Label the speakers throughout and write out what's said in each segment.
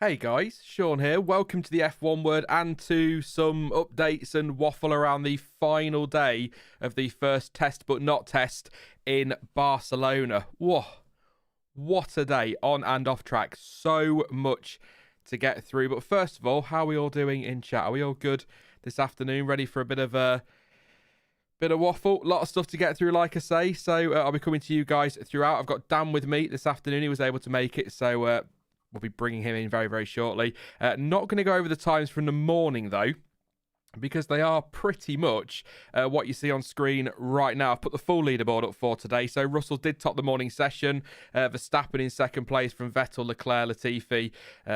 Speaker 1: Hey guys, Sean here. Welcome to the F1 Word and to some updates and waffle around the final day of the first test but not test in Barcelona. Whoa, what a day on and off track. So much to get through. But first of all, how are we all doing in chat? Are we all good this afternoon? Ready for a bit of waffle? A lot of stuff to get through, like I say. So I'll be coming to you guys throughout. I've got Dan with me this afternoon. He was able to make it, so we'll be bringing him in very, very shortly. Not going to go over the times from the morning, though, because they are pretty much what you see on screen right now. I've put the full leaderboard up for today. So Russell did top the morning session. Verstappen in second place from Vettel, Leclerc, Latifi,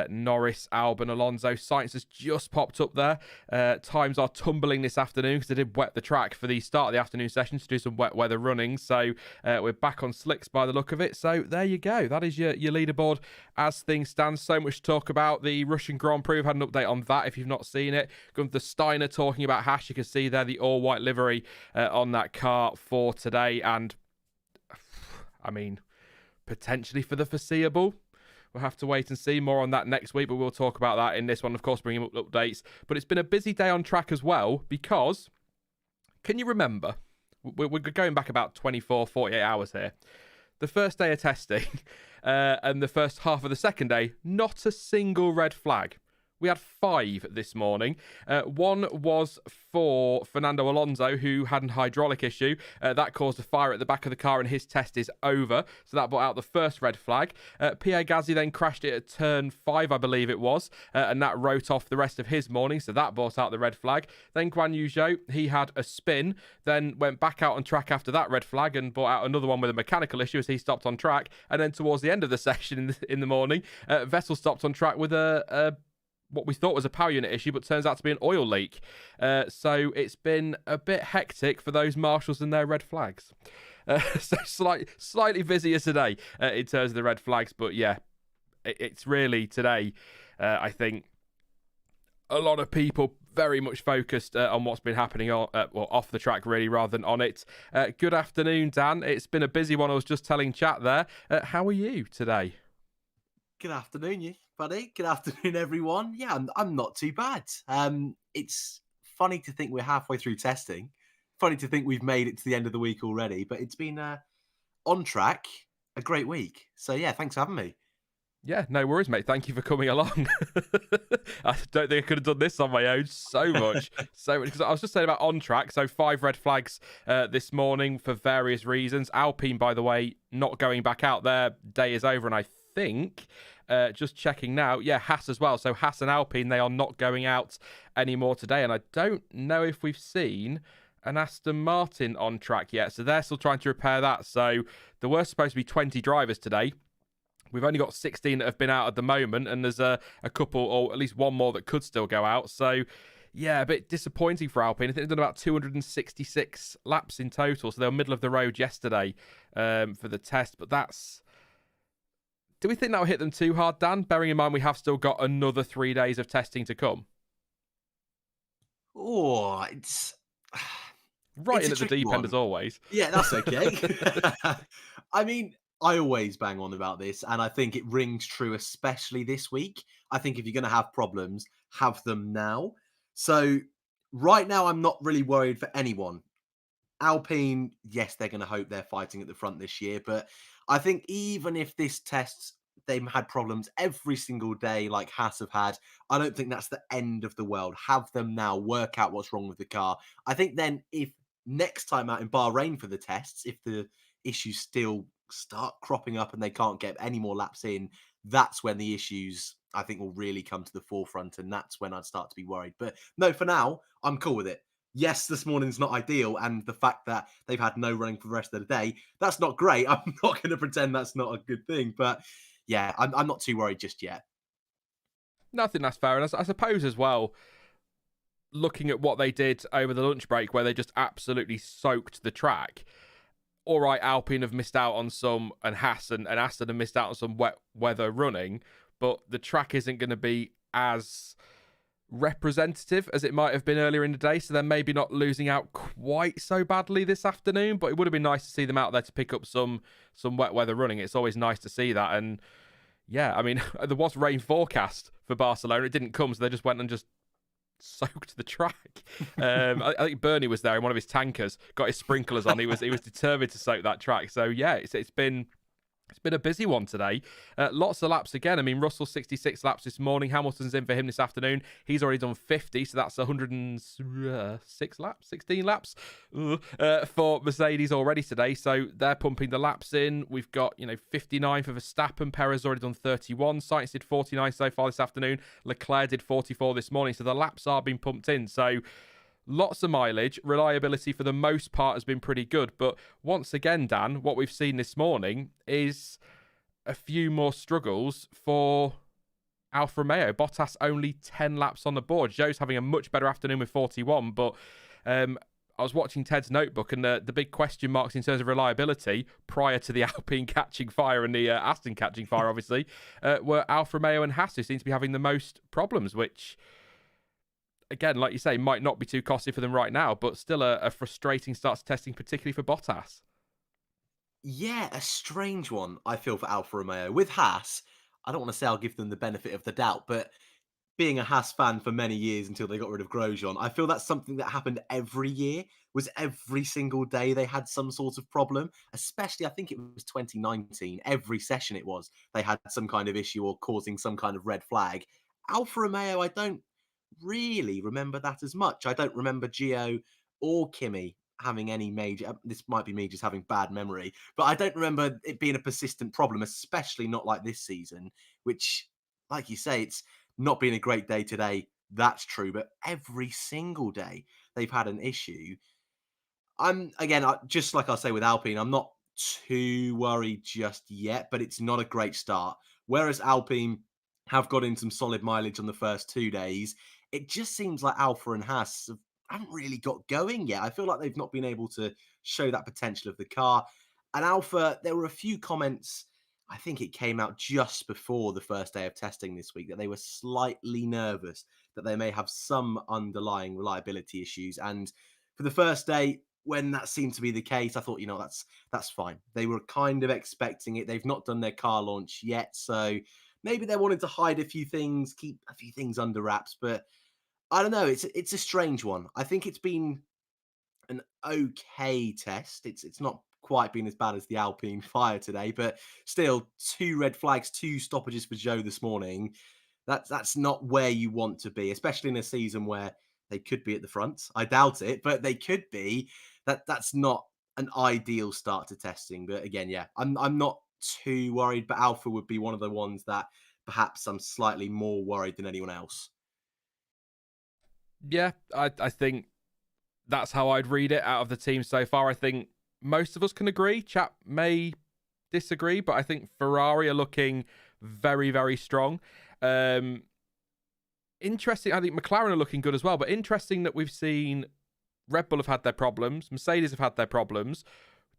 Speaker 1: Norris, Albon, Alonso. Sainz has just popped up there. Times are tumbling this afternoon because they did wet the track for the start of the afternoon session to do some wet weather running. So we're back on slicks by the look of it. So there you go. That is your leaderboard as things stand. So much to talk about. The Russian Grand Prix, I've had an update on that if you've not seen it. Gunther Steiner talking about Haas. You can see there the all-white livery on that car for today. And, I mean, potentially for the foreseeable. We'll have to wait and see. More on that next week, but we'll talk about that in this one, of course, bringing up updates. But it's been a busy day on track as well because, can you remember, we're going back about 24, 48 hours here. The first day of testing and the first half of the second day, not a single red flag. We had 5 this morning. One was for Fernando Alonso, who had an hydraulic issue. That caused a fire at the back of the car, and his test is over. So that brought out the first red flag. Pierre Gasly then crashed it at turn 5, I believe it was, and that wrote off the rest of his morning. So that brought out the red flag. Then Guan Yu Zhou, he had a spin, then went back out on track after that red flag and brought out another one with a mechanical issue as he stopped on track. And then towards the end of the session in the morning, Vettel stopped on track with a what we thought was a power unit issue, but turns out to be an oil leak. So it's been a bit hectic for those marshals and their red flags. So slightly busier today in terms of the red flags. But yeah, it's really today, I think, a lot of people very much focused on what's been happening off the track, really, rather than on it. Good afternoon, Dan. It's been a busy one. I was just telling chat there. How are you today?
Speaker 2: Good afternoon, you buddy. Good afternoon, everyone. Yeah, I'm not too bad. It's funny to think we're halfway through testing. Funny to think we've made it to the end of the week already, but it's been on track, a great week. So yeah, thanks for having me.
Speaker 1: Yeah, no worries, mate. Thank you for coming along. I don't think I could have done this on my own so much. Because I was just saying about on track. So 5 red flags this morning for various reasons. Alpine, by the way, not going back out. Their day is over, and I think, just checking now, yeah, Haas as well. So Haas and Alpine, they are not going out anymore today. And I don't know if we've seen an Aston Martin on track yet. So they're still trying to repair that. So there were supposed to be 20 drivers today. We've only got 16 that have been out at the moment, and there's a couple, or at least one more that could still go out. So, yeah, a bit disappointing for Alpine. I think they've done about 266 laps in total, so they were middle of the road yesterday for the test. But that's... Do we think that will hit them too hard, Dan? Bearing in mind we have still got another 3 days of testing to come.
Speaker 2: Oh, it's...
Speaker 1: Right
Speaker 2: it's
Speaker 1: in at the deep end as always.
Speaker 2: Yeah, that's okay. I mean... I always bang on about this, and I think it rings true, especially this week. I think if you're going to have problems, have them now. So right now, I'm not really worried for anyone. Alpine, yes, they're going to hope they're fighting at the front this year, but I think even if this tests, they've had problems every single day like Haas have had, I don't think that's the end of the world. Have them now, work out what's wrong with the car. I think then if next time out in Bahrain for the tests, if the issues still start cropping up and they can't get any more laps in, that's when the issues, I think, will really come to the forefront, and that's when I'd start to be worried. But no, for now, I'm cool with it. Yes, this morning's not ideal, and the fact that they've had no running for the rest of the day, that's not great. I'm not going to pretend that's not a good thing, but yeah, I'm not too worried just yet.
Speaker 1: No, I think that's fair, and I suppose as well, looking at what they did over the lunch break, where they just absolutely soaked the track. All right, Alpine have missed out on some, and Haas and Aston have missed out on some wet weather running, but the track isn't going to be as representative as it might have been earlier in the day, so they're maybe not losing out quite so badly this afternoon, but it would have been nice to see them out there to pick up some wet weather running. It's always nice to see that, and yeah, I mean, there was rain forecast for Barcelona. It didn't come, so they just went and just soaked the track. I think Bernie was there in one of his tankers, got his sprinklers on. He was determined to soak that track. So yeah, it's been a busy one today. Lots of laps again. I mean, Russell 66 laps this morning. Hamilton's in for him this afternoon. He's already done 50, so that's 106 laps, 16 laps for Mercedes already today. So they're pumping the laps in. We've got 59 for Verstappen. Perez already done 31. Sainz did 49 so far this afternoon. Leclerc did 44 this morning. So the laps are being pumped in. So lots of mileage. Reliability for the most part has been pretty good. But once again, Dan, what we've seen this morning is a few more struggles for Alfa Romeo. Bottas only 10 laps on the board. Zhou's having a much better afternoon with 41. But I was watching Ted's notebook, and the big question marks in terms of reliability prior to the Alpine catching fire and the Aston catching fire, obviously, were Alfa Romeo and Haas, who seem to be having the most problems, which, again, like you say, might not be too costly for them right now, but still a frustrating start to testing, particularly for Bottas.
Speaker 2: Yeah, a strange one, I feel, for Alfa Romeo. With Haas, I don't want to say I'll give them the benefit of the doubt, but being a Haas fan for many years until they got rid of Grosjean, I feel that's something that happened every year, was every single day they had some sort of problem, especially I think it was 2019. Every session they had some kind of issue or causing some kind of red flag. Alfa Romeo, I don't really remember that as much. I don't remember Gio or Kimi having any major. This might be me just having bad memory, but I don't remember it being a persistent problem, especially not like this season, which, like you say, it's not been a great day today. That's true, but every single day they've had an issue. Just like I say with Alpine, I'm not too worried just yet, but it's not a great start. Whereas Alpine have got in some solid mileage on the first 2 days, it just seems like Alpha and Haas haven't really got going yet. I feel like they've not been able to show that potential of the car. And Alpha, there were a few comments, I think it came out just before the first day of testing this week, that they were slightly nervous that they may have some underlying reliability issues. And for the first day, when that seemed to be the case, I thought, that's fine. They were kind of expecting it. They've not done their car launch yet, so maybe they wanted to hide a few things, keep a few things under wraps. But I don't know. It's a strange one. I think it's been an okay test. It's not quite been as bad as the Alpine fire today, but still 2 red flags, 2 stoppages for Zhou this morning. That's not where you want to be, especially in a season where they could be at the front. I doubt it, but they could be. That's not an ideal start to testing. But again, yeah, I'm not too worried, but Alpha would be one of the ones that perhaps I'm slightly more worried than anyone else.
Speaker 1: Yeah, I think that's how I'd read it out of the team so far. I think most of us can agree. Chap may disagree, but I think Ferrari are looking very, very strong. Interesting. I think McLaren are looking good as well, but interesting that we've seen Red Bull have had their problems. Mercedes have had their problems.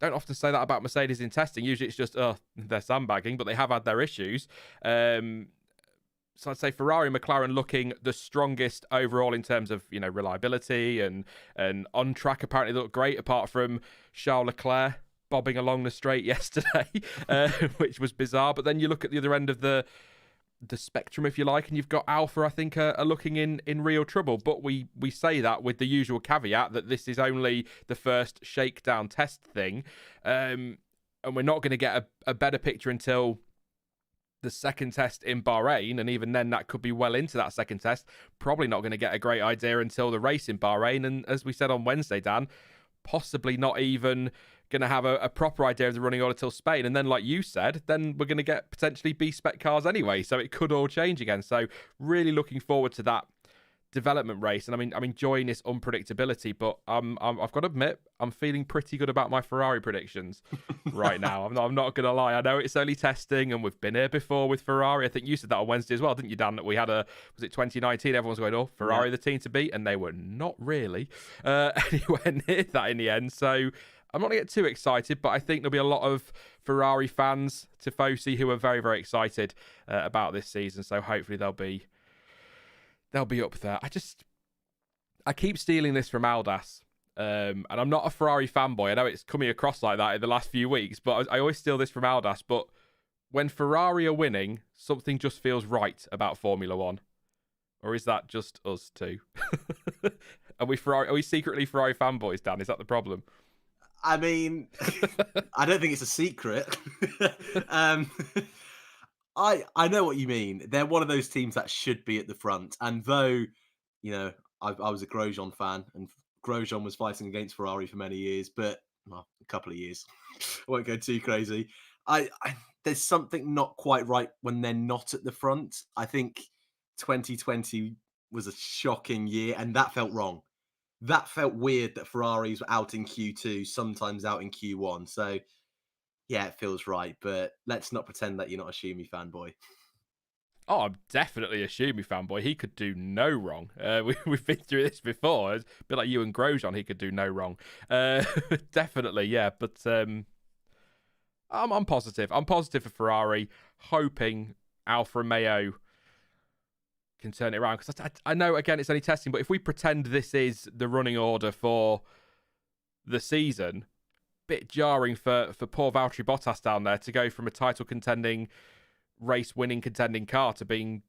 Speaker 1: Don't often say that about Mercedes in testing. Usually it's just, they're sandbagging, but they have had their issues. So I'd say Ferrari and McLaren looking the strongest overall in terms of, reliability and on track. Apparently they look great, apart from Charles Leclerc bobbing along the straight yesterday, which was bizarre. But then you look at the other end of the spectrum, if you like, and you've got Alpha, I think, are looking in real trouble. But we say that with the usual caveat that this is only the first shakedown test thing. And we're not going to get a better picture until the second test in Bahrain, and even then that could be well into that second test. Probably not going to get a great idea until the race in Bahrain, and as we said on Wednesday, Dan, possibly not even going to have a proper idea of the running order till Spain. And then, like you said, then we're going to get potentially B-spec cars anyway, so it could all change again. So really looking forward to that development race, and I'm enjoying this unpredictability, but I've got to admit I'm feeling pretty good about my Ferrari predictions right now. I'm not gonna lie. I know it's only testing, and we've been here before with Ferrari. I think you said that on Wednesday as well, didn't you, Dan? That we had was it 2019? Everyone's going, oh, Ferrari the team to beat, and they were not really anywhere near that in the end. So I'm not gonna get too excited, but I think there'll be a lot of Ferrari fans, Tifosi, who are very, very excited about this season. So hopefully they'll be up there. I keep stealing this from Aldas, and I'm not a Ferrari fanboy. I know it's coming across like that in the last few weeks, but I always steal this from Aldas. But when Ferrari are winning, something just feels right about Formula One? Or is that just us too? Are we secretly Ferrari fanboys, Dan? Is that the problem?
Speaker 2: I mean, I don't think it's a secret. um, I know what you mean. They're one of those teams that should be at the front. And though, I was a Grosjean fan, and Grosjean was fighting against Ferrari for many years, but well, a couple of years. I won't go too crazy. There's something not quite right when they're not at the front. I think 2020 was a shocking year, and that felt wrong. That felt weird that Ferraris were out in Q2, sometimes out in Q1. So yeah, it feels right, but let's not pretend that you're not a Schumi fanboy.
Speaker 1: Oh, I'm definitely a Schumi fanboy. He could do no wrong. We've been through this before. It's a bit like you and Grosjean. He could do no wrong. Definitely, yeah. But I'm positive. I'm positive for Ferrari, hoping Alfa Romeo can turn it around. Because I know, again, it's only testing, but if we pretend this is the running order for the season, bit jarring for poor Valtteri Bottas down there to go from a title contending, race winning contending car to being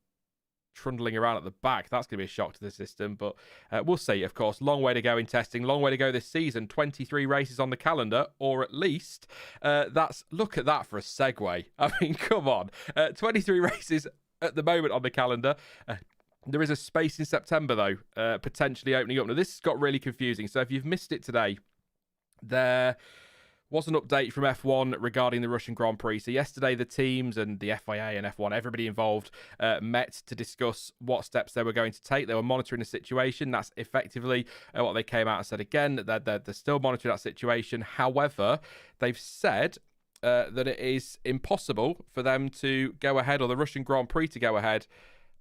Speaker 1: trundling around at the back. That's going to be a shock to the system, but we'll see. Of course, long way to go in testing, long way to go this season. 23 races on the calendar, or at least look at that for a segue. I mean, come on, 23 races at the moment on the calendar. There is a space in September though, potentially opening up. Now this has got really confusing, so if you've missed it today, there was an update from F1 regarding the Russian Grand Prix. So yesterday, the teams and the FIA and F1, everybody involved, met to discuss what steps they were going to take. They were monitoring the situation. That's effectively what they came out and said again. They're still monitoring that situation. However, they've said that it is impossible for them to go ahead, or the Russian Grand Prix to go ahead,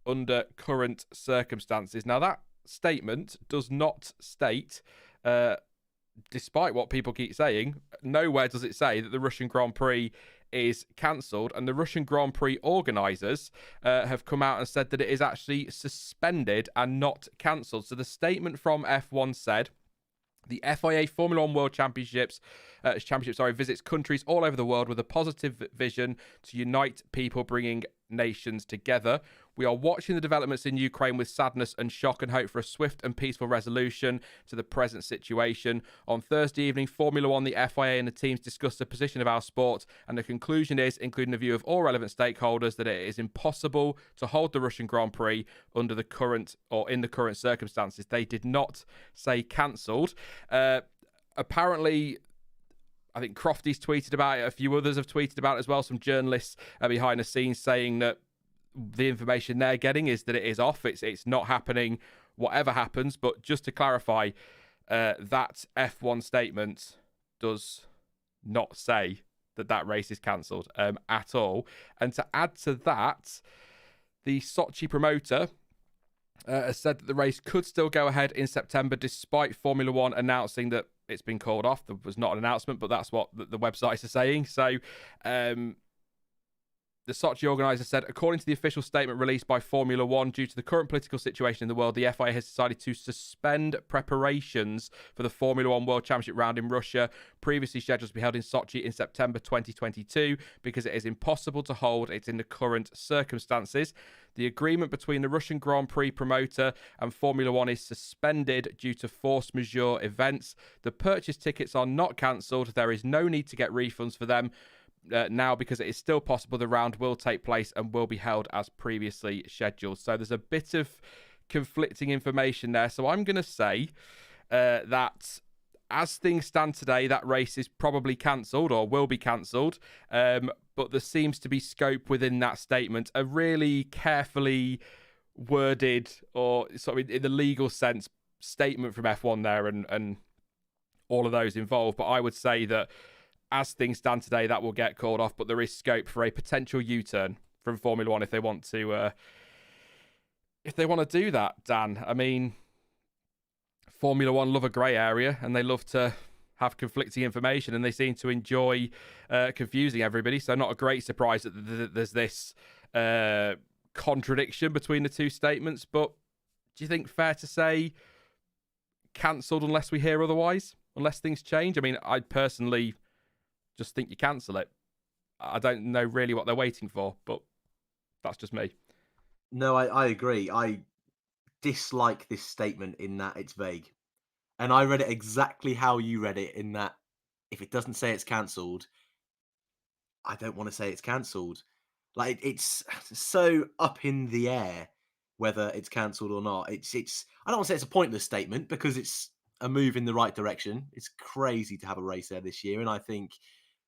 Speaker 1: under current circumstances. Now, that statement does not state... despite what people keep saying, nowhere does it say that the Russian Grand Prix is cancelled, and the Russian Grand Prix organisers have come out and said that it is actually suspended and not cancelled. So the statement from F1 said, the FIA Formula One World Championship visits countries all over the world with a positive vision to unite people, bringing nations together. We are watching the developments in Ukraine with sadness and shock and hope for a swift and peaceful resolution to the present situation. On Thursday evening, Formula One, the FIA and the teams discussed the position of our sport, and the conclusion is, including the view of all relevant stakeholders, that it is impossible to hold the Russian Grand Prix under the current or in the current circumstances. They did not say cancelled. Apparently, I think Crofty's tweeted about it. A few others have tweeted about it as well. Some journalists behind the scenes saying that the information they're getting is that it is off. It's not happening, whatever happens. But just to clarify, that F1 statement does not say that race is cancelled at all. And to add to that, the Sochi promoter has said that the race could still go ahead in September, despite Formula One announcing that it's been called off. There was not an announcement, but that's what the websites are saying. So the Sochi organiser said, according to the official statement released by Formula One, due to the current political situation in the world, the FIA has decided to suspend preparations for the Formula One World Championship round in Russia, previously scheduled to be held in Sochi in September 2022, because it is impossible to hold it in the current circumstances. The agreement between the Russian Grand Prix promoter and Formula One is suspended due to force majeure events. The purchase tickets are not cancelled. There is no need to get refunds for them now, because it is still possible the round will take place and will be held as previously scheduled. So there's a bit of conflicting information there. So I'm going to say that as things stand today, that race is probably cancelled or will be cancelled. But there seems to be scope within that statement, a really carefully worded, or sort of in the legal sense, statement from F1 there and all of those involved. But I would say that as things stand today, that will get called off, but there is scope for a potential U-turn from Formula One if they want to do that, Dan. I mean, Formula One love a grey area, and they love to have conflicting information, and they seem to enjoy confusing everybody. So not a great surprise that there's this contradiction between the two statements. But do you think fair to say cancelled unless we hear otherwise, unless things change? I mean, I personally just think you cancel it. I don't know really what they're waiting for, but that's just me.
Speaker 2: No, I agree. I dislike this statement in that it's vague. And I read it exactly how you read it, in that if it doesn't say it's cancelled, I don't want to say it's cancelled. Like, it's so up in the air whether it's cancelled or not. It's I don't want to say it's a pointless statement, because it's a move in the right direction. It's crazy to have a race there this year, and I think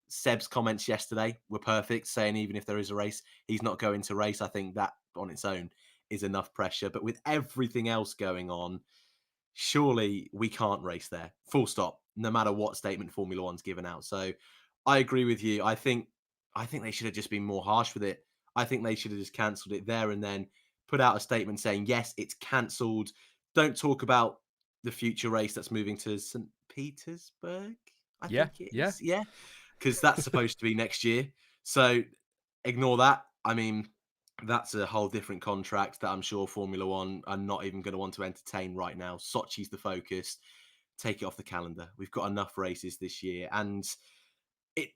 Speaker 2: Seb's comments yesterday were perfect, saying even if there is a race, he's not going to race. I think that on its own is enough pressure. But with everything else going on, surely we can't race there. Full stop. No matter what statement Formula One's given out. So I agree with you. I think they should have just been more harsh with it. I think they should have just cancelled it there and then, put out a statement saying, yes, it's cancelled. Don't talk about the future race that's moving to St. Petersburg, I
Speaker 1: Yeah,
Speaker 2: think it
Speaker 1: yeah.
Speaker 2: is. Yeah. Because that's supposed to be next year. So ignore that. I mean, that's a whole different contract that I'm sure Formula One are not even going to want to entertain right now. Sochi's the focus. Take it off the calendar. We've got enough races this year, and it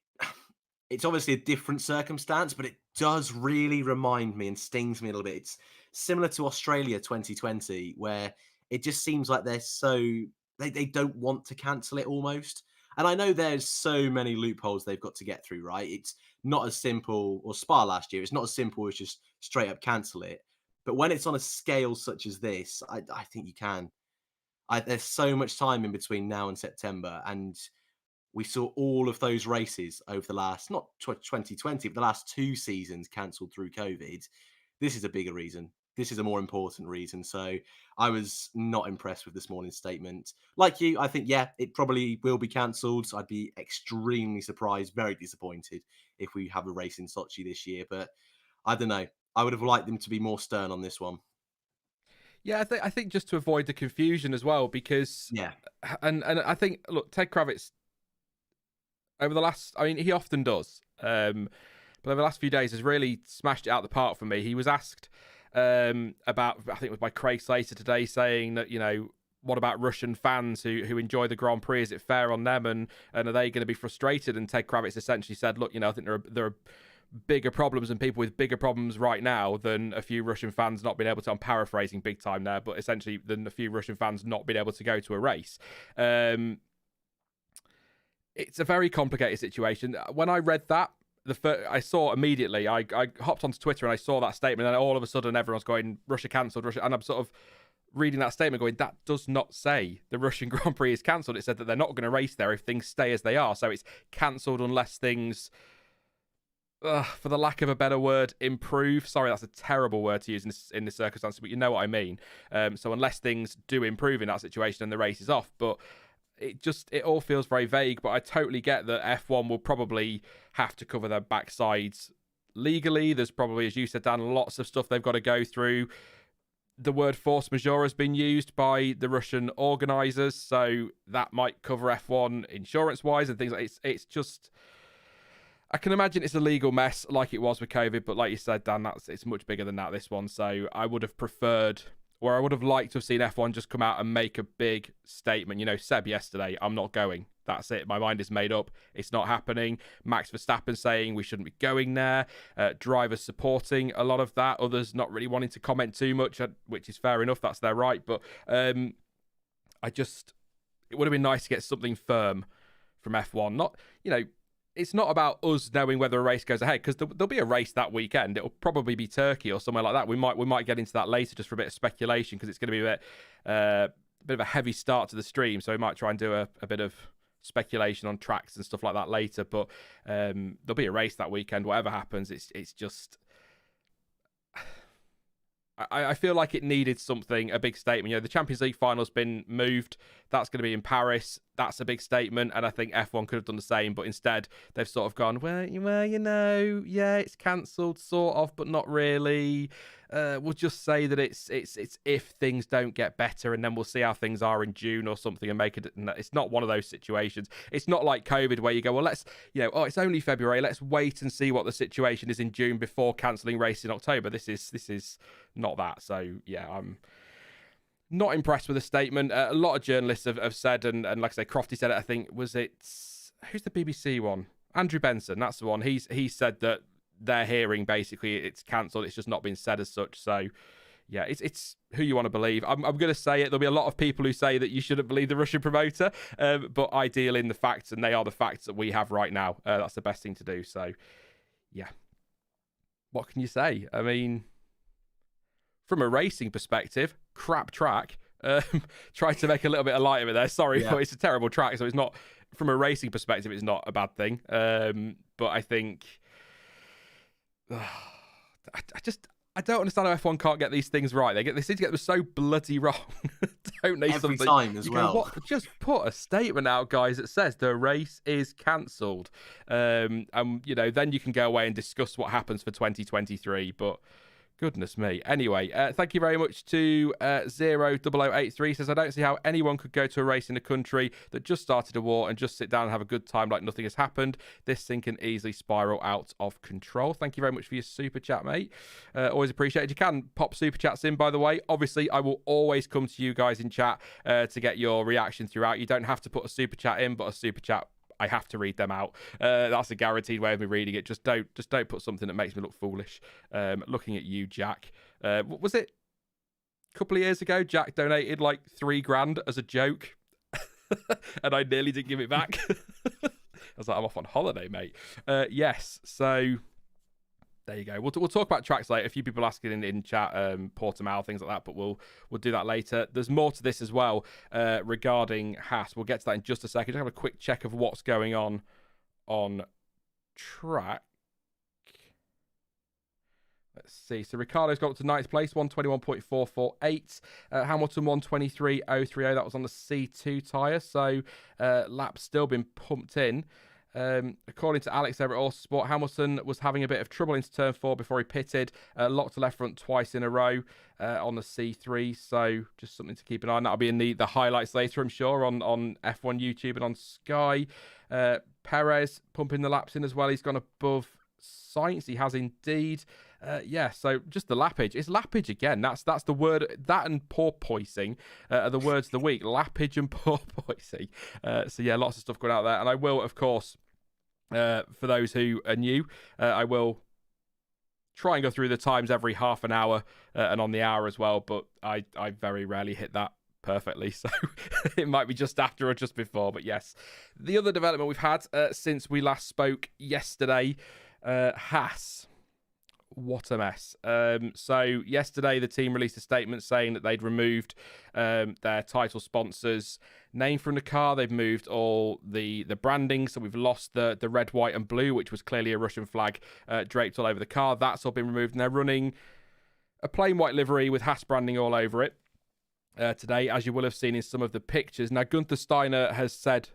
Speaker 2: it's obviously a different circumstance, but it does really remind me and stings me a little bit. It's similar to Australia 2020, where it just seems like they don't want to cancel it almost. And I know there's so many loopholes they've got to get through, right? It's not as simple, or Spa last year, it's not as simple as just straight up cancel it. But when it's on a scale such as this, I think you can. There's so much time in between now and September, and we saw all of those races over the last, not 2020, but the last 2 seasons cancelled through COVID. This is a bigger reason. This is a more important reason. So I was not impressed with this morning's statement. Like you, I think, yeah, it probably will be cancelled. I'd be extremely surprised, very disappointed if we have a race in Sochi this year. But I don't know. I would have liked them to be more stern on this one.
Speaker 1: Yeah, I think just to avoid the confusion as well, because
Speaker 2: Yeah.
Speaker 1: and I think, look, Ted Kravitz over the last, I mean, he often does, but over the last few days has really smashed it out the park for me. He was asked about, I think it was by Craig Slater today, saying that, what about Russian fans who enjoy the Grand Prix? Is it fair on them, and are they going to be frustrated? And Ted Kravitz essentially said, look, I think there are bigger problems and people with bigger problems right now than a few Russian fans not being able to, I'm paraphrasing big time there, but essentially than a few Russian fans not being able to go to a race. It's a very complicated situation. When I read that, I saw immediately, I hopped onto Twitter and I saw that statement, and all of a sudden everyone's going, Russia cancelled, Russia. And I'm sort of reading that statement going, that does not say the Russian Grand Prix is cancelled. It said that they're not going to race there if things stay as they are. So it's cancelled unless things, for the lack of a better word, improve. Sorry, that's a terrible word to use in this circumstance, but you know what I mean. So unless things do improve in that situation, then the race is off. But it all feels very vague. But I totally get that F1 will probably have to cover their backsides legally. There's probably, as you said, Dan, lots of stuff they've got to go through. The word force majeure has been used by the Russian organisers, so that might cover F1 insurance-wise and things like that. It's just, I can imagine it's a legal mess like it was with COVID, but like you said, Dan, it's much bigger than that, this one. So I would have preferred, or I would have liked to have seen F1 just come out and make a big statement. Seb yesterday, I'm not going. That's it. My mind is made up. It's not happening. Max Verstappen saying we shouldn't be going there. Drivers supporting a lot of that. Others not really wanting to comment too much, which is fair enough. That's their right. But it would have been nice to get something firm from F1. Not, it's not about us knowing whether a race goes ahead, because there'll be a race that weekend. It'll probably be Turkey or somewhere like that. We might get into that later just for a bit of speculation, because it's going to be a bit of a heavy start to the stream. So we might try and do a bit of speculation on tracks and stuff like that later, but there'll be a race that weekend. Whatever happens, it's just, I feel like it needed something, a big statement. The Champions League final's been moved. That's going to be in Paris. That's a big statement, and I think F1 could have done the same, but instead they've sort of gone, well, yeah, it's cancelled, sort of, but not really. We'll just say that it's if things don't get better, and then we'll see how things are in June or something, and make it. It's not one of those situations. It's not like COVID where you go, well, let's, it's only February. Let's wait and see what the situation is in June before cancelling race in October. This is not that. So yeah, I'm not impressed with the statement. A lot of journalists have said, and like I say, Crofty said it. I think, who's the BBC one? Andrew Benson, that's the one. He said that they're hearing basically it's cancelled. It's just not been said as such. So yeah, it's who you want to believe. I'm going to say it. There'll be a lot of people who say that you shouldn't believe the Russian promoter, but I deal in the facts, and they are the facts that we have right now. That's the best thing to do. So yeah, what can you say? I mean, from a racing perspective, crap track. Try to make a little bit of light of it there. Sorry, but it's a terrible track, so it's not. From a racing perspective, it's not a bad thing. But I think I don't understand how F1 can't get these things right. They seem to get them so bloody wrong, don't they?
Speaker 2: Every time as well.
Speaker 1: Go, just put a statement out, guys, that says the race is cancelled. And then you can go away and discuss what happens for 2023. But goodness me. Anyway, thank you very much to 00083. Says, I don't see how anyone could go to a race in a country that just started a war and just sit down and have a good time like nothing has happened. This thing can easily spiral out of control. Thank you very much for your super chat, mate. Always appreciated. You can pop super chats in, by the way. Obviously, I will always come to you guys in chat to get your reaction throughout. You don't have to put a super chat in, but a super chat, I have to read them out. That's a guaranteed way of me reading it. Just don't put something that makes me look foolish. Looking at you, Jack. Was it a couple of years ago? Jack donated like $3,000 as a joke, and I nearly didn't give it back. I was like, I'm off on holiday, mate. Yes. So there you go. We'll talk about tracks later. A few people asking in chat, Portimao, things like that, but we'll do that later. There's more to this as well regarding Haas. We'll get to that in just a second. Just have a quick check of what's going on track. Let's see. So Ricciardo's got up to 9th place, 121.448. Hamilton 123.030. That was on the C2 tyre. So laps still been pumped in. According to Alex over at Autosport, Hamilton was having a bit of trouble into turn 4 before he pitted, locked the left front twice in a row on the C3, so just something to keep an eye on. That'll be in the highlights later, I'm sure, on F1 YouTube and on Sky. Perez pumping the laps in as well. He's gone above Sainz. He has indeed. So just the lappage. It's lappage again. That's the word. That and porpoising are the words of the week. Lappage and porpoising. So yeah, lots of stuff going out there. And I will, of course, for those who are new, I will try and go through the times every half an hour and on the hour as well. But I very rarely hit that perfectly, so it might be just after or just before. But yes, the other development we've had since we last spoke yesterday, Haas. What a mess. So yesterday the team released a statement saying that they'd removed their title sponsors name from the car. They've moved all the branding, so we've lost the red, white and blue, which was clearly a Russian flag draped all over the car. That's all been removed, and they're running a plain white livery with Haas branding all over it today, as you will have seen in some of the pictures. Now, Gunther Steiner has said,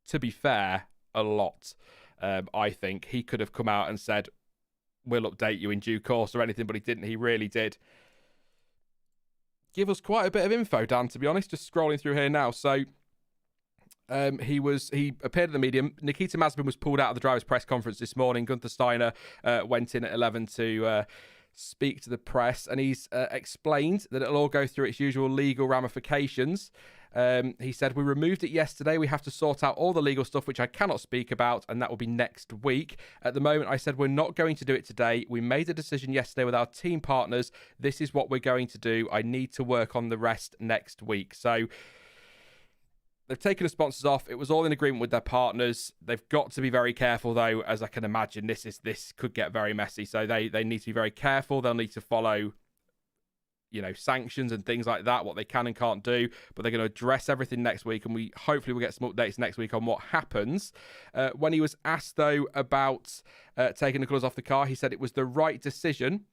Speaker 1: to be fair, a lot. I think he could have come out and said, we'll update you in due course or anything, but he didn't. He really did give us quite a bit of info, Dan, to be honest, just scrolling through here now. So he appeared at the medium. Nikita Mazepin was pulled out of the driver's press conference this morning. Gunther Steiner went in at 11 to speak to the press, and he's explained that it'll all go through its usual legal ramifications. He said, we removed it yesterday. We have to sort out all the legal stuff, which I cannot speak about, and that will be next week. At the moment, I said, we're not going to do it today. We made a decision yesterday with our team partners. This is what we're going to do. I need to work on the rest next week. So they've taken the sponsors off. It was all in agreement with their partners. They've got to be very careful, though, as I can imagine. This could get very messy. So they need to be very careful. They'll need to follow sanctions and things like that, what they can and can't do, but they're going to address everything next week, and we hopefully will get some updates next week on what happens. When he was asked, though, about taking the colours off the car, he said it was the right decision,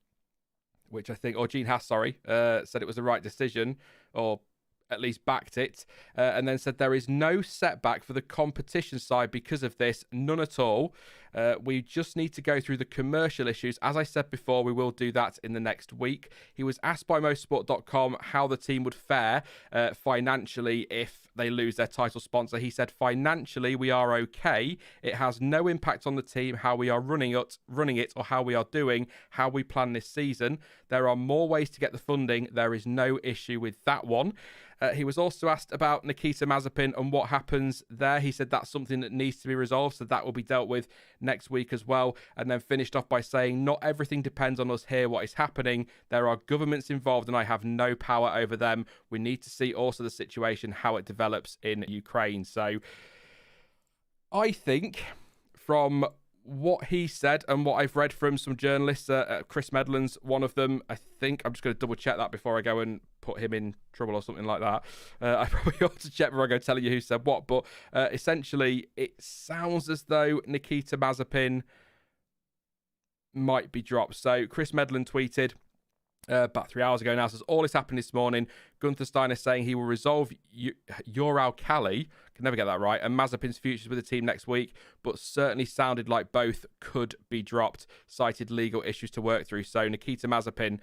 Speaker 1: which I think, or Gene Haas, said it was the right decision, or at least backed it, and then said there is no setback for the competition side because of this, none at all. We just need to go through the commercial issues. As I said before, we will do that in the next week. He was asked by motorsport.com how the team would fare financially if they lose their title sponsor. He said, financially, we are okay. It has no impact on the team, how we are running it, or how we are doing, how we plan this season. There are more ways to get the funding. There is no issue with that one. He was also asked about Nikita Mazepin and what happens there. He said that's something that needs to be resolved, so that will be dealt with next week as well. And then finished off by saying, not everything depends on us here, what is happening. There are governments involved and I have no power over them. We need to see also the situation, how it develops in Ukraine. So I think from what he said and what I've read from some journalists, Chris Medland's one of them. I think I'm just going to double check that before I go and put him in trouble or something like that. I probably ought to check before I go telling you who said what, but essentially it sounds as though Nikita Mazepin might be dropped. So Chris Medland tweeted about 3 hours ago now, says, all this happened this morning. Gunther Steiner saying he will resolve Ural-Kali, can never get that right, and Mazepin's futures with the team next week, but certainly sounded like both could be dropped, cited legal issues to work through. So Nikita Mazepin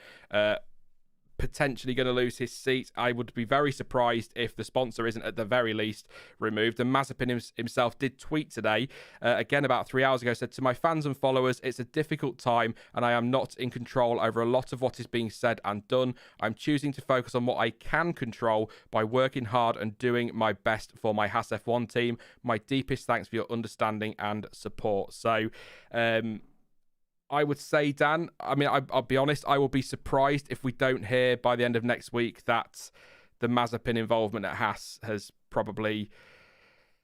Speaker 1: potentially going to lose his seat. I would be very surprised if the sponsor isn't at the very least removed. And Mazepin himself did tweet today, again about 3 hours ago, said, to my fans and followers, it's a difficult time and I am not in control over a lot of what is being said and done. I'm choosing to focus on what I can control by working hard and doing my best for my Haas F1 team. My deepest thanks for your understanding and support. So, I would say, Dan, I mean, I'll be honest, I will be surprised if we don't hear by the end of next week that the Mazepin involvement at Haas has probably,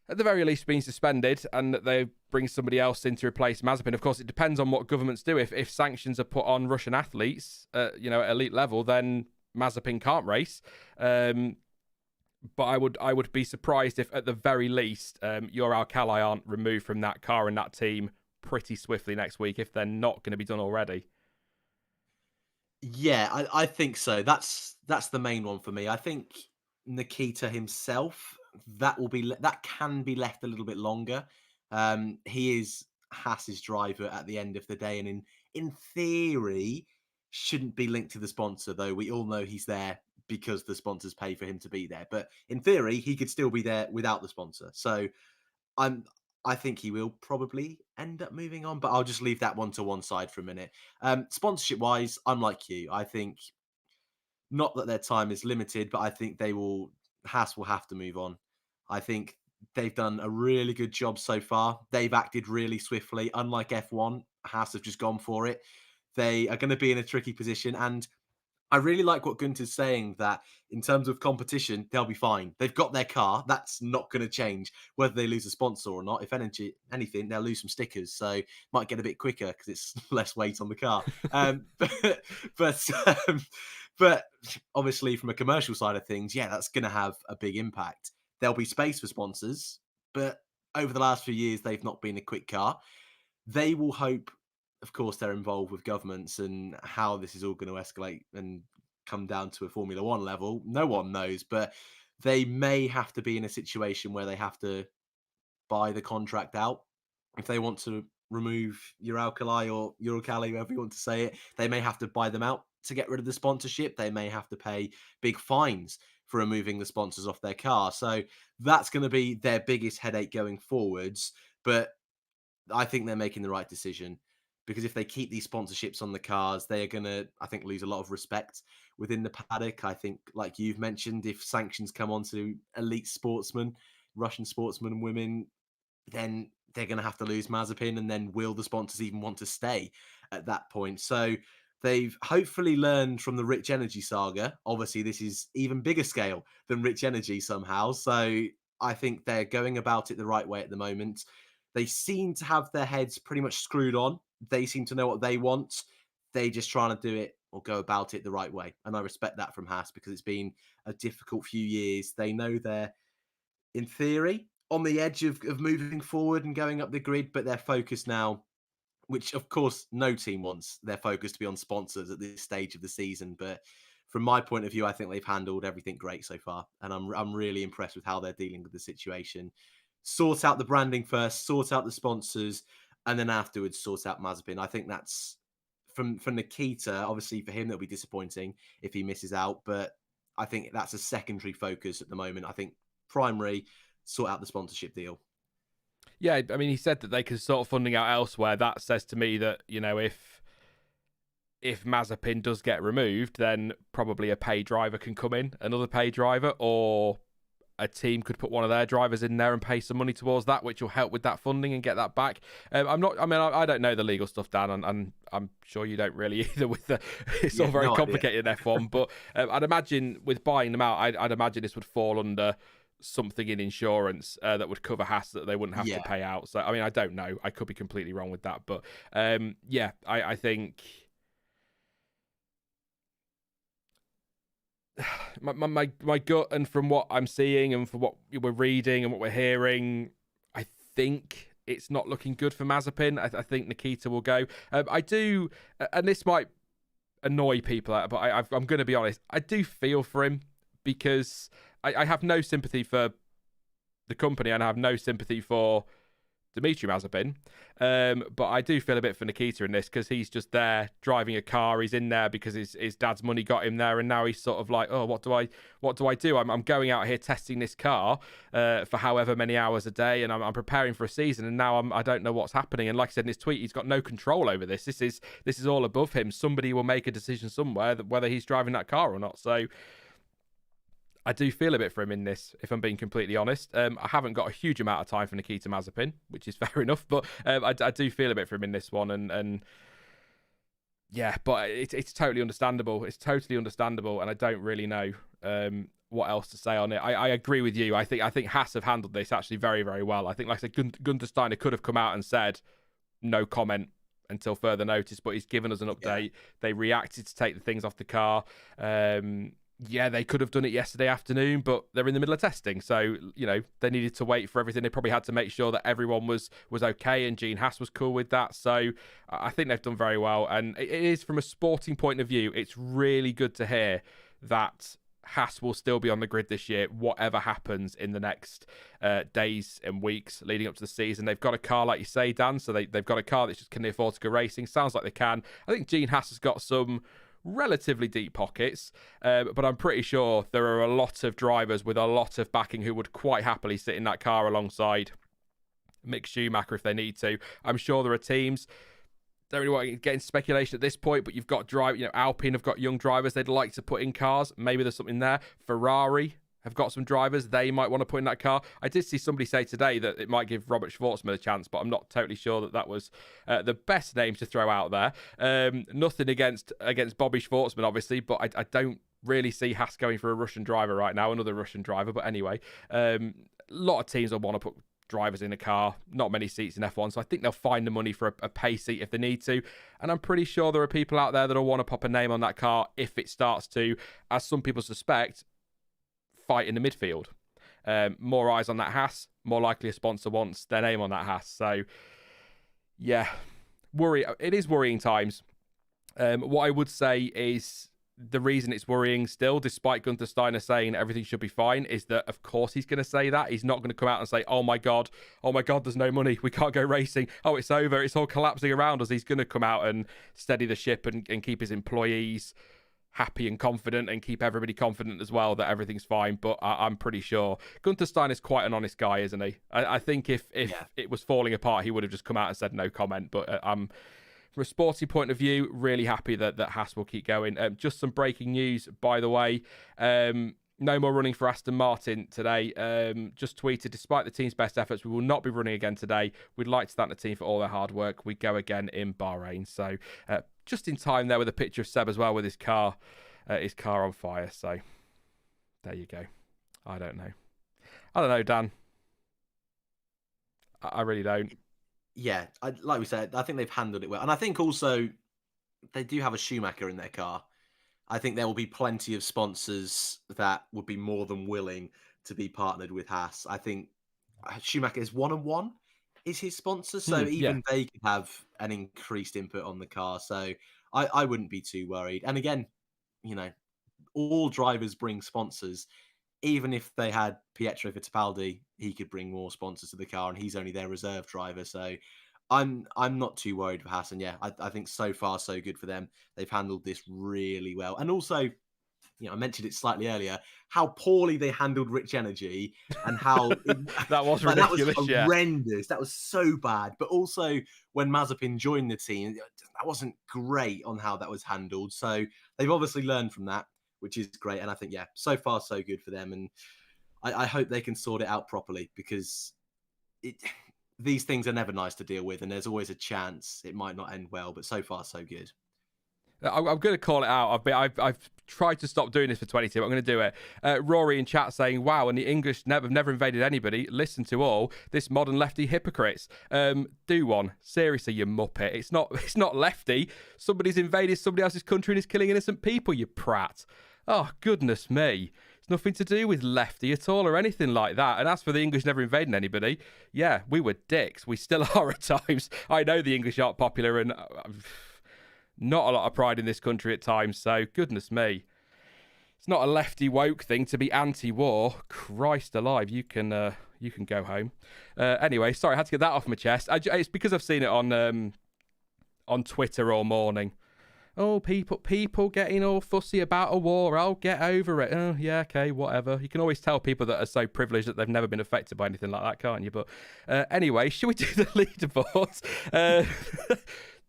Speaker 1: at the very least, been suspended and that they bring somebody else in to replace Mazepin. Of course, it depends on what governments do. If sanctions are put on Russian athletes, at elite level, then Mazepin can't race. But I would be surprised if, at the very least, Ural-Kali aren't removed from that car and that team pretty swiftly next week if they're not going to be done already.
Speaker 2: Yeah, I think so. That's the main one for me. I think Nikita himself, that can be left a little bit longer. He is Haas's driver at the end of the day, and in theory shouldn't be linked to the sponsor, though we all know he's there because the sponsors pay for him to be there. But in theory, he could still be there without the sponsor. So I think he will probably end up moving on, but I'll just leave that one to one side for a minute. Sponsorship-wise, I'm like you. I think not that their time is limited, but I think Haas will have to move on. I think they've done a really good job so far. They've acted really swiftly. Unlike F1, Haas have just gone for it. They are going to be in a tricky position, and I really like what Gunther's saying, that in terms of competition, they'll be fine. They've got their car. That's not going to change whether they lose a sponsor or not. If anything, they'll lose some stickers. So might get a bit quicker because it's less weight on the car. But obviously from a commercial side of things, yeah, that's going to have a big impact. There'll be space for sponsors, but over the last few years, they've not been a quick car. They will hope, of course, they're involved with governments, and how this is all going to escalate and come down to a Formula One level, no one knows. But they may have to be in a situation where they have to buy the contract out if they want to remove Ural-Kali or Ural-Kali, however you want to say it. They may have to buy them out to get rid of the sponsorship. They may have to pay big fines for removing the sponsors off their car. So that's going to be their biggest headache going forwards. But I think they're making the right decision, because if they keep these sponsorships on the cars, they are going to, I think, lose a lot of respect within the paddock. I think, like you've mentioned, if sanctions come onto elite sportsmen, Russian sportsmen and women, then they're going to have to lose Mazepin, and then will the sponsors even want to stay at that point? So they've hopefully learned from the Rich Energy saga. Obviously, this is even bigger scale than Rich Energy somehow. So I think they're going about it the right way at the moment. They seem to have their heads pretty much screwed on. They seem to know what they want. They just trying to do it or go about it the right way. And I respect that from Haas, because it's been a difficult few years. They know they're, in theory, on the edge of moving forward and going up the grid, but they're focused now, which of course no team wants their focus to be on sponsors at this stage of the season. But from my point of view, I think they've handled everything great so far. And I'm really impressed with how they're dealing with the situation. Sort out the branding first, sort out the sponsors. and then afterwards sort out Mazepin. I think that's from Nikita. Obviously, for him, that'll be disappointing if he misses out, but I think that's a secondary focus at the moment. I think primary, sort out the sponsorship deal.
Speaker 1: Yeah, I mean, he said that they can sort funding out elsewhere. That says to me that, you know, if Mazepin does get removed, then probably a pay driver can come in, another pay driver, or a team could put one of their drivers in there and pay some money towards that, which will help with that funding and get that back. I don't know the legal stuff, Dan, and I'm sure you don't really either. It's all very complicated in F1, but I'd imagine with buying them out, I'd imagine this would fall under something in insurance that would cover Haas that they wouldn't have to pay out. So, I mean, I don't know. I could be completely wrong with that, but I think my gut, and from what I'm seeing and from what we're reading and what we're hearing, I think it's not looking good for Mazepin. I think Nikita will go. I do, and this might annoy people, but I'm going to be honest. I do feel for him because I have no sympathy for the company and I have no sympathy for Dimitri Mazepin. But I do feel a bit for Nikita in this because he's just there driving a car. He's in there because his dad's money got him there, and now he's sort of like, oh, what do I do? I'm going out here testing this car for however many hours a day, and I'm preparing for a season, and now I don't know what's happening. And like I said in his tweet, he's got no control over this. This is all above him. Somebody will make a decision somewhere that whether he's driving that car or not. So I do feel a bit for him in this, if I'm being completely honest. I haven't got a huge amount of time for Nikita Mazepin, which is fair enough, but I do feel a bit for him in this one, and yeah, but it's totally understandable. It's totally understandable, and I don't really know what else to say on it. I agree with you. I think Haas have handled this actually very, very well. I think, like I said, Gunther Steiner could have come out and said no comment until further notice, but he's given us an update. Yeah. They reacted to take the things off the car. Yeah, they could have done it yesterday afternoon, but they're in the middle of testing. So, you know, they needed to wait for everything. They probably had to make sure that everyone was okay, and Gene Haas was cool with that. So I think they've done very well. And it is, from a sporting point of view, it's really good to hear that Haas will still be on the grid this year, whatever happens in the next days and weeks leading up to the season. They've got a car, like you say, Dan, so they've got a car that just can afford to go racing. Sounds like they can. I think Gene Haas has got some relatively deep pockets, but I'm pretty sure there are a lot of drivers with a lot of backing who would quite happily sit in that car alongside Mick Schumacher if they need to. I'm sure there are teams. Don't really want to get into speculation at this point, but you've got Alpine have got young drivers they'd like to put in cars. Maybe there's something there. Ferrari have got some drivers they might want to put in that car. I did see somebody say today that it might give Robert Schwartzman a chance, but I'm not totally sure that was the best name to throw out there. Nothing against Bobby Schwartzman, obviously, but I don't really see Haas going for a Russian driver right now, another Russian driver. But anyway, a lot of teams will want to put drivers in a car, not many seats in F1, so I think they'll find the money for a pay seat if they need to, and I'm pretty sure there are people out there that'll want to pop a name on that car if it starts to, as some people suspect, fight in the midfield. More eyes on that Haas, more likely a sponsor wants their name on that Haas. So yeah, it is worrying times. What I would say is the reason it's worrying still, despite Gunther Steiner saying everything should be fine, is that of course he's going to say that. He's not going to come out and say, oh my god, there's no money, we can't go racing, oh it's over, it's all collapsing around us. He's going to come out and steady the ship and keep his employees happy and confident, and keep everybody confident as well that everything's fine. But I'm pretty sure Gunther Steiner is quite an honest guy, isn't he? I think if it was falling apart, he would have just come out and said no comment. But I'm, from a sporting point of view, really happy that Haas will keep going. Just some breaking news, by the way. No more running for Aston Martin today. Just tweeted, despite the team's best efforts, we will not be running again today. We'd like to thank the team for all their hard work. We go again in Bahrain. So just in time there with a picture of Seb as well with his car on fire. So there you go. I don't know, Dan. I really don't.
Speaker 2: Yeah, like we said, I think they've handled it well. And I think also they do have a Schumacher in their car. I think there will be plenty of sponsors that would be more than willing to be partnered with Haas. I think Schumacher is 1&1 is his sponsor, so even they could have an increased input on the car. So I wouldn't be too worried. And again, all drivers bring sponsors. Even if they had Pietro Fittipaldi, he could bring more sponsors to the car, and he's only their reserve driver. So I'm not too worried for Haas, and yeah, I think so far so good for them. They've handled this really well, and also, I mentioned it slightly earlier, how poorly they handled Rich Energy and how
Speaker 1: That was
Speaker 2: like, that was
Speaker 1: ridiculous, yeah.
Speaker 2: horrendous. That was so bad. But also when Mazepin joined the team, that wasn't great on how that was handled. So they've obviously learned from that, which is great. And I think, yeah, so far so good for them. And I hope they can sort it out properly, because these things are never nice to deal with, and there's always a chance it might not end well. But so far so good.
Speaker 1: I'm going to call it out. I've tried to stop doing this for 22. I'm going to do it. Rory in chat saying, wow, and the English have never invaded anybody. Listen to all this modern lefty hypocrites. Do one. Seriously, you muppet. It's not lefty. Somebody's invaded somebody else's country and is killing innocent people, you prat. Oh, goodness me. It's nothing to do with lefty at all or anything like that. And as for the English never invading anybody, yeah, we were dicks. We still are at times. I know the English aren't popular, and not a lot of pride in this country at times, so goodness me. It's not a lefty woke thing to be anti-war. Christ alive, you can go home. Anyway, sorry, I had to get that off my chest. It's because I've seen it on Twitter all morning. Oh, people getting all fussy about a war. I'll get over it. Oh, yeah, okay, whatever. You can always tell people that are so privileged that they've never been affected by anything like that, can't you? But anyway, should we do the leaderboards?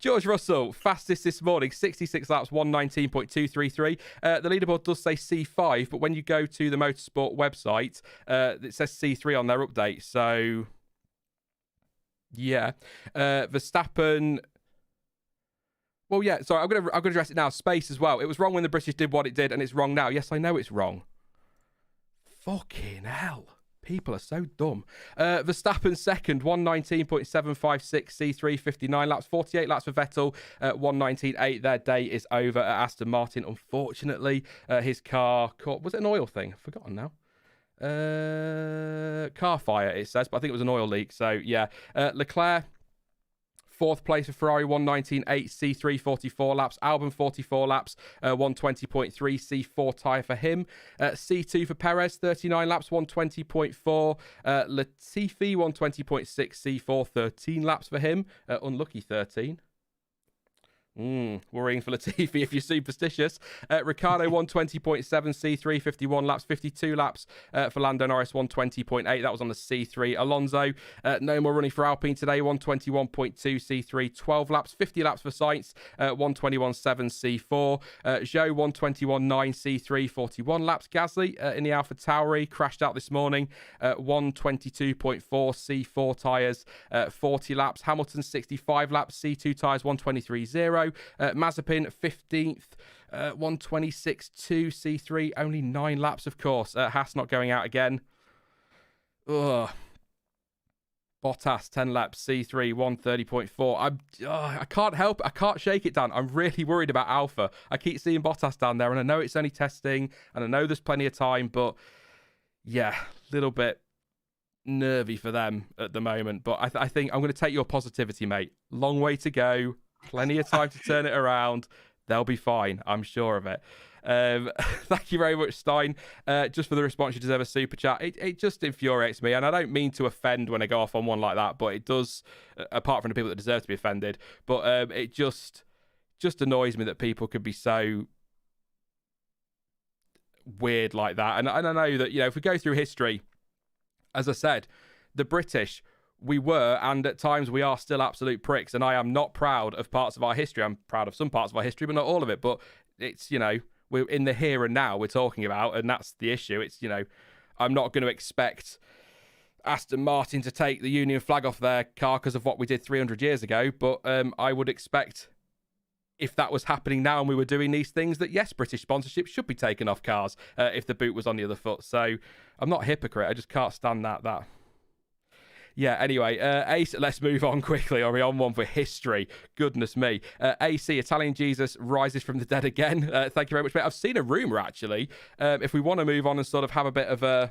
Speaker 1: George Russell, fastest this morning, 66 laps, 119.233. The leaderboard does say C5, but when you go to the Motorsport website, it says C3 on their update. So, yeah. Verstappen... Well, yeah, sorry, I'm gonna address it now. Space as well. It was wrong when the British did what it did, and it's wrong now. Yes, I know it's wrong. Fucking hell. People are so dumb. Verstappen second, 119.756, C3, 59 laps, 48 laps for Vettel, 119.8. Their day is over at Aston Martin, unfortunately. His car caught, was it an oil thing? I've forgotten now. Car fire, it says, but I think it was an oil leak. So, yeah. Leclerc, fourth place for Ferrari, 119.8, C3, 44 laps. Albon, 44 laps, 120.3, C4 tyre for him. C2 for Perez, 39 laps, 120.4. Latifi, 120.6, C4, 13 laps for him. Unlucky 13. Worrying for Latifi if you're superstitious. Ricciardo 120.7, C3, 51 laps, 52 laps for Lando Norris, 120.8. That was on the C3. Alonso, no more running for Alpine today, 121.2, C3, 12 laps, 50 laps for Sainz, 121.7, C4. Zhou, 121.9, C3, 41 laps. Gasly in the Alpha Tauri crashed out this morning, 122.4, C4 tyres, 40 laps. Hamilton, 65 laps, C2 tyres, 123.0. Mazepin 15th, 126.2, C3, only 9 laps, of course. Haas not going out again. Ugh. Bottas 10 laps, C3, 130.4. I can't help it. I can't shake it down. I'm really worried about Alpha. I keep seeing Bottas down there, and I know it's only testing, and I know there's plenty of time, but yeah, a little bit nervy for them at the moment. But I think I'm going to take your positivity, mate. Long way to go. Plenty of time to turn it around. They'll be fine. I'm sure of it. Thank you very much, Stein. Just for the response, you deserve a super chat. It just infuriates me, and I don't mean to offend when I go off on one like that, but it does, apart from the people that deserve to be offended. But it just annoys me that people could be so weird like that. And I know that, if we go through history, as I said, the British... we were, and at times we are still absolute pricks, and I am not proud of parts of our history. I'm proud of some parts of our history, but not all of it. But it's, we're in the here and now we're talking about, and that's the issue. It's, I'm not going to expect Aston Martin to take the Union flag off their car because of what we did 300 years ago, but I would expect, if that was happening now and we were doing these things, that yes, British sponsorship should be taken off cars if the boot was on the other foot. So I'm not a hypocrite. I just can't stand that. Yeah, anyway, Ace, let's move on quickly. Are we on one for history? Goodness me. AC, Italian Jesus rises from the dead again. Thank you very much, mate. I've seen a rumour, actually. If we want to move on and sort of have a bit of a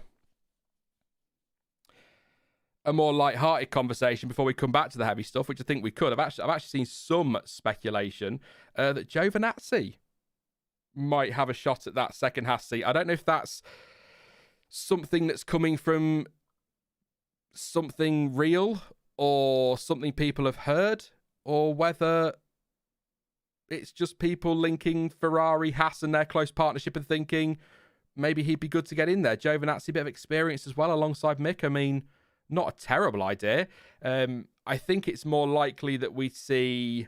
Speaker 1: more light-hearted conversation before we come back to the heavy stuff, which I think we could. I've actually seen some speculation that Giovinazzi might have a shot at that second Haas seat. I don't know if that's something that's coming from something real or something people have heard, or whether it's just people linking Ferrari, Haas, and their close partnership and thinking maybe he'd be good to get in there. Giovinazzi, a bit of experience as well alongside Mick. I mean, not a terrible idea. I think it's more likely that we see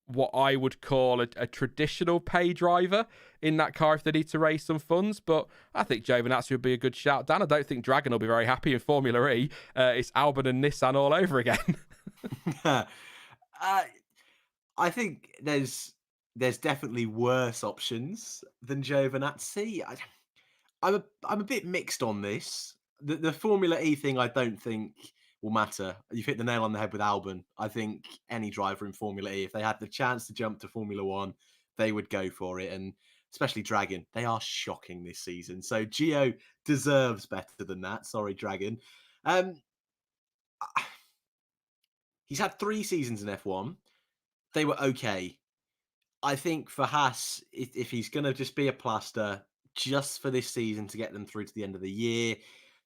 Speaker 1: what I would call a traditional pay driver in that car if they need to raise some funds. But I think Giovinazzi would be a good shout. Dan, I don't think Dragon will be very happy in Formula E. It's Albon and Nissan all over again.
Speaker 2: I think there's definitely worse options than Giovinazzi. I'm a bit mixed on this. The Formula E thing, I don't think will matter. You've hit the nail on the head with Albon. I think any driver in Formula E, if they had the chance to jump to Formula One, they would go for it. And especially Dragon, they are shocking this season. So Gio deserves better than that. Sorry, Dragon. He's had 3 seasons in F1. They were okay. I think for Haas, if he's going to just be a plaster just for this season to get them through to the end of the year,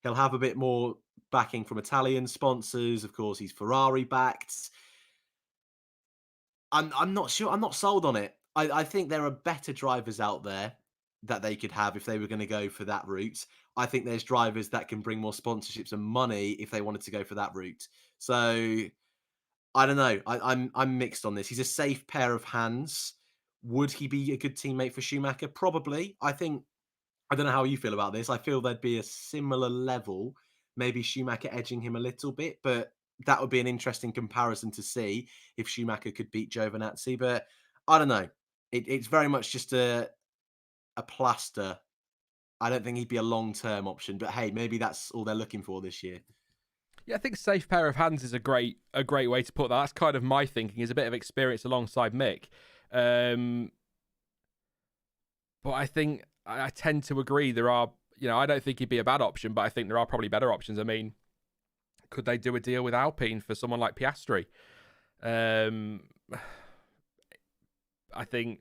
Speaker 2: he'll have a bit more backing from Italian sponsors. Of course, he's Ferrari backed. I'm not sure. I'm not sold on it. I think there are better drivers out there that they could have if they were going to go for that route. I think there's drivers that can bring more sponsorships and money if they wanted to go for that route. So I don't know. I'm mixed on this. He's a safe pair of hands. Would he be a good teammate for Schumacher? Probably. I don't know how you feel about this. I feel there'd be a similar level, maybe Schumacher edging him a little bit, but that would be an interesting comparison to see if Schumacher could beat Giovinazzi. But I don't know. It's very much just a plaster. I don't think he'd be a long-term option, but hey, maybe that's all they're looking for this year.
Speaker 1: Yeah, I think safe pair of hands is a great way to put that. That's kind of my thinking, is a bit of experience alongside Mick. But I think I tend to agree there are, I don't think he'd be a bad option, but I think there are probably better options. I mean, could they do a deal with Alpine for someone like Piastri? I think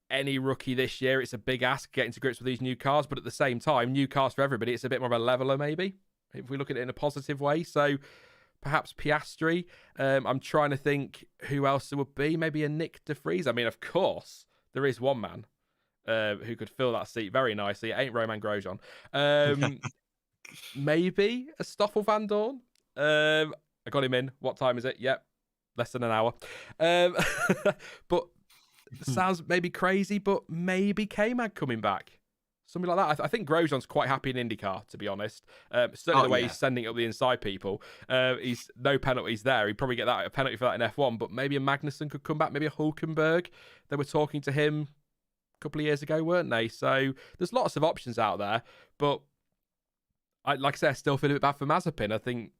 Speaker 1: any rookie this year, it's a big ask getting to grips with these new cars, but at the same time, new cars for everybody, it's a bit more of a leveler maybe, if we look at it in a positive way. So perhaps Piastri. I'm trying to think who else there would be. Maybe a Nick de Vries. I mean, of course, there is one man who could fill that seat very nicely. It ain't Romain Grosjean. Maybe a Stoffel Van Dorn. I got him in. What time is it? Yep, less than an hour. But sounds maybe crazy, but maybe K-Mag coming back. Something like that. I think Grosjean's quite happy in IndyCar, to be honest. Certainly the way he's sending up the inside people. He's no penalties there. He'd probably get a penalty for that in F1, but maybe a Magnussen could come back, maybe a Hulkenberg. They were talking to him a couple of years ago, weren't they? So there's lots of options out there, but like I said, I still feel a bit bad for Mazepin. I think,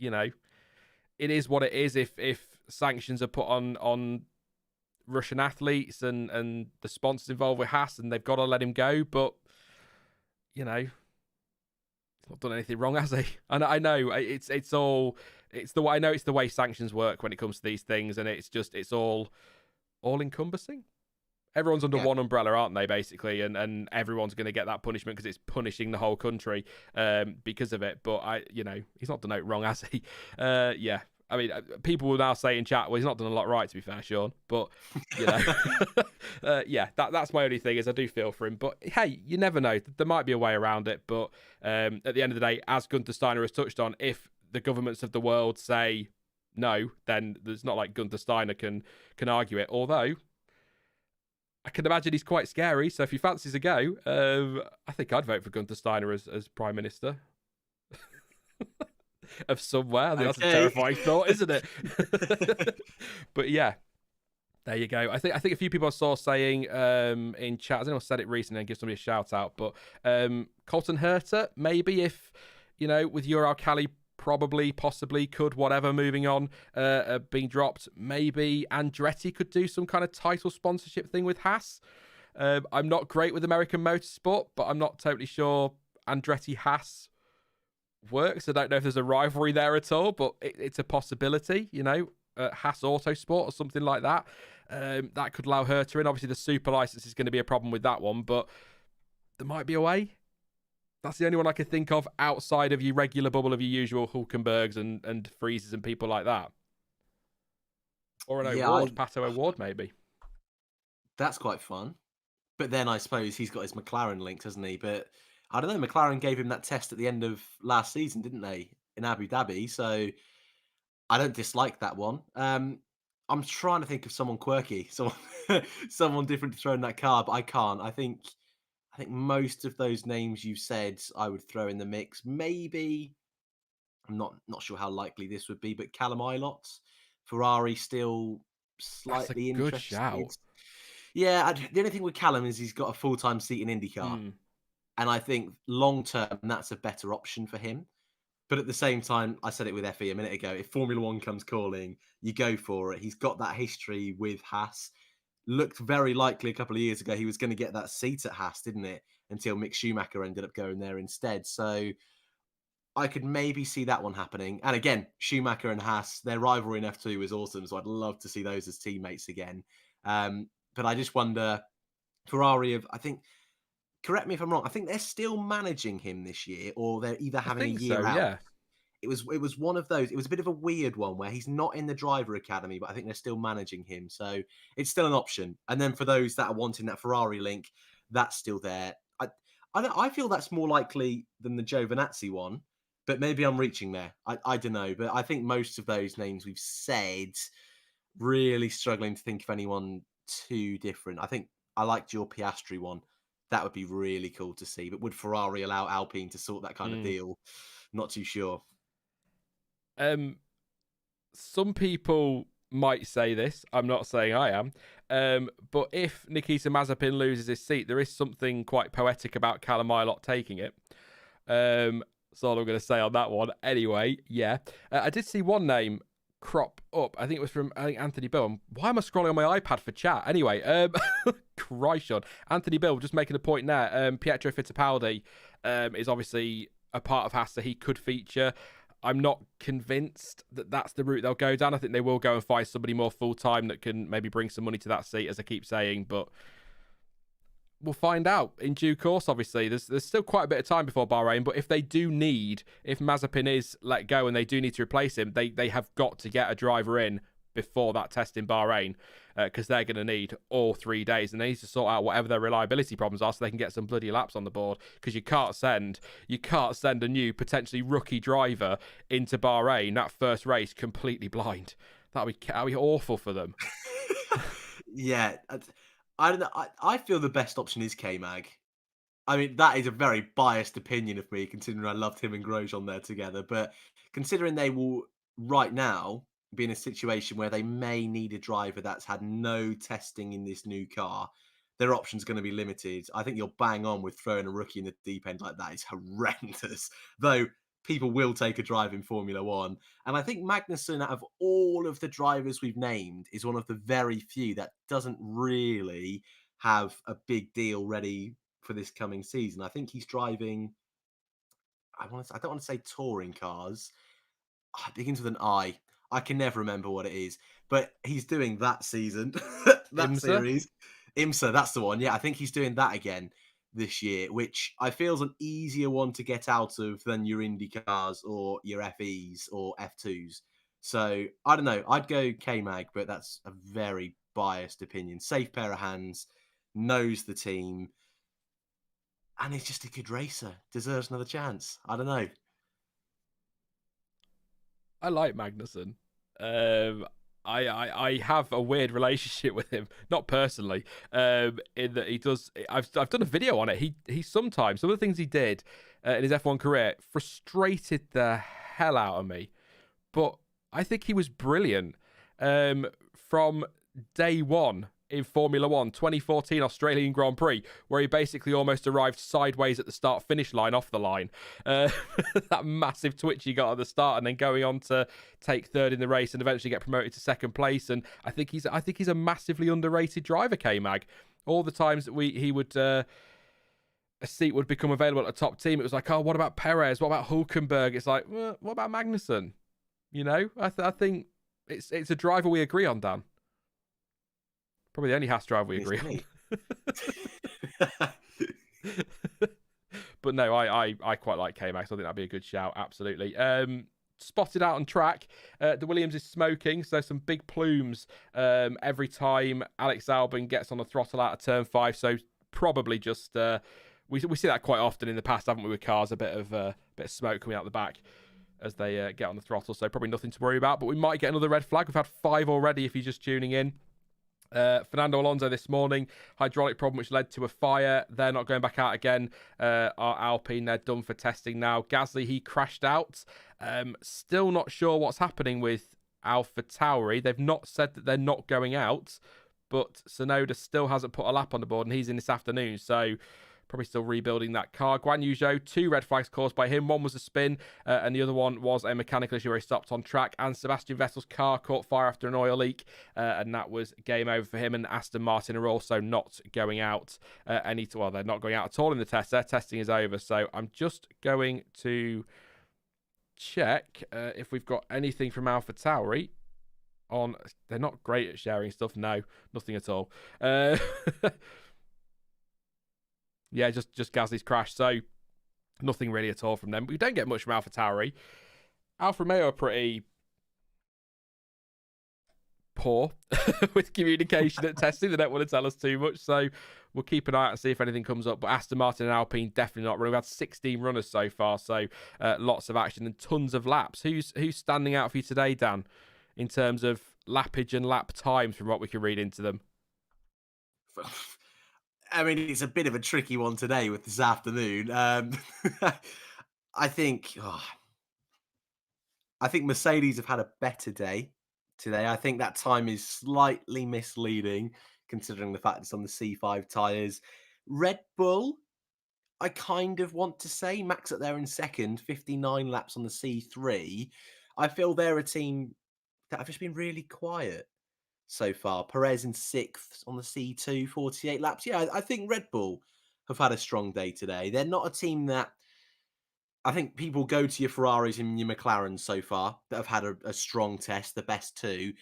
Speaker 1: it is what it is. If sanctions are put on Russian athletes and the sponsors involved with Haas, and they've got to let him go, but he's not done anything wrong, has he? And I know it's the way sanctions work when it comes to these things, and it's all encompassing. Everyone's under one umbrella, aren't they, basically? And everyone's going to get that punishment because it's punishing the whole country because of it. But he's not done it wrong, has he? Yeah. I mean, people will now say in chat, well, he's not done a lot right, to be fair, Sean. But, yeah, that's my only thing, is I do feel for him. But, hey, you never know. There might be a way around it. But at the end of the day, as Gunther Steiner has touched on, if the governments of the world say no, then there's not like Gunther Steiner can argue it. Although, I can imagine he's quite scary. So if he fancies a go, I think I'd vote for Gunther Steiner as Prime Minister. Of somewhere. I think that's a terrifying thought, isn't it? But yeah, there you go. I think a few people I saw saying in chat, I don't know if I said it recently and give somebody a shout out, but Colton Herta, maybe if, with Ural Kali probably, possibly, could, whatever, moving on, being dropped, maybe Andretti could do some kind of title sponsorship thing with Haas. I'm not great with American motorsport, but I'm not totally sure Andretti Haas works. I don't know if there's a rivalry there at all, but it's a possibility, Haas Autosport or something like that. That could allow Herta in. Obviously, the super license is going to be a problem with that one, but there might be a way. That's the only one I could think of outside of your regular bubble of your usual Hulkenbergs and Freezes and people like that. Or an
Speaker 2: Yeah,
Speaker 1: O'Ward, Pato O'Ward, maybe.
Speaker 2: that's quite fun. But then I suppose he's got his McLaren links, hasn't he? But I don't know. McLaren gave him that test at the end of last season, didn't they, in Abu Dhabi? So I don't dislike that one. I'm trying to think of someone quirky, someone someone different to throw in that car, but I can't. I think most of those names you said I would throw in the mix. Maybe I'm not sure how likely this would be, but Callum Ilott, Ferrari still
Speaker 1: That's a
Speaker 2: slightly
Speaker 1: good
Speaker 2: interested.
Speaker 1: shout.
Speaker 2: Yeah, the only thing with Callum is he's got a full-time seat in IndyCar,
Speaker 1: Mm.
Speaker 2: and I think long term that's a better option for him. But at the same time, I said it with Effie a minute ago. If Formula One comes calling, you go for it. He's got that history with Haas. Looked very likely a couple of years ago he was going to get that seat at Haas, didn't it? Until Mick Schumacher ended up going there instead. So I could maybe see that one happening. And again, Schumacher and Haas, their rivalry in F2 was awesome. So I'd love to see those as teammates again. But I just wonder, Ferrari have, I think, correct me if I'm wrong, I think they're still managing him this year, or they're either
Speaker 1: I
Speaker 2: having a
Speaker 1: think so,
Speaker 2: year out.
Speaker 1: yeah.
Speaker 2: It was one of those. It was a bit of a weird one where he's not in the driver academy, but I think they're still managing him. So it's still an option. And then for those that are wanting that Ferrari link, that's still there. I feel that's more likely than the Giovinazzi one, but maybe I'm reaching there. I don't know. But I think most of those names we've said, really struggling to think of anyone too different. I think I liked your Piastri one. That would be really cool to see. But would Ferrari allow Alpine to sort that kind of
Speaker 1: Mm.
Speaker 2: deal? Not too sure.
Speaker 1: Um, some people might say this. I'm not saying I am. But if Nikita Mazepin loses his seat, there is something quite poetic about Callum Ilott taking it. That's all I'm going to say on that one. Anyway, yeah. I did see one name crop up. I think it was from Anthony Bill. Why am I scrolling on my iPad for chat? Anyway, Christ, Anthony Bill, just making a point there. Pietro Fittipaldi is obviously a part of Haas, so he could feature. I'm not convinced that that's the route they'll go down. I think they will go and find somebody more full-time that can maybe bring some money to that seat, as I keep saying, but we'll find out in due course. Obviously, there's still quite a bit of time before Bahrain, but if Mazepin is let go and they do need to replace him, they have got to get a driver in before that test in Bahrain, because they're going to need all 3 days, and they need to sort out whatever their reliability problems are so they can get some bloody laps on the board, because you can't send a new potentially rookie driver into Bahrain, that first race, completely blind. That'd be awful for them.
Speaker 2: Yeah, I don't know. I feel the best option is K-Mag. I mean, that is a very biased opinion of me, considering I loved him and Grosjean there together. But considering they will right now be in a situation where they may need a driver that's had no testing in this new car, their options going to be limited. I think you're bang on with throwing a rookie in the deep end like that. It's horrendous. Though people will take a drive in Formula One. And I think Magnussen, out of all of the drivers we've named, is one of the very few that doesn't really have a big deal ready for this coming season. I think he's driving. I don't want to say touring cars. It begins with an I. I can never remember what it is, but he's doing that season, that
Speaker 1: IMSA?
Speaker 2: series. IMSA, that's the one. Yeah, I think he's doing that again this year, which I feel is an easier one to get out of than your Indy cars or your FEs or F2s. So I don't know. I'd go K-Mag, but that's a very biased opinion. Safe pair of hands, knows the team, and he's just a good racer. Deserves another chance. I don't know.
Speaker 1: I like Magnussen. I have a weird relationship with him, not personally. In that he does. I've done a video on it. He sometimes, some of the things he did in his F1 career frustrated the hell out of me, but I think he was brilliant from day one in Formula One, 2014 Australian Grand Prix, where he basically almost arrived sideways at the start-finish line off the line. That massive twitch he got at the start, and then going on to take third in the race and eventually get promoted to second place. And I think he's a massively underrated driver, K-Mag. All the times that he would a seat would become available at a top team, it was like, oh, what about Perez? What about Hulkenberg? It's like, well, what about Magnussen? You know, I think it's a driver we agree on, Dan. Probably the only Haas driver we agree on. But no, I quite like K-Max. I think that'd be a good shout. Absolutely. Spotted out on track. The Williams is smoking, so some big plumes every time Alex Albon gets on the throttle out of turn 5. So probably just we see that quite often in the past, haven't we, with cars? A bit of smoke coming out the back as they get on the throttle. So probably nothing to worry about. But we might get another red flag. We've had 5 already if you're just tuning in. Fernando Alonso this morning, hydraulic problem which led to a fire. They're not going back out again. Our Alpine, they're done for testing now. Gasly, he crashed out. Still not sure what's happening with AlphaTauri. They've not said that they're not going out, but Tsunoda still hasn't put a lap on the board, and he's in this afternoon, so probably still rebuilding that car. Guan Yu Zhou, 2 red flags caused by him. One was a spin, and the other one was a mechanical issue where he stopped on track. And Sebastian Vettel's car caught fire after an oil leak, and that was game over for him. And Aston Martin are also not going out well, they're not going out at all in the test. Their testing is over. So I'm just going to check if we've got anything from AlphaTauri on. They're not great at sharing stuff. No, nothing at all. Yeah, just Gasly's crash. So nothing really at all from them. We don't get much from AlphaTauri. Alfa Romeo are pretty poor with communication at testing. They don't want to tell us too much. So we'll keep an eye out and see if anything comes up. But Aston Martin and Alpine definitely not running. We've had 16 runners so far. So lots of action and tons of laps. Who's standing out for you today, Dan, in terms of lappage and lap times from what we can read into them?
Speaker 2: I mean, it's a bit of a tricky one today with this afternoon. I think Mercedes have had a better day today. I think that time is slightly misleading considering the fact it's on the C5 tyres. Red Bull, I kind of want to say, Max up there in second, 59 laps on the C3. I feel they're a team that have just been really quiet so far. Perez in 6th on the C2, 48 laps. Yeah, I think Red Bull have had a strong day today. They're not a team that I think people go to your Ferraris and your McLarens so far that have had a strong test, the best 2.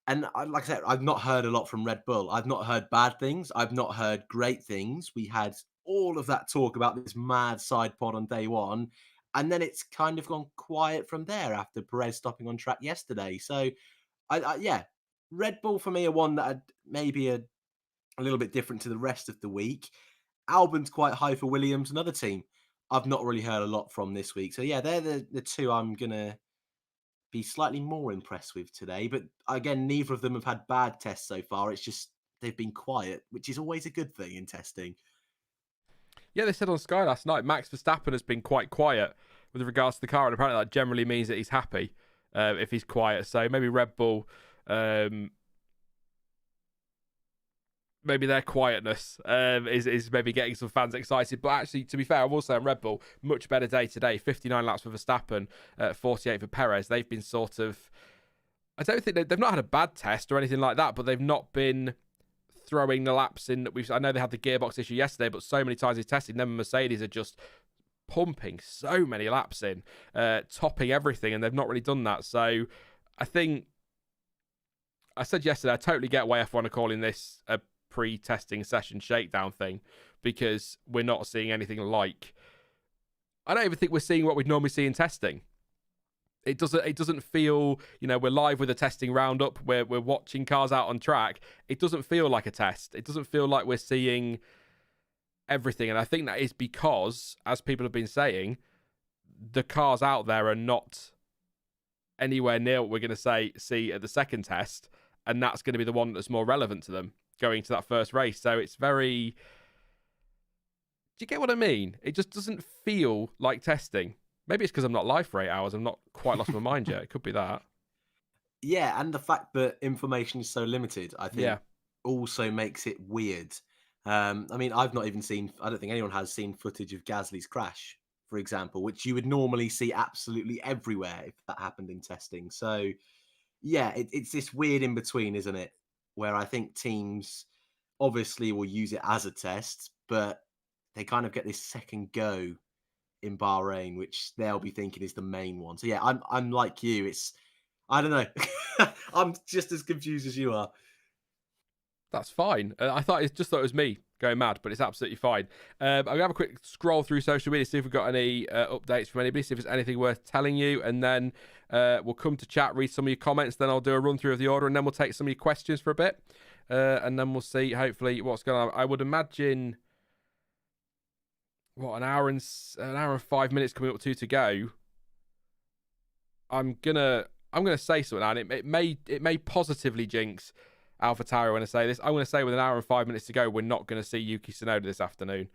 Speaker 2: And like I said, I've not heard a lot from Red Bull. I've not heard bad things. I've not heard great things. We had all of that talk about this mad side pod on day 1. And then it's kind of gone quiet from there after Perez stopping on track yesterday. So, yeah, Red Bull for me are one that maybe a little bit different to the rest of the week. Albon's quite high for Williams, another team I've not really heard a lot from this week. So yeah, they're the 2 I'm gonna be slightly more impressed with today. But again, neither of them have had bad tests so far. It's just they've been quiet, which is always a good thing in testing.
Speaker 1: Yeah, they said on Sky last night, Max Verstappen has been quite quiet with regards to the car, and apparently that generally means that he's happy if he's quiet. So maybe Red Bull, maybe their quietness is maybe getting some fans excited. But actually, to be fair, I will say on Red Bull, much better day today. 59 laps for Verstappen, 48 for Perez. They've been sort of, I don't think they've not had a bad test or anything like that, but they've not been throwing the laps in that I know they had the gearbox issue yesterday, but so many times he's testing them, Mercedes are just pumping so many laps in, topping everything, and they've not really done that. So I think I said yesterday, I totally get why F1 are calling this a pre-testing session shakedown thing, because we're not seeing anything like, I don't even think we're seeing what we'd normally see in testing. It doesn't feel, we're live with a testing roundup, we're watching cars out on track. It doesn't feel like a test. It doesn't feel like we're seeing everything. And I think that is because, as people have been saying, the cars out there are not anywhere near what we're going to see at the second test. And that's going to be the one that's more relevant to them going to that first race. So it's very, do you get what I mean? It just doesn't feel like testing. Maybe it's because I'm not live for 8 hours. I'm not quite lost my mind yet. It could be that.
Speaker 2: Yeah, and the fact that information is so limited, I think, also makes it weird. I mean, I don't think anyone has seen footage of Gasly's crash, for example, which you would normally see absolutely everywhere if that happened in testing. So, yeah, it's this weird in between, isn't it? Where I think teams obviously will use it as a test, but they kind of get this second go in Bahrain, which they'll be thinking is the main one. So yeah, I'm like you. I don't know. I'm just as confused as you are.
Speaker 1: That's fine. I thought it was me going mad, but it's absolutely fine. I'm going to have a quick scroll through social media, see if we've got any updates from anybody, see if there's anything worth telling you, and then we'll come to chat, read some of your comments, then I'll do a run through of the order, and then we'll take some of your questions for a bit, and then we'll see, hopefully, what's going on. I would imagine, an hour and 5 minutes coming up to go. I'm gonna say something, and it may positively jinx AlphaTauri when I say this. I'm going to say with an hour and 5 minutes to go, we're not going to see Yuki Tsunoda this afternoon.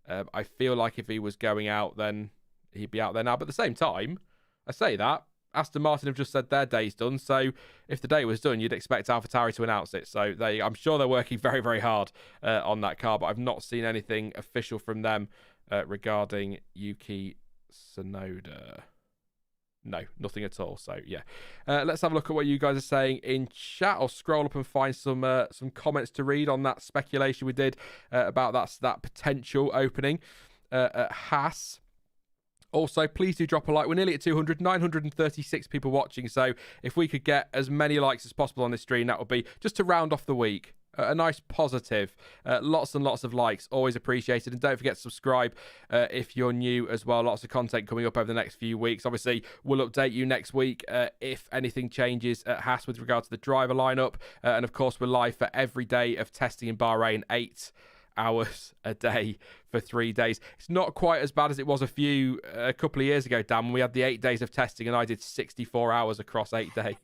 Speaker 1: I feel like if he was going out, then he'd be out there now. But at the same time, I say that, Aston Martin have just said their day's done. So if the day was done, you'd expect AlphaTauri to announce it. So I'm sure they're working very, very hard on that car. But I've not seen anything official from them regarding Yuki Tsunoda. No, nothing at all. So yeah, let's have a look at what you guys are saying in chat. I'll scroll up and find some comments to read on that speculation we did about that potential opening at Haas. Also, please do drop a like. We're nearly at 200, 936 people watching. So if we could get as many likes as possible on this stream, that would be just to round off the week. A nice positive. Lots and lots of likes. Always appreciated. And don't forget to subscribe if you're new as well. Lots of content coming up over the next few weeks. Obviously, we'll update you next week if anything changes at Haas with regard to the driver lineup. And of course, we're live for every day of testing in Bahrain, 8 hours a day for 3 days. It's not quite as bad as it was a couple of years ago, Dan, when we had the 8 days of testing and I did 64 hours across 8 days.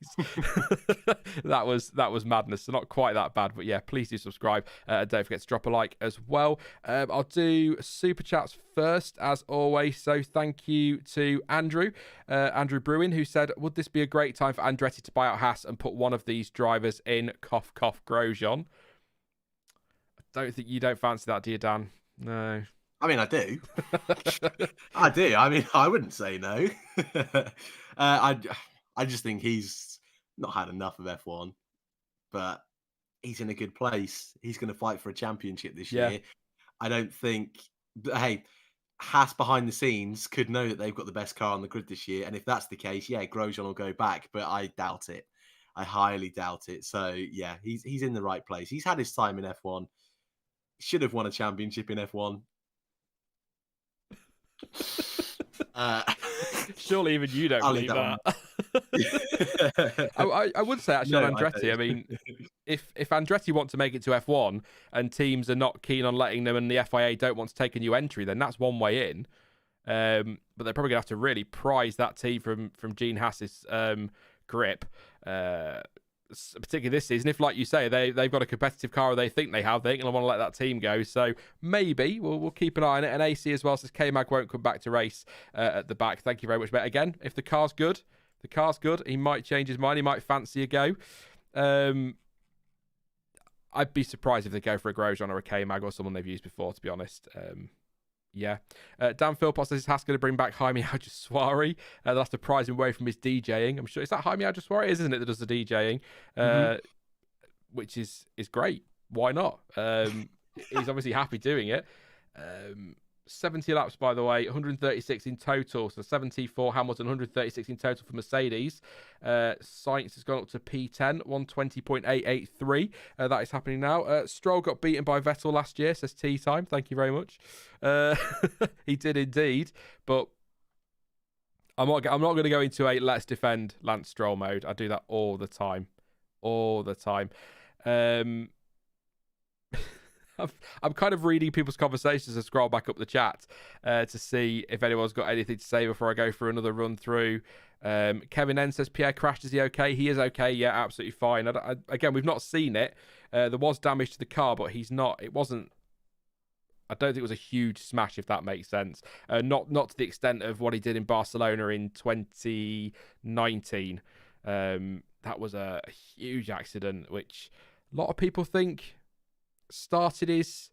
Speaker 1: that was madness. So not quite that bad, but yeah, please do subscribe. Don't forget to drop a like as well. I'll do super chats first as always. So thank you to Andrew Bruin, who said, would this be a great time for Andretti to buy out Haas and put one of these drivers in Grosjean? Don't think you don't fancy that, do you, Dan? No.
Speaker 2: I mean, I do. I do. I mean, I wouldn't say no. I just think he's not had enough of F1, but he's in a good place. He's going to fight for a championship this year. I don't think. Hey, Haas behind the scenes could know that they've got the best car on the grid this year, and if that's the case, yeah, Grosjean will go back. But I doubt it. I highly doubt it. So yeah, he's in the right place. He's had his time in F1. Should have won a championship in F1.
Speaker 1: Surely even you don't believe that. I would say actually on Andretti. I mean, if Andretti want to make it to F1 and teams are not keen on letting them and the FIA don't want to take a new entry, then that's one way in. But they're probably gonna have to really prize that team from Gene Haas's grip. Particularly this season, if like you say they've got a competitive car or they think they have, they ain't gonna want to let that team go. So maybe we'll keep an eye on it. And AC as well says K-Mag won't come back to race at the back. Thank you very much, mate. Again, if the car's good, he might change his mind. He might fancy a go. I'd be surprised if they go for a Grosjean or a K-Mag or someone they've used before, to be honest. Yeah. Dan Philpott says Haas going to bring back Jaime Alguersuari. They'll have to prize him away from his DJing. I'm sure. Is that Jaime Alguersuari? Isn't it, that does the DJing? Which is great. Why not? He's obviously happy doing it. 70 laps, by the way, 136 in total. So 74 Hamilton, 136 in total for Mercedes. Sainz has gone up to P10, 120.883. That is happening now. Stroll got beaten by Vettel last year, says tea time. Thank you very much. He did indeed, but I'm not going to go into a let's defend Lance Stroll mode. I do that all the time. I'm kind of reading people's conversations and scroll back up the chat to see if anyone's got anything to say before I go through another run through. Kevin N says, Pierre crashed. Is he okay? He is okay. Yeah, absolutely fine. Again, we've not seen it. There was damage to the car, but he's not. It wasn't. I don't think it was a huge smash, if that makes sense. Not to the extent of what he did in Barcelona in 2019. That was a huge accident, which a lot of people think started his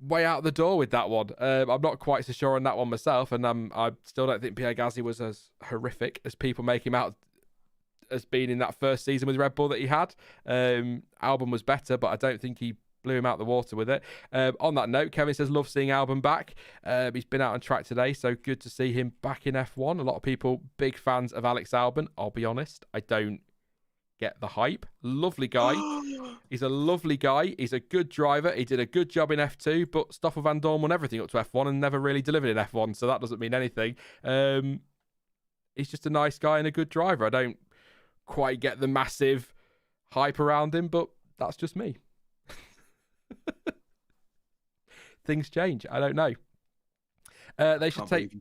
Speaker 1: way out the door with that one. I'm not quite so sure on that one myself, and I still don't think Pierre Gasly was as horrific as people make him out as being in that first season with Red Bull that he had. Albon was better, but I don't think he blew him out the water with it. On that note, Kevin says, love seeing Albon back. He's been out on track today, so good to see him back in F1. A lot of people big fans of Alex Albon. I'll be honest, I don't get the hype. Lovely guy. He's a lovely guy. He's a good driver. He did a good job in F2, but Stoffel Van Dorn won everything up to F1 and never really delivered in F1, so that doesn't mean anything. He's just a nice guy and a good driver. I don't quite get the massive hype around him, but that's just me. Things change. I don't know. They should take.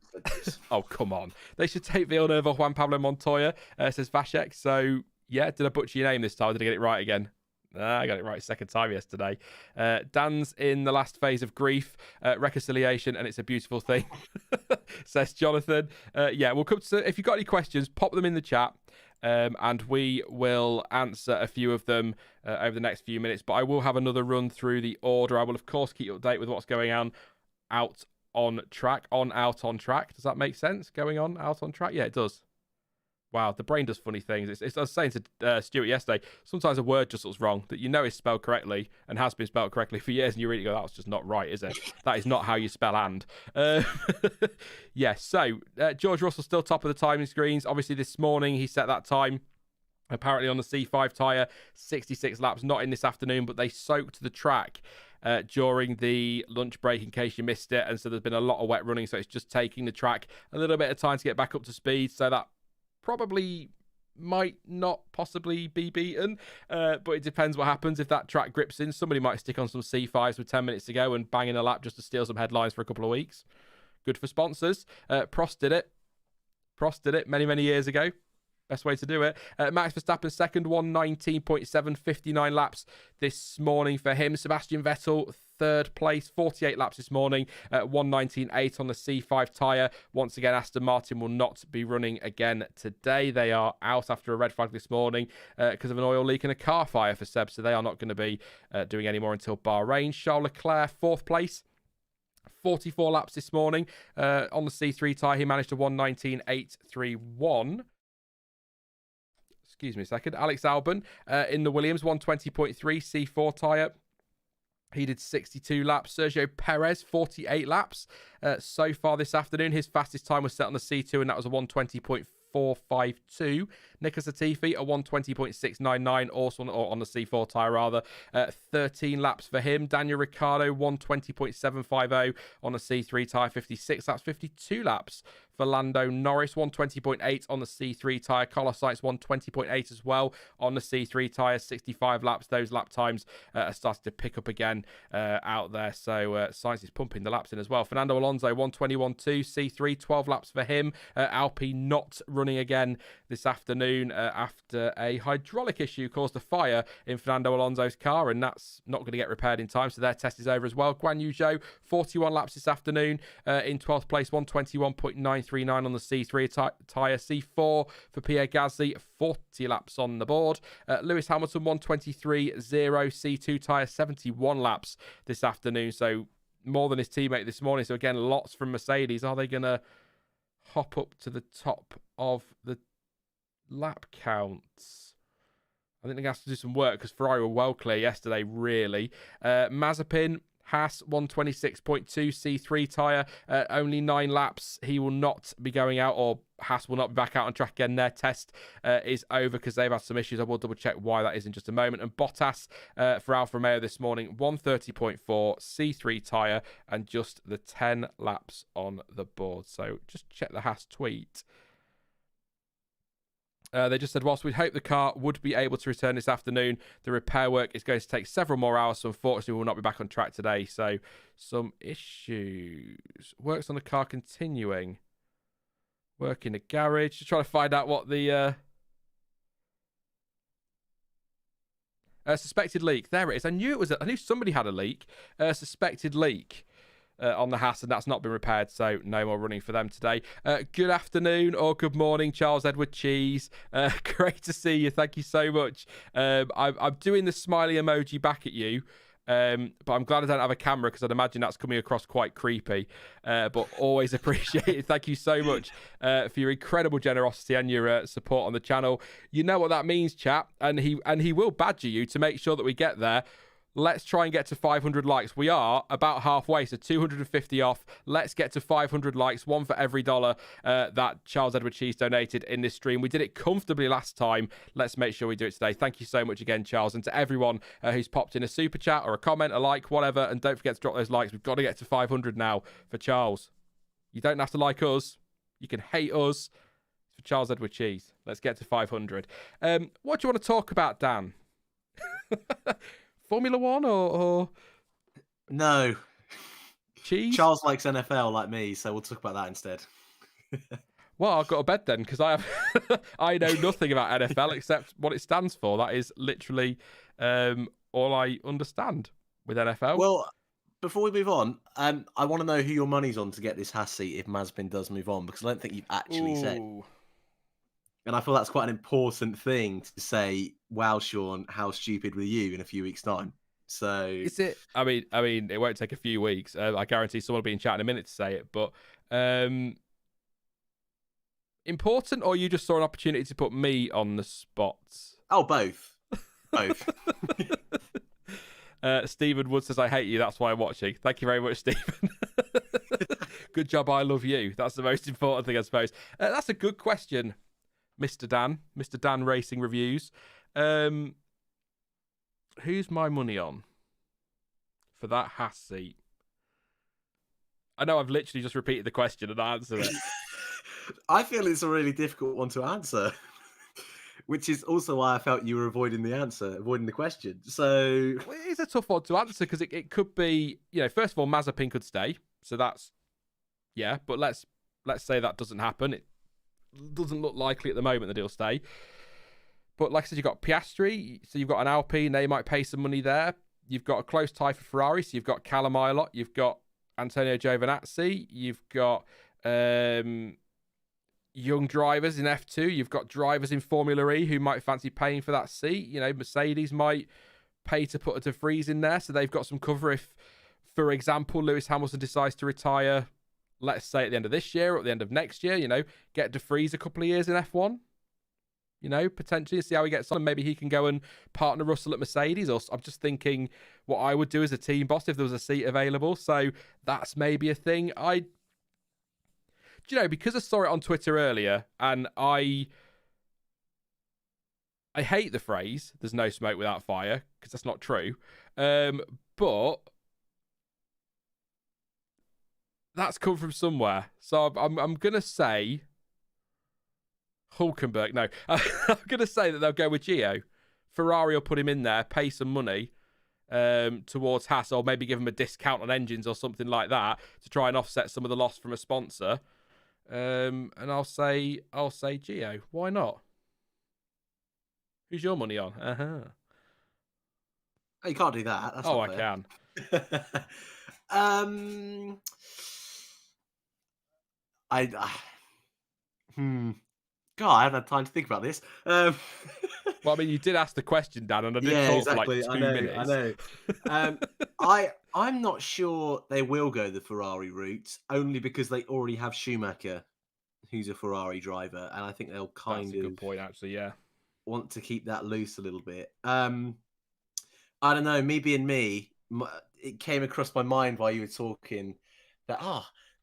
Speaker 1: Oh, come on. They should take Villeneuve or Juan Pablo Montoya, says Vashek. So, yeah, did I butcher your name this time? Did I get it right again? I got it right second time yesterday. Dan's in the last phase of grief, reconciliation, and it's a beautiful thing, says Jonathan. Yeah, we'll come to. If you've got any questions, pop them in the chat. And we will answer a few of them over the next few minutes. But I will have another run through the order. I will, of course, keep you updated with what's going on out on track. Out on track. Does that make sense? Going on, out on track? Yeah, it does. Wow, the brain does funny things. I was saying to Stuart yesterday, sometimes a word just looks wrong that you know is spelled correctly and has been spelled correctly for years, and you really go, that's just not right, is it? That is not how you spell and. Yeah, so George Russell still top of the timing screens. Obviously, this morning he set that time. Apparently on the C5 tyre, 66 laps, not in this afternoon, but they soaked the track during the lunch break in case you missed it. And so there's been a lot of wet running, so it's just taking the track a little bit of time to get back up to speed. So that probably might not possibly be beaten, but it depends what happens. If that track grips in, somebody might stick on some C5s with 10 minutes to go and bang in a lap just to steal some headlines for a couple of weeks. Good for sponsors. Prost did it many, many years ago. Best way to do it. Max Verstappen second, 119.7, 59 laps this morning for him. Sebastian Vettel third place, 48 laps this morning, 119.8 on the C5 tyre. Once again, Aston Martin will not be running again today. They are out after a red flag this morning because of an oil leak and a car fire for Seb, so they are not going to be doing any more until Bahrain. Charles Leclerc, fourth place. 44 laps this morning. On the C3 tyre, he managed a 119.831. Excuse me a second. Alex Albon in the Williams, 120.3 C4 tyre. He did 62 laps. Sergio Perez, 48 laps so far this afternoon. His fastest time was set on the C2, and that was a 120.452. Nicholas Latifi, a 120.699, also on the C4 tyre, rather. 13 laps for him. Daniel Ricciardo, 120.750 on the C3 tyre, 56 laps. 52 laps for Lando Norris, 120.8 on the C3 tyre. Carlos Sainz, 120.8 as well on the C3 tyre, 65 laps. Those lap times are starting to pick up again out there. So Sainz is pumping the laps in as well. Fernando Alonso, 121.2, C3, 12 laps for him. Alpine not running again this afternoon after a hydraulic issue caused a fire in Fernando Alonso's car, and that's not going to get repaired in time, so their test is over as well. Guan Yu Zhou, 41 laps this afternoon in 12th place, 121.939 on the C3 tyre. C4 for Pierre Gasly, 40 laps on the board. Lewis Hamilton, 123.0 C2 tyre, 71 laps this afternoon, so more than his teammate this morning. So again, lots from Mercedes. Are they going to hop up to the top of the lap counts? I think they're going to have to do some work because Ferrari were well clear yesterday, really. Mazepin, Haas, 126.2 C3 tyre, only 9 laps. He will not be going out, or Haas will not be back out on track again. Their test is over because they've had some issues. I will double check why that is in just a moment. And Bottas for Alfa Romeo this morning, 130.4 C3 tyre and just the 10 laps on the board. So just check the Haas tweet. They just said, whilst we'd hope the car would be able to return this afternoon, the repair work is going to take several more hours, so unfortunately we will not be back on track today. So some issues. Works on the car continuing. Work in the garage. Just trying to find out what the suspected leak. There it is. I knew somebody had a leak. Suspected leak. On the Haas, and that's not been repaired, so no more running for them today. Good afternoon or good morning, Charles Edward Cheese. Great to see you. Thank you so much. I'm doing the smiley emoji back at you, but I'm glad I don't have a camera because I'd imagine that's coming across quite creepy. But always appreciate it. Thank you so much for your incredible generosity and your support on the channel. You know what that means, chat, and he will badger you to make sure that we get there. Let's try and get to 500 likes. We are about halfway, so 250 off. Let's get to 500 likes, one for every dollar that Charles Edward Cheese donated in this stream. We did it comfortably last time. Let's make sure we do it today. Thank you so much again, Charles, and to everyone who's popped in a super chat or a comment, a like, whatever. And don't forget to drop those likes. We've got to get to 500 now for Charles. You don't have to like us. You can hate us. It's for Charles Edward Cheese. Let's get to 500. What do you want to talk about, Dan? Formula One or
Speaker 2: no?
Speaker 1: Cheese?
Speaker 2: Charles likes NFL like me, so we'll talk about that instead.
Speaker 1: Well, I've got a bed then, because I know nothing about NFL except what it stands for. That is literally all I understand with NFL.
Speaker 2: Well, before we move on, I want to know who your money's on to get this Haas seat if Mazepin does move on, because I don't think you've actually said. And I feel that's quite an important thing to say. Wow, Sean, how stupid were you in a few weeks' time? So
Speaker 1: is it? I mean, it won't take a few weeks. I guarantee someone will be in chat in a minute to say it. But important, or you just saw an opportunity to put me on the spot?
Speaker 2: Oh, both.
Speaker 1: Stephen Wood says, I hate you, that's why I'm watching. Thank you very much, Stephen. Good job, I love you. That's the most important thing, I suppose. That's a good question, Mr. Dan Racing Reviews. Who's my money on for that Haas seat? I know I've literally just repeated the question and answered it.
Speaker 2: I feel it's a really difficult one to answer. Which is also why I felt you were avoiding the question. So
Speaker 1: well, it is a tough one to answer because it could be, first of all, Mazepin could stay. So that's, but let's say that doesn't happen. It doesn't look likely at the moment that he'll stay. But like I said, you've got Piastri, so you've got an Alpine, they might pay some money there. You've got a close tie for Ferrari, so you've got Callum Ilott, you've got Antonio Giovinazzi, you've got young drivers in F2. You've got drivers in Formula E who might fancy paying for that seat. Mercedes might pay to put a De Vries in there, so they've got some cover if, for example, Lewis Hamilton decides to retire, let's say at the end of this year or at the end of next year, get De Vries a couple of years in F1. Potentially see how he gets on, and maybe he can go and partner Russell at Mercedes. Or I'm just thinking what I would do as a team boss if there was a seat available. So that's maybe a thing. Because I saw it on Twitter earlier, and I hate the phrase "there's no smoke without fire" because that's not true. But that's come from somewhere, so I'm gonna say Hulkenberg. No, I'm gonna say that they'll go with Gio. Ferrari will put him in there, pay some money towards Haas, or maybe give him a discount on engines or something like that to try and offset some of the loss from a sponsor. And I'll say Gio. Why not? Who's your money on?
Speaker 2: Oh, you can't do that. That's
Speaker 1: I can.
Speaker 2: God, I haven't had time to think about this.
Speaker 1: Well, I mean, you did ask the question, Dan, and I did talk
Speaker 2: exactly.
Speaker 1: for like 2 minutes.
Speaker 2: I know. I'm not sure they will go the Ferrari route, only because they already have Schumacher, who's a Ferrari driver, and I think they'll
Speaker 1: That's a good point, actually. Yeah,
Speaker 2: want to keep that loose a little bit. I don't know. Me being me, it came across my mind while you were talking that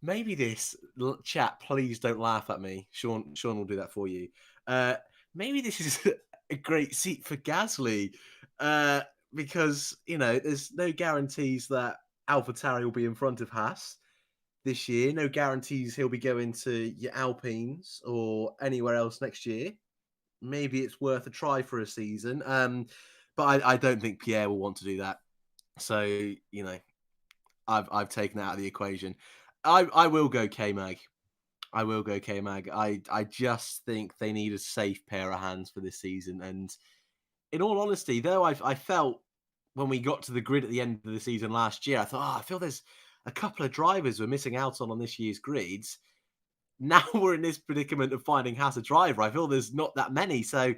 Speaker 2: maybe this chat. Please don't laugh at me. Sean will do that for you. Maybe this is a great seat for Gasly. Because, there's no guarantees that AlphaTauri will be in front of Haas this year. No guarantees he'll be going to your Alpines or anywhere else next year. Maybe it's worth a try for a season. But I don't think Pierre will want to do that. So, I've taken that out of the equation. I will go K-Mag. I just think they need a safe pair of hands for this season. And in all honesty, though, I felt when we got to the grid at the end of the season last year, I thought, I feel there's a couple of drivers we're missing out on this year's grids. Now we're in this predicament of finding Haas a driver. I feel there's not that many. So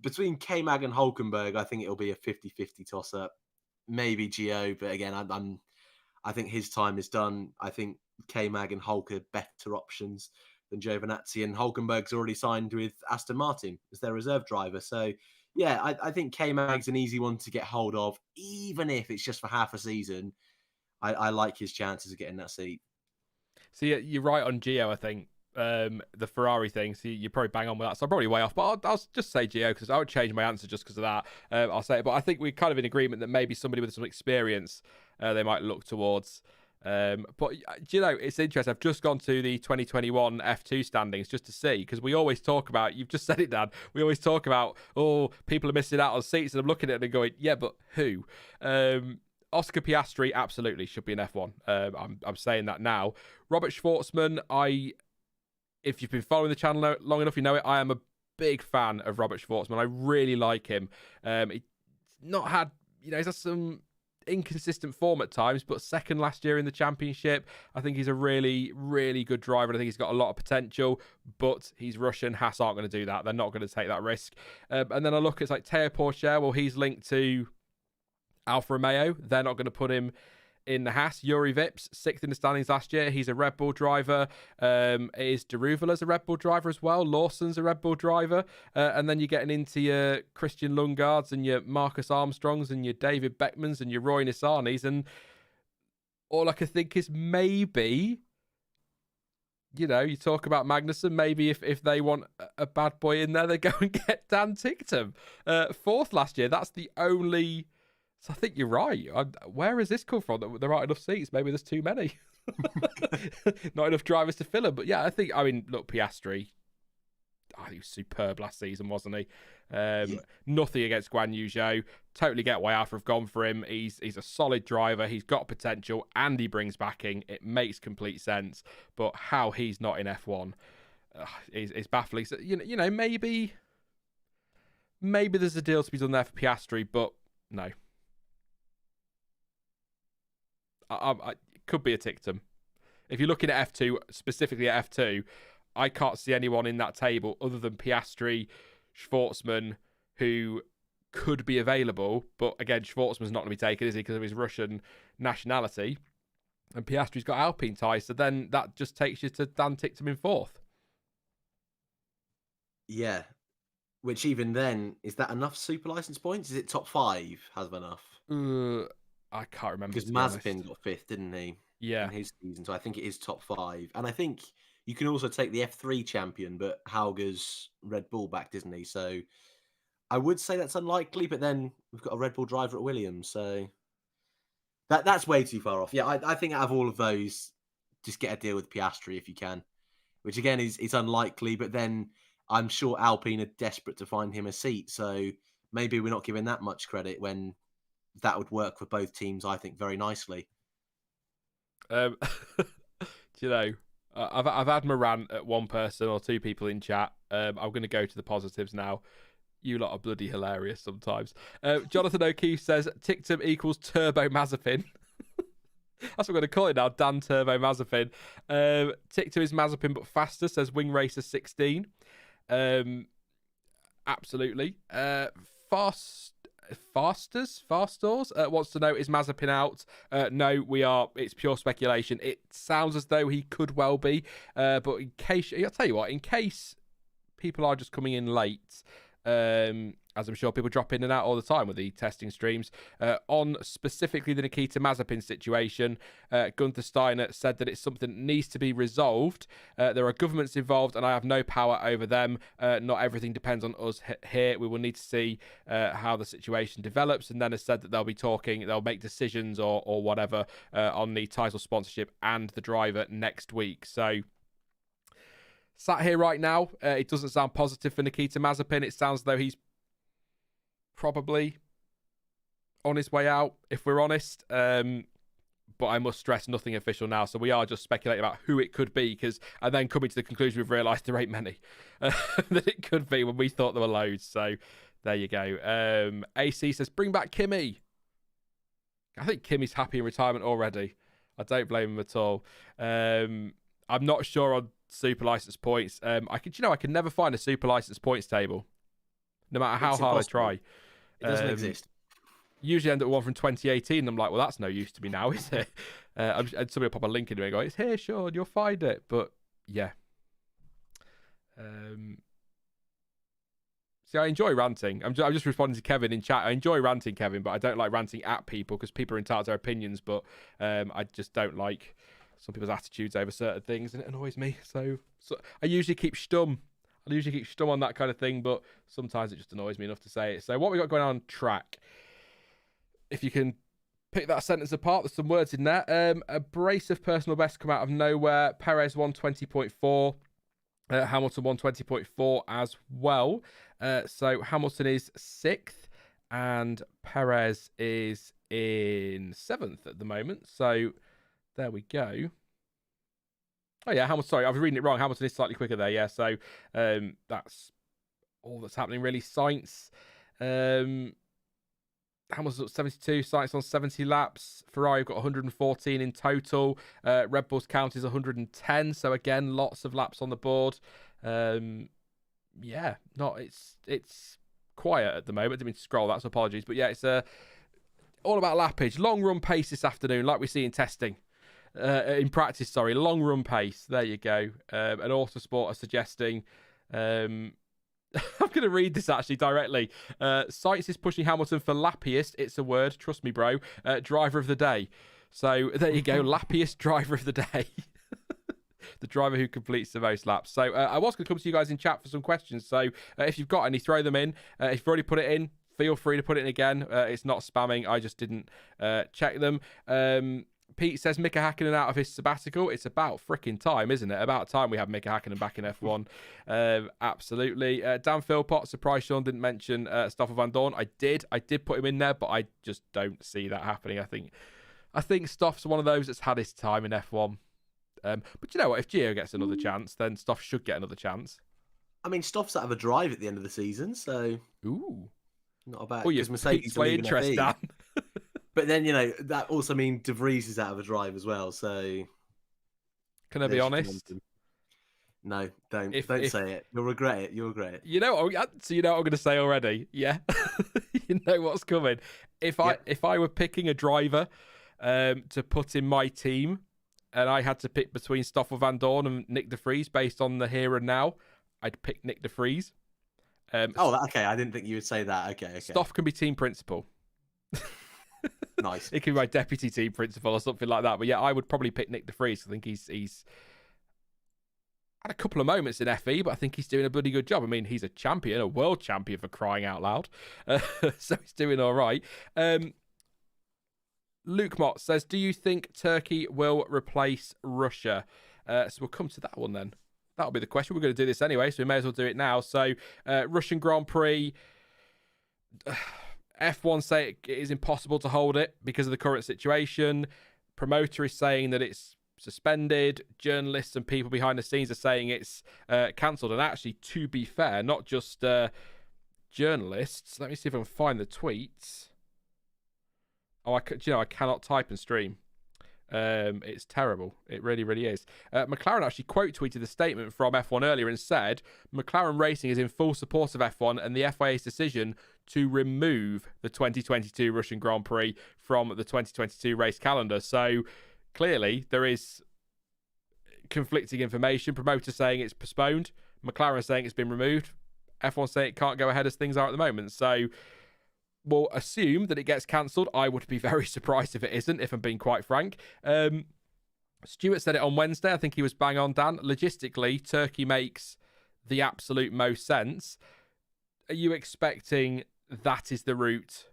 Speaker 2: between K-Mag and Hulkenberg, I think it'll be a 50-50 toss-up. Maybe Gio, but again, I think his time is done. I think K-Mag and Hulk are better options than Giovinazzi, and Hulkenberg's already signed with Aston Martin as their reserve driver. So Yeah, I think K-Mag's an easy one to get hold of, even if it's just for half a season. I like his chances of getting that seat.
Speaker 1: So you're right on Gio, I think. The Ferrari thing, so you're probably bang on with that. So I'm probably way off, but I'll just say Gio because I would change my answer just because of that. I'll say it, but I think we're kind of in agreement that maybe somebody with some experience they might look towards. But do you know, it's interesting. I've just gone to the 2021 F2 standings just to see, because we always talk about, you've just said it, Dan, we always talk about, oh, people are missing out on seats, and I'm looking at it and going, yeah, but who? Oscar Piastri absolutely should be an F1. I'm saying that now. Robert Schwartzman, if you've been following the channel long enough, you know it. I am a big fan of Robert Schwartzman. I really like him. He's not had, he's had some inconsistent form at times, but second last year in the championship. I think he's a really, really good driver. I think he's got a lot of potential, but he's Russian. Haas aren't going to do that. They're not going to take that risk. And then I look at like Teo Porcher. Well, he's linked to Alfa Romeo. They're not going to put him in the Haas. Yuri Vips, 6th in the standings last year. He's a Red Bull driver. Is Deruvala's a Red Bull driver as well? Lawson's a Red Bull driver. And then you're getting into your Christian Lungards and your Marcus Armstrongs and your David Beckmans and your Roy Nissanis. And all I can think is maybe, you talk about Magnussen, maybe if they want a bad boy in there, they go and get Dan Ticktum. 4th last year. That's the only... So I think you're right. Where has this come from? There aren't enough seats. Maybe there's too many. Not enough drivers to fill them. But yeah, look, Piastri, he was superb last season, wasn't he? Nothing against Guan Yu Zhou. Totally get why Alfa have gone for him. He's a solid driver. He's got potential and he brings backing. It makes complete sense. But how he's not in F1 is baffling. So, maybe there's a deal to be done there for Piastri, but no. It could be a Ticktum. If you're looking at F2, specifically at F2, I can't see anyone in that table other than Piastri, Schwartzman, who could be available. But again, Schwartzman's not going to be taken, is he, because of his Russian nationality? And Piastri's got Alpine ties, so then that just takes you to Dan Ticktum in 4th.
Speaker 2: Yeah. Which even then, is that enough super license points? Is it top 5 has enough?
Speaker 1: I can't remember.
Speaker 2: Because Mazepin got 5th, didn't he?
Speaker 1: Yeah.
Speaker 2: In his season, so I think it is top 5. And I think you can also take the F3 champion, but Hauger's Red Bull backed, isn't he? So I would say that's unlikely, but then we've got a Red Bull driver at Williams, so that's way too far off. Yeah, I think out of all of those, just get a deal with Piastri if you can, which again is unlikely, but then I'm sure Alpine are desperate to find him a seat, so maybe we're not giving that much credit when that would work for both teams, I think, very nicely.
Speaker 1: Do you know, I've had my rant at one person or two people in chat. I'm going to go to the positives now. You lot are bloody hilarious sometimes. Jonathan O'Keefe says Ticktum equals Turbo Mazepin. That's what I'm going to call it now, Dan Turbo Mazepin. Ticktum is Mazepin but faster, says Wing Racer 16. Absolutely. Fasters wants to know, is Mazepin out? No, it's pure speculation. It sounds as though he could well be, but in case, I'll tell you what, in case people are just coming in late, as I'm sure people drop in and out all the time with the testing streams, on specifically the Nikita Mazepin situation, Gunther Steiner said that it's something that needs to be resolved. There are governments involved and I have no power over them. Not everything depends on us here. We will need to see how the situation develops, and then has said that they'll make decisions or whatever on the title sponsorship and the driver next week. So sat here right now, it doesn't sound positive for Nikita Mazepin. It sounds as though he's probably on his way out, if we're honest. But I must stress, nothing official now. So we are just speculating about who it could be, and then coming to the conclusion we've realised there ain't many that it could be when we thought there were loads. So there you go. AC says, bring back Kimi. I think Kimi's happy in retirement already. I don't blame him at all. I'm not sure on super license points. I can never find a super license points table, no matter how hard I try.
Speaker 2: It doesn't exist.
Speaker 1: Usually end up with one from 2018. And I'm like, well, that's no use to me now, is it? And somebody will pop a link into it and go, it's here, Sean, you'll find it. But yeah. See, I enjoy ranting. I'm just responding to Kevin in chat. I enjoy ranting, Kevin, but I don't like ranting at people because people are entitled to their opinions. But I just don't like some people's attitudes over certain things, and it annoys me. So I usually keep stum. I usually keep stum on that kind of thing, but sometimes it just annoys me enough to say it. So what we got going on track? If you can pick that sentence apart, there's some words in there. A brace of personal bests come out of nowhere. Perez 120.4. Hamilton 120.4 as well. So Hamilton is 6th and Perez is in 7th at the moment. So there we go. Oh yeah, Hamilton. Sorry, I was reading it wrong. Hamilton is slightly quicker there. Yeah, so that's all that's happening really. Sainz, Hamilton's at 72. Sainz on 70 laps. Ferrari have got 114 in total. Red Bull's count is 110. So again, lots of laps on the board. Yeah, it's quiet at the moment. I didn't mean to scroll. That's apologies, but yeah, it's all about lappage. Long run pace this afternoon, like we see in testing. In practice, sorry, long run pace. There you go. And Autosport are suggesting. I'm going to read this actually directly. Sainz is pushing Hamilton for lappiest. It's a word, trust me, bro. Driver of the day. So there you go, lappiest driver of the day. The driver who completes the most laps. So I was going to come to you guys in chat for some questions. So if you've got any, throw them in. If you've already put it in, feel free to put it in again. It's not spamming. I just didn't check them. Pete says Mika Hakkinen out of his sabbatical. It's about freaking time, isn't it? About time we have Mika Hakkinen back in F1. Absolutely. Dan Philpott, surprised Sean didn't mention Stoffel Van Dorn. I did put him in there, but I just don't see that happening. I think Stoff's one of those that's had his time in F1. But you know what? If Gio gets another chance, then Stoff should get another chance.
Speaker 2: I mean, Stoff's out of a drive at the end of the season, so
Speaker 1: ooh,
Speaker 2: not a bad.
Speaker 1: Oh, you're
Speaker 2: Mercedes
Speaker 1: play interest, Dan.
Speaker 2: But then that also means De Vries is out of a drive as well. So
Speaker 1: can I be honest?
Speaker 2: No, don't say it. You'll regret it. You'll regret it.
Speaker 1: So you know what I'm going to say already. Yeah, you know what's coming. If I were picking a driver to put in my team, and I had to pick between Stoffel Van Dorn and Nick De Vries based on the here and now, I'd pick Nick De Vries.
Speaker 2: Okay. I didn't think you would say that. Okay.
Speaker 1: Stoff can be team principal.
Speaker 2: Nice.
Speaker 1: It could be my deputy team principal or something like that. But yeah, I would probably pick Nick De Vries. I think he's had a couple of moments in FE, but I think he's doing a bloody good job. I mean, he's a champion, a world champion for crying out loud. So he's doing all right. Luke Mott says, do you think Turkey will replace Russia? So we'll come to that one then. That'll be the question. We're going to do this anyway, so we may as well do it now. So Russian Grand Prix, F1 say it is impossible to hold it because of the current situation. Promoter is saying that it's suspended. Journalists and people behind the scenes are saying it's cancelled. And actually, to be fair, not just journalists. Let me see if I can find the tweets. Oh, I cannot type and stream. It's terrible. It really, really is. McLaren actually quote tweeted the statement from F1 earlier and said, McLaren Racing is in full support of F1 and the FIA's decision to remove the 2022 Russian Grand Prix from the 2022 race calendar. So clearly there is conflicting information. Promoter saying it's postponed. McLaren saying it's been removed. F1 saying it can't go ahead as things are at the moment. So we'll assume that it gets cancelled. I would be very surprised if it isn't, if I'm being quite frank. Stuart said it on Wednesday. I think he was bang on, Dan. Logistically, Turkey makes the absolute most sense. Are you expecting that is the route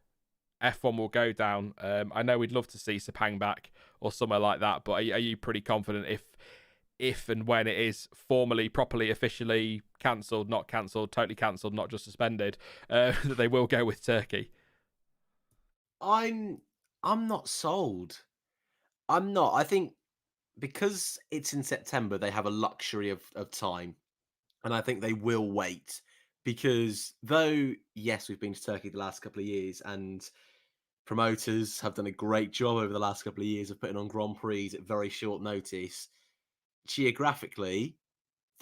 Speaker 1: F1 will go down? I know we'd love to see Sepang back or somewhere like that, but are you pretty confident if and when it is formally, properly, officially cancelled, not cancelled, totally cancelled, not just suspended, that they will go with Turkey?
Speaker 2: I'm not sold. I'm not. I think because it's in September, they have a luxury of time. And I think they will wait. Because though, yes, we've been to Turkey the last couple of years and promoters have done a great job over the last couple of years of putting on Grand Prix at very short notice, geographically,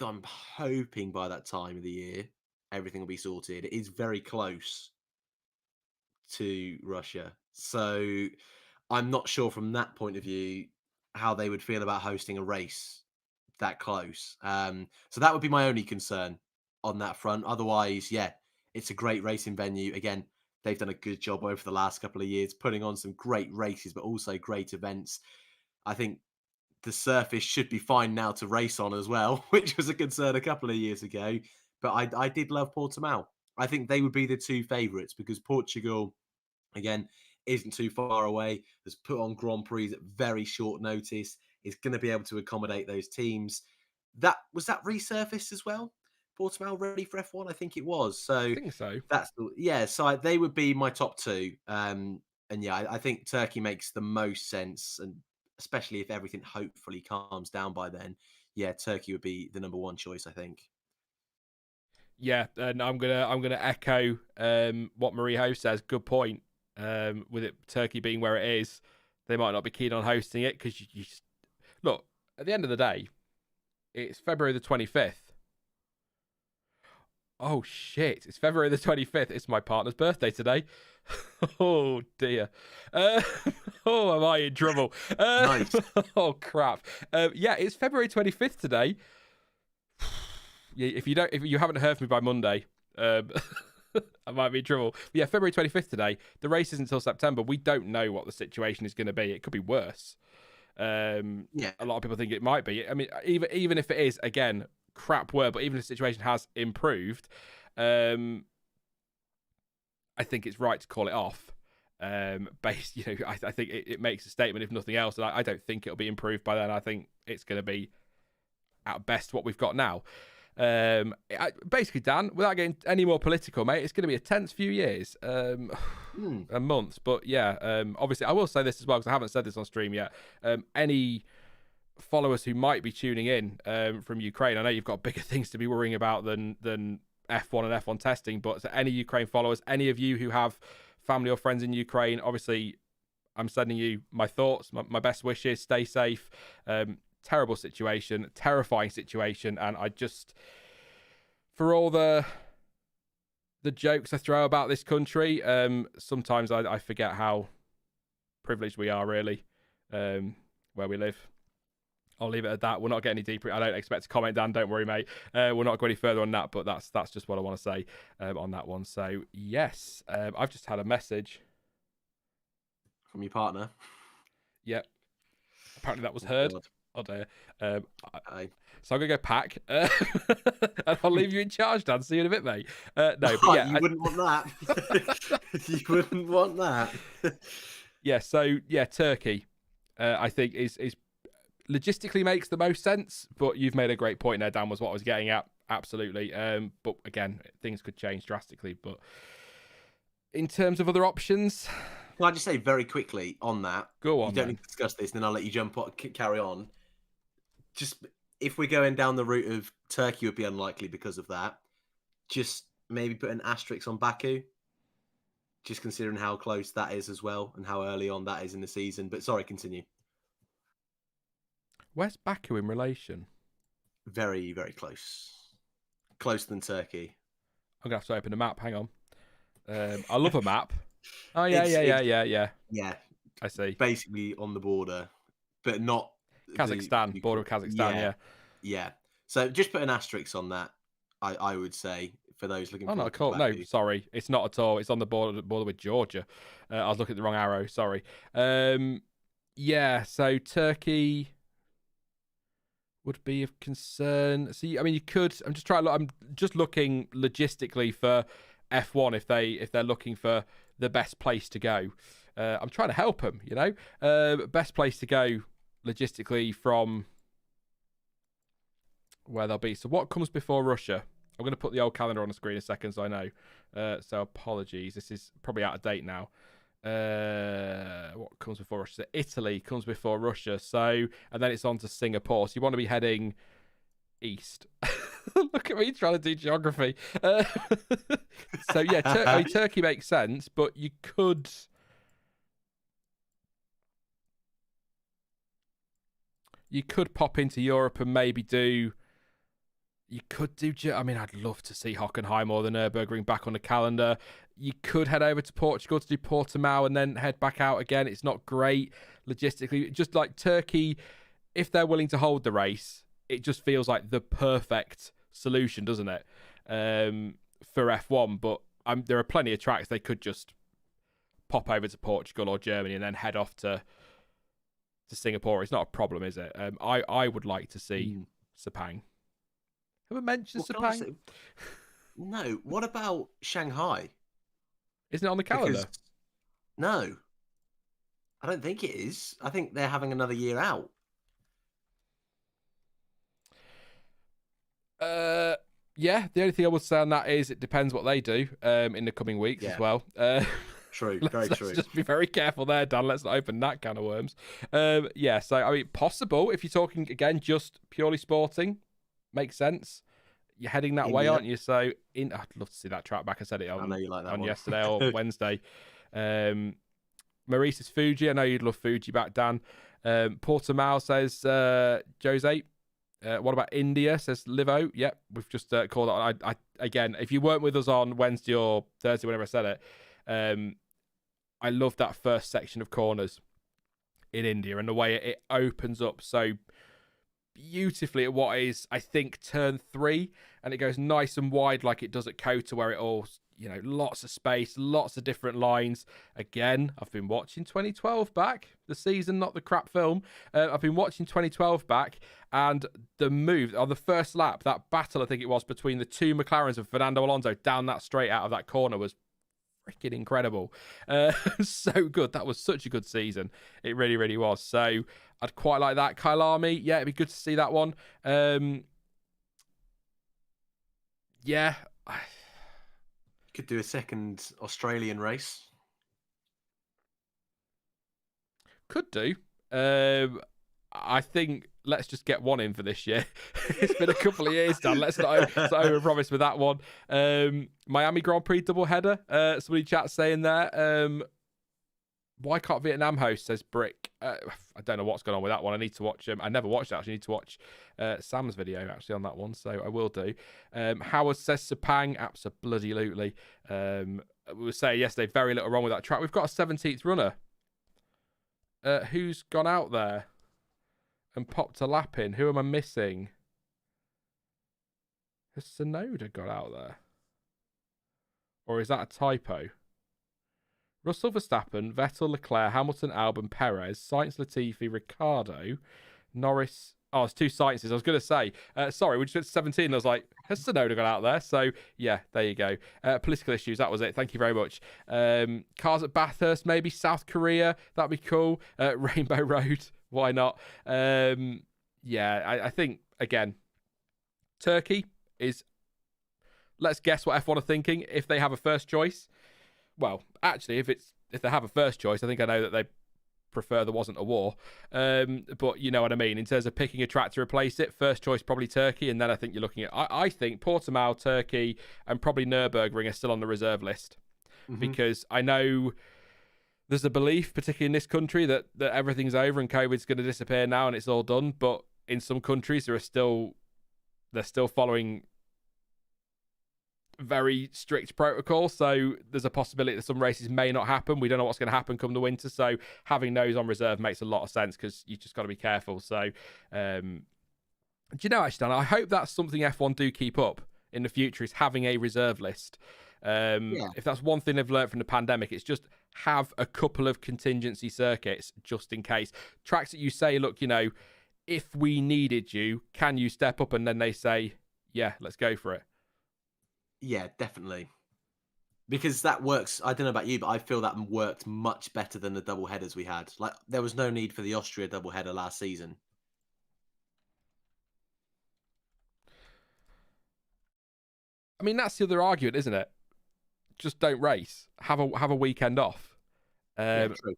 Speaker 2: I'm hoping by that time of the year, everything will be sorted. It is very close to Russia. So I'm not sure from that point of view how they would feel about hosting a race that close. So that would be my only concern on that front. Otherwise, yeah, It's a great racing venue. Again, they've done a good job over the last couple of years, putting on some great races, but also great events. I think the surface should be fine now to race on as well, which was a concern a couple of years ago. But I did love Portimao. I think they would be the two favourites because Portugal, again, isn't too far away. Has put on Grand Prix at very short notice. Is going to be able to accommodate those teams. That resurfaced as well. Portimao ready for F1, I think it was. So
Speaker 1: I think so.
Speaker 2: So they would be my top two. And yeah, I think Turkey makes the most sense, and especially if everything hopefully calms down by then. Yeah, Turkey would be the number one choice, I think.
Speaker 1: Yeah, and I'm gonna echo what Marijo says. Good point. With it, Turkey being where it is, they might not be keen on hosting it because you look, at the end of the day, it's February the 25th. Oh shit! It's February the 25th. It's my partner's birthday today. Oh dear. Oh, am I in trouble?
Speaker 2: Nice.
Speaker 1: Oh crap. Yeah, it's February 25th today. If you haven't heard from me by Monday, I might be in trouble. But yeah, February 25th today. The race isn't until September. We don't know what the situation is going to be. It could be worse. A lot of people think it might be. I mean, even if it is, again, crap word, but even if the situation has improved, I think it's right to call it off. I think it makes a statement, if nothing else, and I don't think it'll be improved by then. I think it's going to be, at best, what we've got now. Basically, Dan, without getting any more political, mate, it's going to be a tense few years, and months. But yeah, obviously, I will say this as well, because I haven't said this on stream yet. Any followers who might be tuning in from Ukraine, I know you've got bigger things to be worrying about than F1 and F1 testing, but so any Ukraine followers, any of you who have family or friends in Ukraine, obviously, I'm sending you my thoughts, my best wishes. Stay safe. Terrible situation, terrifying situation, and I just, for all the jokes I throw about this country, sometimes I forget how privileged we are, really, where we live. I'll leave it at that. We'll not get any deeper. I don't expect to comment, Dan. Don't worry, mate. We'll not go any further on that, but that's just what I want to say on that one. So, yes, I've just had a message.
Speaker 2: From your partner?
Speaker 1: Yep. Apparently that was heard.
Speaker 2: God.
Speaker 1: Oh dear. So I'm going to go pack. And I'll leave you in charge, Dan. See you in a bit, mate. No, but yeah.
Speaker 2: You wouldn't want that. You wouldn't want that.
Speaker 1: Yeah, so, yeah, Turkey, I think, is logistically makes the most sense, but you've made a great point there, Dan, was what I was getting at. Absolutely. But again, things could change drastically. But in terms of other options...
Speaker 2: Can I just say very quickly on that?
Speaker 1: Go on.
Speaker 2: You don't need to discuss this, then I'll let you carry on. Just if we're going down the route of Turkey would be unlikely because of that, just maybe put an asterisk on Baku, just considering how close that is as well and how early on that is in the season. But sorry, continue.
Speaker 1: Where's Baku in relation?
Speaker 2: Very, very close. Closer than Turkey.
Speaker 1: I'm going to have to open a map. Hang on. I love a map. Oh, yeah.
Speaker 2: Yeah.
Speaker 1: I see.
Speaker 2: Basically on the border, but not...
Speaker 1: Kazakhstan, border of Kazakhstan, yeah.
Speaker 2: Yeah. So just put an asterisk on that, I would say, for those looking for...
Speaker 1: Oh, not cool. No, sorry. It's not at all. It's on the border with Georgia. I was looking at the wrong arrow. Sorry. Yeah, so Turkey would be of concern. See, I mean, you could... I'm just looking logistically for F1 if they're looking for the best place to go. I'm trying to help them, you know. Best place to go logistically from where they'll be. So what comes before Russia? I'm going to put the old calendar on the screen in a second so I know. So apologies. This is probably out of date now. What comes before Russia? Italy comes before Russia. So, and then it's on to Singapore. So you want to be heading east. Look at me trying to do geography. So yeah, Turkey makes sense, but you could... You could pop into Europe and maybe do... You could do... I mean, I'd love to see Hockenheim or the Nürburgring back on the calendar. You could head over to Portugal to do Portimao and then head back out again. It's not great logistically. Just like Turkey, if they're willing to hold the race, it just feels like the perfect solution, doesn't it? For F1. But there are plenty of tracks they could just pop over to Portugal or Germany and then head off to Singapore. It's not a problem, is it? I would like to see Sepang. Have I mentioned Sepang?
Speaker 2: No. What about Shanghai?
Speaker 1: Isn't it on the calendar?
Speaker 2: No. I don't think it is. I think they're having another year out.
Speaker 1: Yeah, the only thing I would say on that is it depends what they do in the coming weeks as well.
Speaker 2: True, very true.
Speaker 1: Let's just be very careful there, Dan. Let's not open that can of worms. Yeah, so, I mean, possible if you're talking, again, just purely sporting. Makes sense. You're heading that way, aren't you? So, I'd love to see that track back. I said it on,
Speaker 2: I know you like that
Speaker 1: on
Speaker 2: one.
Speaker 1: yesterday or Wednesday. Maurice is Fuji. I know you'd love Fuji back, Dan. Portimao says, Jose. What about India? Says Livo. Yep, we've just called it. I again, if you weren't with us on Wednesday or Thursday, whenever I said it, I love that first section of corners in India and the way it opens up so beautifully at what is, I think, turn 3, and it goes nice and wide like it does at Kota, where it all, lots of space, lots of different lines. Again, I've been watching 2012 back, the season, not the crap film. I've been watching 2012 back, and the move on the first lap, that battle, I think it was, between the two McLarens of Fernando Alonso down that straight out of that corner was freaking incredible. So good. That was such a good season. It really, really was. So I'd quite like that. Kailami, yeah, it'd be good to see that one. Yeah.
Speaker 2: Could do a second Australian race.
Speaker 1: Could do. I think let's just get one in for this year. It's been a couple of years, Dan. Let's not overpromise with that one. Miami Grand Prix doubleheader. Somebody chat saying there. Why can't Vietnam host, says Brick. I don't know what's going on with that one. I need to watch I never watched it, actually. I need to watch Sam's video actually on that one, so I will do. Howard says Sepang. Absolutely. We were saying yesterday, very little wrong with that track. We've got a 17th runner. Who's gone out there and popped a lap in? Who am I missing? Has Tsunoda got out there? Or is that a typo? Russell, Verstappen, Vettel, Leclerc, Hamilton, Albon, Perez, Sainz, Latifi, Ricciardo, Norris. Oh, it's 2 Sainzes. I was going to say, sorry, we just went to 17. And I was like, has Tsunoda got out there? So, yeah, there you go. Political issues, that was it. Thank you very much. Cars at Bathurst, maybe South Korea. That'd be cool. Rainbow Road, why not? Yeah, I think, again, Turkey is, let's guess what F1 are thinking if they have a first choice. Well, actually, if they have a first choice, I think I know that they prefer there wasn't a war. But you know what I mean. In terms of picking a track to replace it, first choice probably Turkey, and then I think you're looking at. I think Portimao, Turkey, and probably Nürburgring are still on the reserve list because I know there's a belief, particularly in this country, that everything's over and COVID's going to disappear now and it's all done. But in some countries, they're still following very strict protocol, so there's a possibility that some races may not happen. We don't know what's going to happen come the winter, so having those on reserve makes a lot of sense because you just got to be careful. So do you know, actually, Dan, I hope that's something F1 do keep up in the future, is having a reserve list. If that's one thing they've learned from the pandemic, it's just have a couple of contingency circuits just in case. Tracks that you say, look, if we needed you, can you step up? And then they say, yeah, let's go for it.
Speaker 2: Yeah, definitely. Because that works. I don't know about you, but I feel that worked much better than the double headers we had. Like, there was no need for the Austria double header last season.
Speaker 1: I mean, that's the other argument, isn't it? Just don't race. Have a weekend off.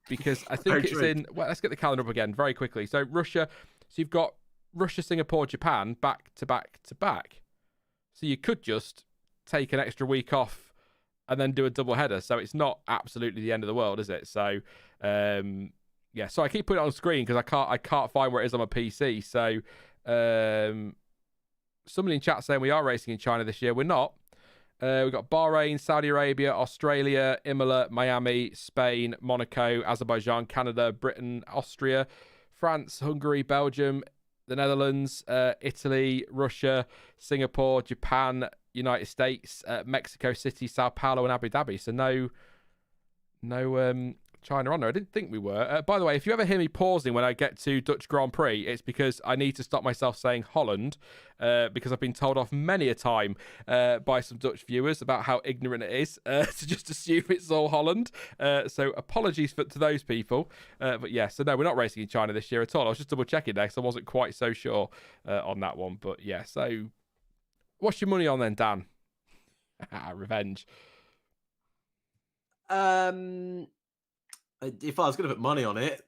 Speaker 1: Because I think it's in. Well, let's get the calendar up again very quickly. So Russia. So you've got Russia, Singapore, Japan back to back to back. So you could just take an extra week off and then do a double header. So it's not absolutely the end of the world, is it? So yeah. So I keep putting it on screen because I can't find where it is on my PC. So somebody in chat saying we are racing in China this year. We're not. We've got Bahrain, Saudi Arabia, Australia, Imola, Miami, Spain, Monaco, Azerbaijan, Canada, Britain, Austria, France, Hungary, Belgium, the Netherlands, Italy, Russia, Singapore, Japan, United States, Mexico City, Sao Paulo, and Abu Dhabi. So no China on there. I didn't think we were. By the way, if you ever hear me pausing when I get to Dutch Grand Prix, it's because I need to stop myself saying Holland, because I've been told off many a time by some Dutch viewers about how ignorant it is to just assume it's all Holland. So apologies to those people. But yeah, so no, we're not racing in China this year at all. I was just double checking there because I wasn't quite so sure on that one. But yeah, so what's your money on then, Dan? Revenge.
Speaker 2: If I was going to put money on it,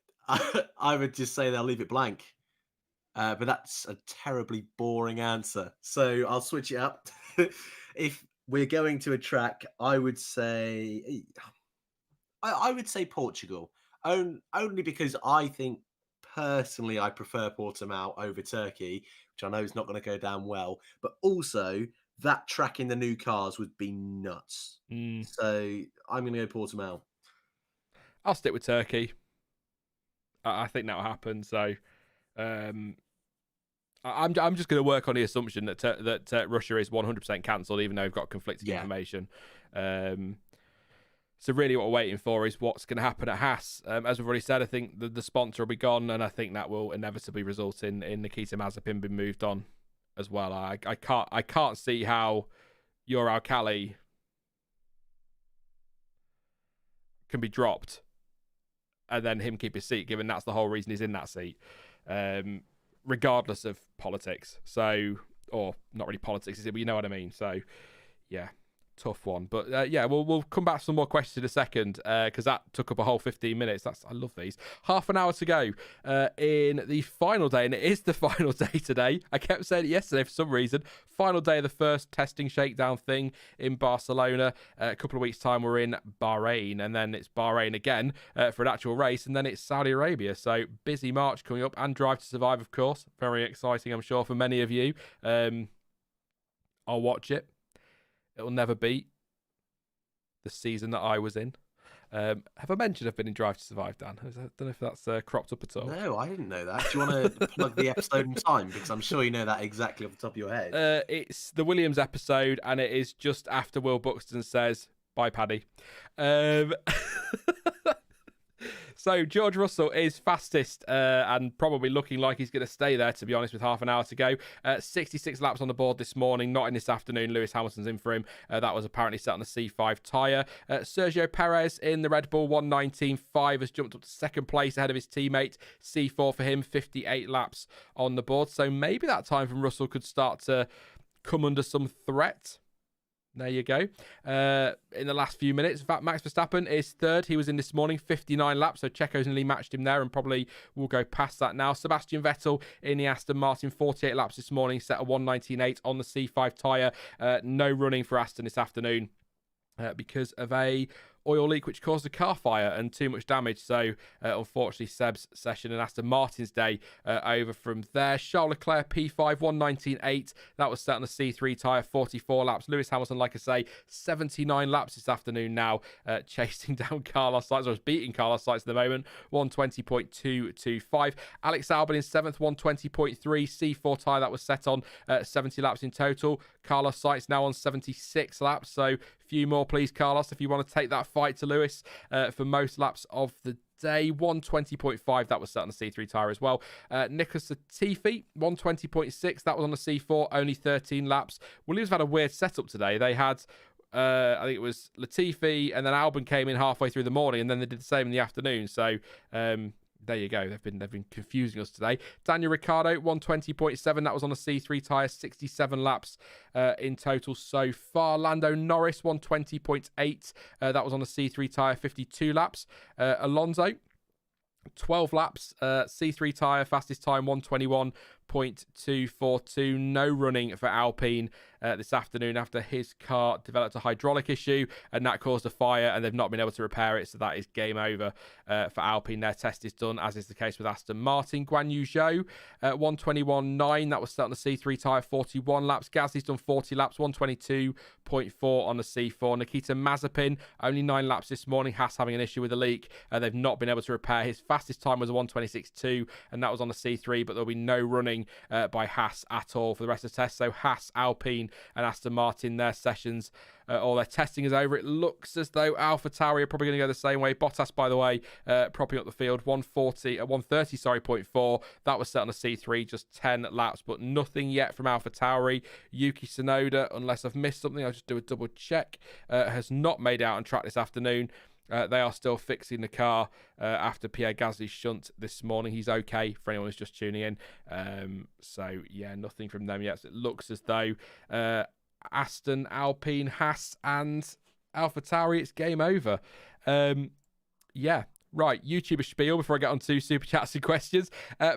Speaker 2: I would just say they'll leave it blank. But that's a terribly boring answer. So I'll switch it up. If we're going to a track, I would say Portugal. Only because I think personally I prefer Portimao over Turkey, which I know is not going to go down well. But also that track in the new cars would be nuts. So I'm going to go Portimao.
Speaker 1: I'll stick with Turkey. I think that'll happen. So, I'm just going to work on the assumption that Russia is 100% cancelled, even though we've got conflicting information. So really, what we're waiting for is what's going to happen at Haas. As we've already said, I think the sponsor will be gone, and I think that will inevitably result in Nikita Mazepin being moved on as well. I can't see how your Alkali can be dropped and then him keep his seat, given that's the whole reason he's in that seat, regardless of politics. So, or not really politics, is it? But you know what I mean. So, yeah, tough one. But yeah, we'll come back to some more questions in a second, because that took up a whole 15 minutes. I love these. Half an hour to go in the final day, and it is the final day today. I kept saying it yesterday for some reason. Final day of the first testing shakedown thing in Barcelona. A couple of weeks' time, we're in Bahrain, and then it's Bahrain again for an actual race, and then it's Saudi Arabia. So busy March coming up, and Drive to Survive, of course. Very exciting, I'm sure, for many of you. I'll watch it. It'll never beat the season that I was in. Have I mentioned I've been in Drive to Survive, Dan? I don't know if that's cropped up at all.
Speaker 2: No, I didn't know that. Do you want to plug the episode in time? Because I'm sure you know that exactly off the top of your head.
Speaker 1: It's the Williams episode, and it is just after Will Buxton says, "Bye, Paddy." So George Russell is fastest and probably looking like he's going to stay there, to be honest, with half an hour to go. 66 laps on the board this morning, not in this afternoon. Lewis Hamilton's in for him. That was apparently set on a C5 tyre. Sergio Perez in the Red Bull 119.5 has jumped up to second place ahead of his teammate. C4 for him, 58 laps on the board. So maybe that time from Russell could start to come under some threat. There you go. In the last few minutes, in fact, Max Verstappen is third. He was in this morning, 59 laps, so Checo's nearly matched him there and probably will go past that now. Sebastian Vettel in the Aston Martin, 48 laps this morning, set a 119.8 on the C5 tyre. No running for Aston this afternoon because of a oil leak which caused a car fire and too much damage. So unfortunately, Seb's session and Aston Martin's day over from there. Charles Leclerc P5 119.8, that was set on the C3 tyre, 44 laps. Lewis Hamilton, like I say, 79 laps this afternoon now, chasing down Carlos Sainz, or beating Carlos Sainz at the moment, 120.225. Alex Albon in 7th, 120.3, C4 tyre that was set on 70 laps in total. Carlos Sainz now on 76 laps, so few more please, Carlos, if you want to take that fight to Lewis for most laps of the day. 120.5, that was set on the C3 tyre as well. Nicholas Latifi, 120.6, that was on the C4, only 13 laps. Williams have had a weird setup today. They had I think it was Latifi, and then Albon came in halfway through the morning, and then they did the same in the afternoon. So there you go. They've been confusing us today. Daniel Ricciardo, 120.7. That was on a C3 tyre, 67 laps in total so far. Lando Norris, 120.8. That was on a C3 tyre, 52 laps. Alonso, 12 laps, C3 tyre, fastest time, 121.242. No running for Alpine this afternoon after his car developed a hydraulic issue and that caused a fire, and they've not been able to repair it, so that is game over for Alpine. Their test is done, as is the case with Aston Martin. Guan Yu Zhou, 121.9, that was set on the C3 tyre, 41 laps. Gasly's done 40 laps, 122.4 on the C4. Nikita Mazepin, only 9 laps this morning. Haas having an issue with a leak. They've not been able to repair. His fastest time was a 126.2, and that was on the C3, but there'll be no running by Haas at all for the rest of the test. So Haas, Alpine, and Aston Martin, their sessions or their testing is over. It looks as though AlphaTauri are probably going to go the same way. Bottas, by the way, propping up the field, 130, sorry, 0.4. That was set on a C3, just 10 laps, but nothing yet from AlphaTauri. Yuki Tsunoda, unless I've missed something, I'll just do a double check, has not made out on track this afternoon. They are still fixing the car after Pierre Gasly's shunt this morning. He's okay for anyone who's just tuning in. So, yeah, nothing from them yet. So it looks as though Aston, Alpine, Haas and AlphaTauri, it's game over. Yeah. Right, YouTuber spiel before I get on to super chats and questions.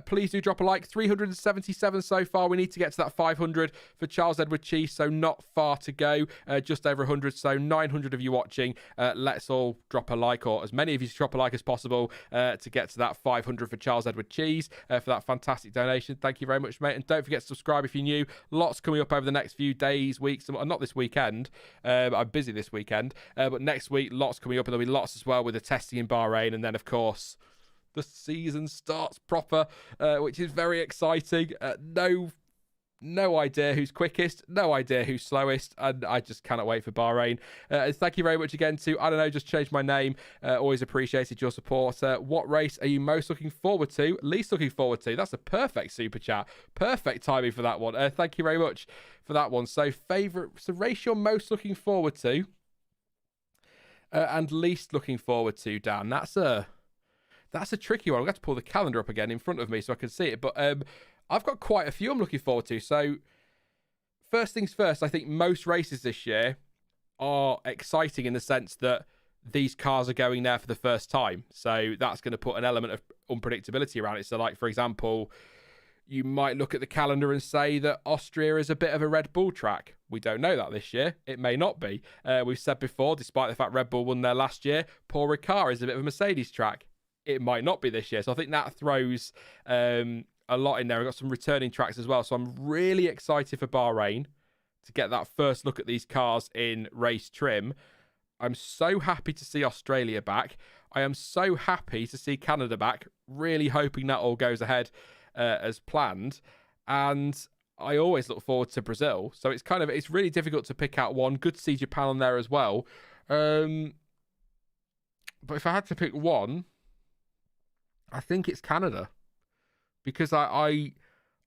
Speaker 1: Please do drop a like. 377 so far. We need to get to that 500 for Charles Edward Cheese, so not far to go. Just over 100, so 900 of you watching. Let's all drop a like, or as many of you drop a like as possible to get to that 500 for Charles Edward Cheese for that fantastic donation. Thank you very much, mate. And don't forget to subscribe if you're new. Lots coming up over the next few days, weeks. Not this weekend. I'm busy this weekend. But next week, lots coming up. And there'll be lots as well with the testing in Bahrain. And then, of course, the season starts proper, which is very exciting. No idea who's quickest, no idea who's slowest, and I just cannot wait for Bahrain. Thank you very much again to, I don't know, just changed my name. Always appreciated your support. What race are you most looking forward to, least looking forward to? That's a perfect super chat. Perfect timing for that one. Thank you very much for that one. So, race you're most looking forward to and least looking forward to, Dan. That's a tricky one. I've got to pull the calendar up again in front of me so I can see it. But I've got quite a few I'm looking forward to. So first things first, I think most races this year are exciting in the sense that these cars are going there for the first time. So that's going to put an element of unpredictability around it. So like, for example, you might look at the calendar and say that Austria is a bit of a Red Bull track. We don't know that this year. It may not be. We've said before, despite the fact Red Bull won there last year, Paul Ricard is a bit of a Mercedes track. It might not be this year. So I think that throws a lot in there. We've got some returning tracks as well. So I'm really excited for Bahrain to get that first look at these cars in race trim. I'm so happy to see Australia back. I am so happy to see Canada back. Really hoping that all goes ahead as planned. And I always look forward to Brazil. So it's really difficult to pick out one. Good to see Japan on there as well. But if I had to pick one, I think it's Canada, because I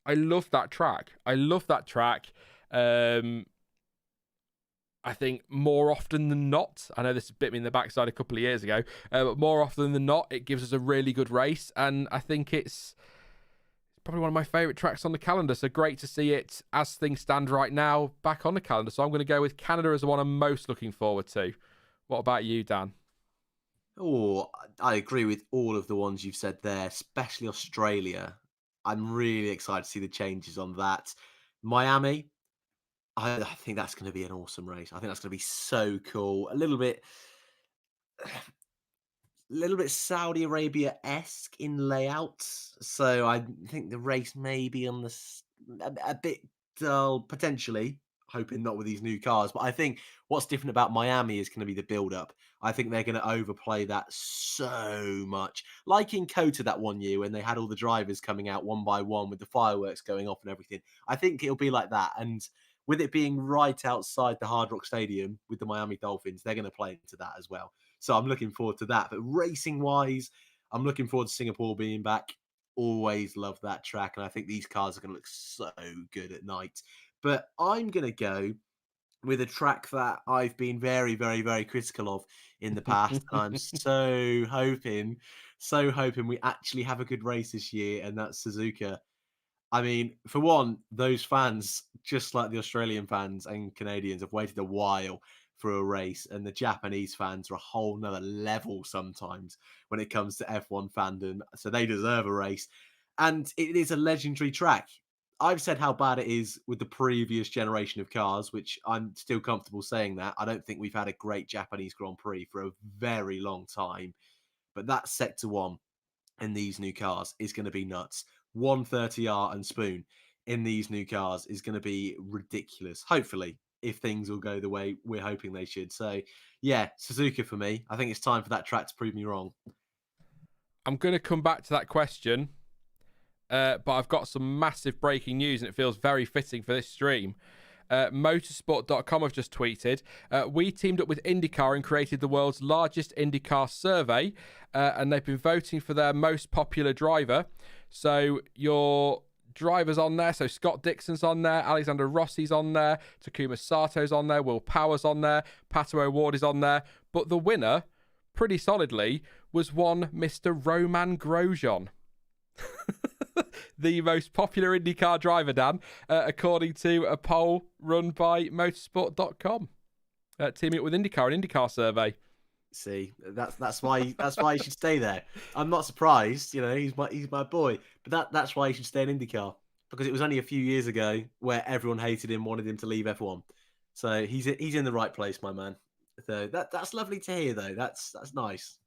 Speaker 1: love that track. I love that track. I think more often than not, I know this bit me in the backside a couple of years ago, but more often than not, it gives us a really good race. And I think it's probably one of my favourite tracks on the calendar. So great to see it, as things stand right now, back on the calendar. So I'm going to go with Canada as the one I'm most looking forward to. What about you, Dan?
Speaker 2: Oh, I agree with all of the ones you've said there, especially Australia. I'm really excited to see the changes on that. Miami, I think that's going to be an awesome race. I think that's going to be so cool. A little bit Saudi Arabia-esque in layout. So I think the race may be on a bit dull, potentially. Hoping not with these new cars. But I think what's different about Miami is going to be the build-up. I think they're going to overplay that so much. Like in COTA that one year when they had all the drivers coming out one by one with the fireworks going off and everything. I think it'll be like that. And with it being right outside the Hard Rock Stadium with the Miami Dolphins, they're going to play into that as well. So I'm looking forward to that. But racing-wise, I'm looking forward to Singapore being back. Always love that track. And I think these cars are going to look so good at night. But I'm going to go with a track that I've been very, very, very critical of in the past. And I'm so hoping we actually have a good race this year, and that's Suzuka. I mean, for one, those fans, just like the Australian fans and Canadians, have waited a while for a race, and the Japanese fans are a whole nother level sometimes when it comes to F1 fandom. So they deserve a race. And it is a legendary track. I've said how bad it is with the previous generation of cars, which I'm still comfortable saying that. I don't think we've had a great Japanese Grand Prix for a very long time. But that Sector 1 in these new cars is going to be nuts. 130R and Spoon in these new cars is going to be ridiculous. Hopefully, if things will go the way we're hoping they should. So, yeah, Suzuka for me. I think it's time for that track to prove me wrong.
Speaker 1: I'm going to come back to that question. But I've got some massive breaking news, and it feels very fitting for this stream. Motorsport.com have just tweeted, we teamed up with IndyCar and created the world's largest IndyCar survey, and they've been voting for their most popular driver. So your drivers on there. So Scott Dixon's on there, Alexander Rossi's on there, Takuma Sato's on there, Will Power's on there, Pato O'Ward is on there. But the winner, pretty solidly, was one Mr. Roman Grosjean. The most popular IndyCar driver, Dan, according to a poll run by motorsport.com. Teaming up with IndyCar, an IndyCar survey.
Speaker 2: See, that's why he should stay there. I'm not surprised, he's my boy. But that's why he should stay in IndyCar, because it was only a few years ago where everyone hated him, wanted him to leave F1. So he's in the right place, my man. So that's lovely to hear, though. That's nice.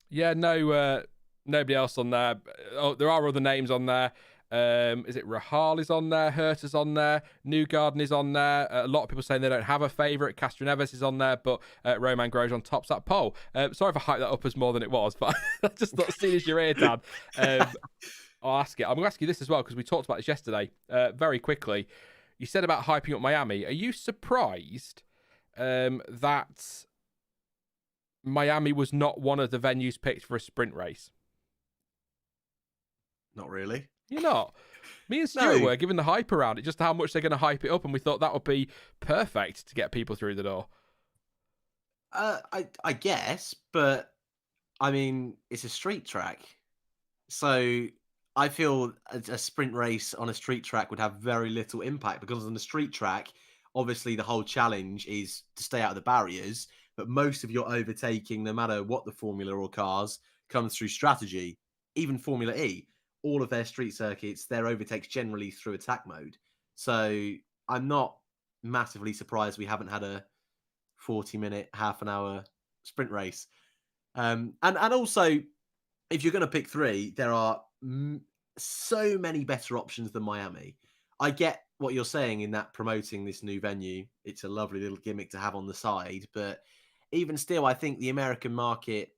Speaker 1: Yeah, no, nobody else on there. Oh, there are other names on there. Is it Rahal is on there? Herta's on there. Newgarden is on there. A lot of people saying they don't have a favourite. Castro Neves is on there, but Roman Grosjean tops that poll. Sorry if I hyped that up as more than it was, but I just not seeing as you're here, Dan. I'll ask it. I'm going to ask you this as well, because we talked about this yesterday. Very quickly, you said about hyping up Miami. Are you surprised that Miami was not one of the venues picked for a sprint race?
Speaker 2: Not really.
Speaker 1: You're not. Me and Stuart were given the hype around it, just how much they're going to hype it up, and we thought that would be perfect to get people through the door.
Speaker 2: I guess, but I mean, it's a street track, so I feel a sprint race on a street track would have very little impact, because on the street track, obviously the whole challenge is to stay out of the barriers, but most of your overtaking, no matter what the formula or cars, comes through strategy. Even Formula E, all of their street circuits, their overtakes generally through attack mode. So I'm not massively surprised we haven't had a 40-minute, half an hour sprint race. And also, if you're going to pick three, there are so many better options than Miami. I get what you're saying in that promoting this new venue. It's a lovely little gimmick to have on the side. But even still, I think the American market,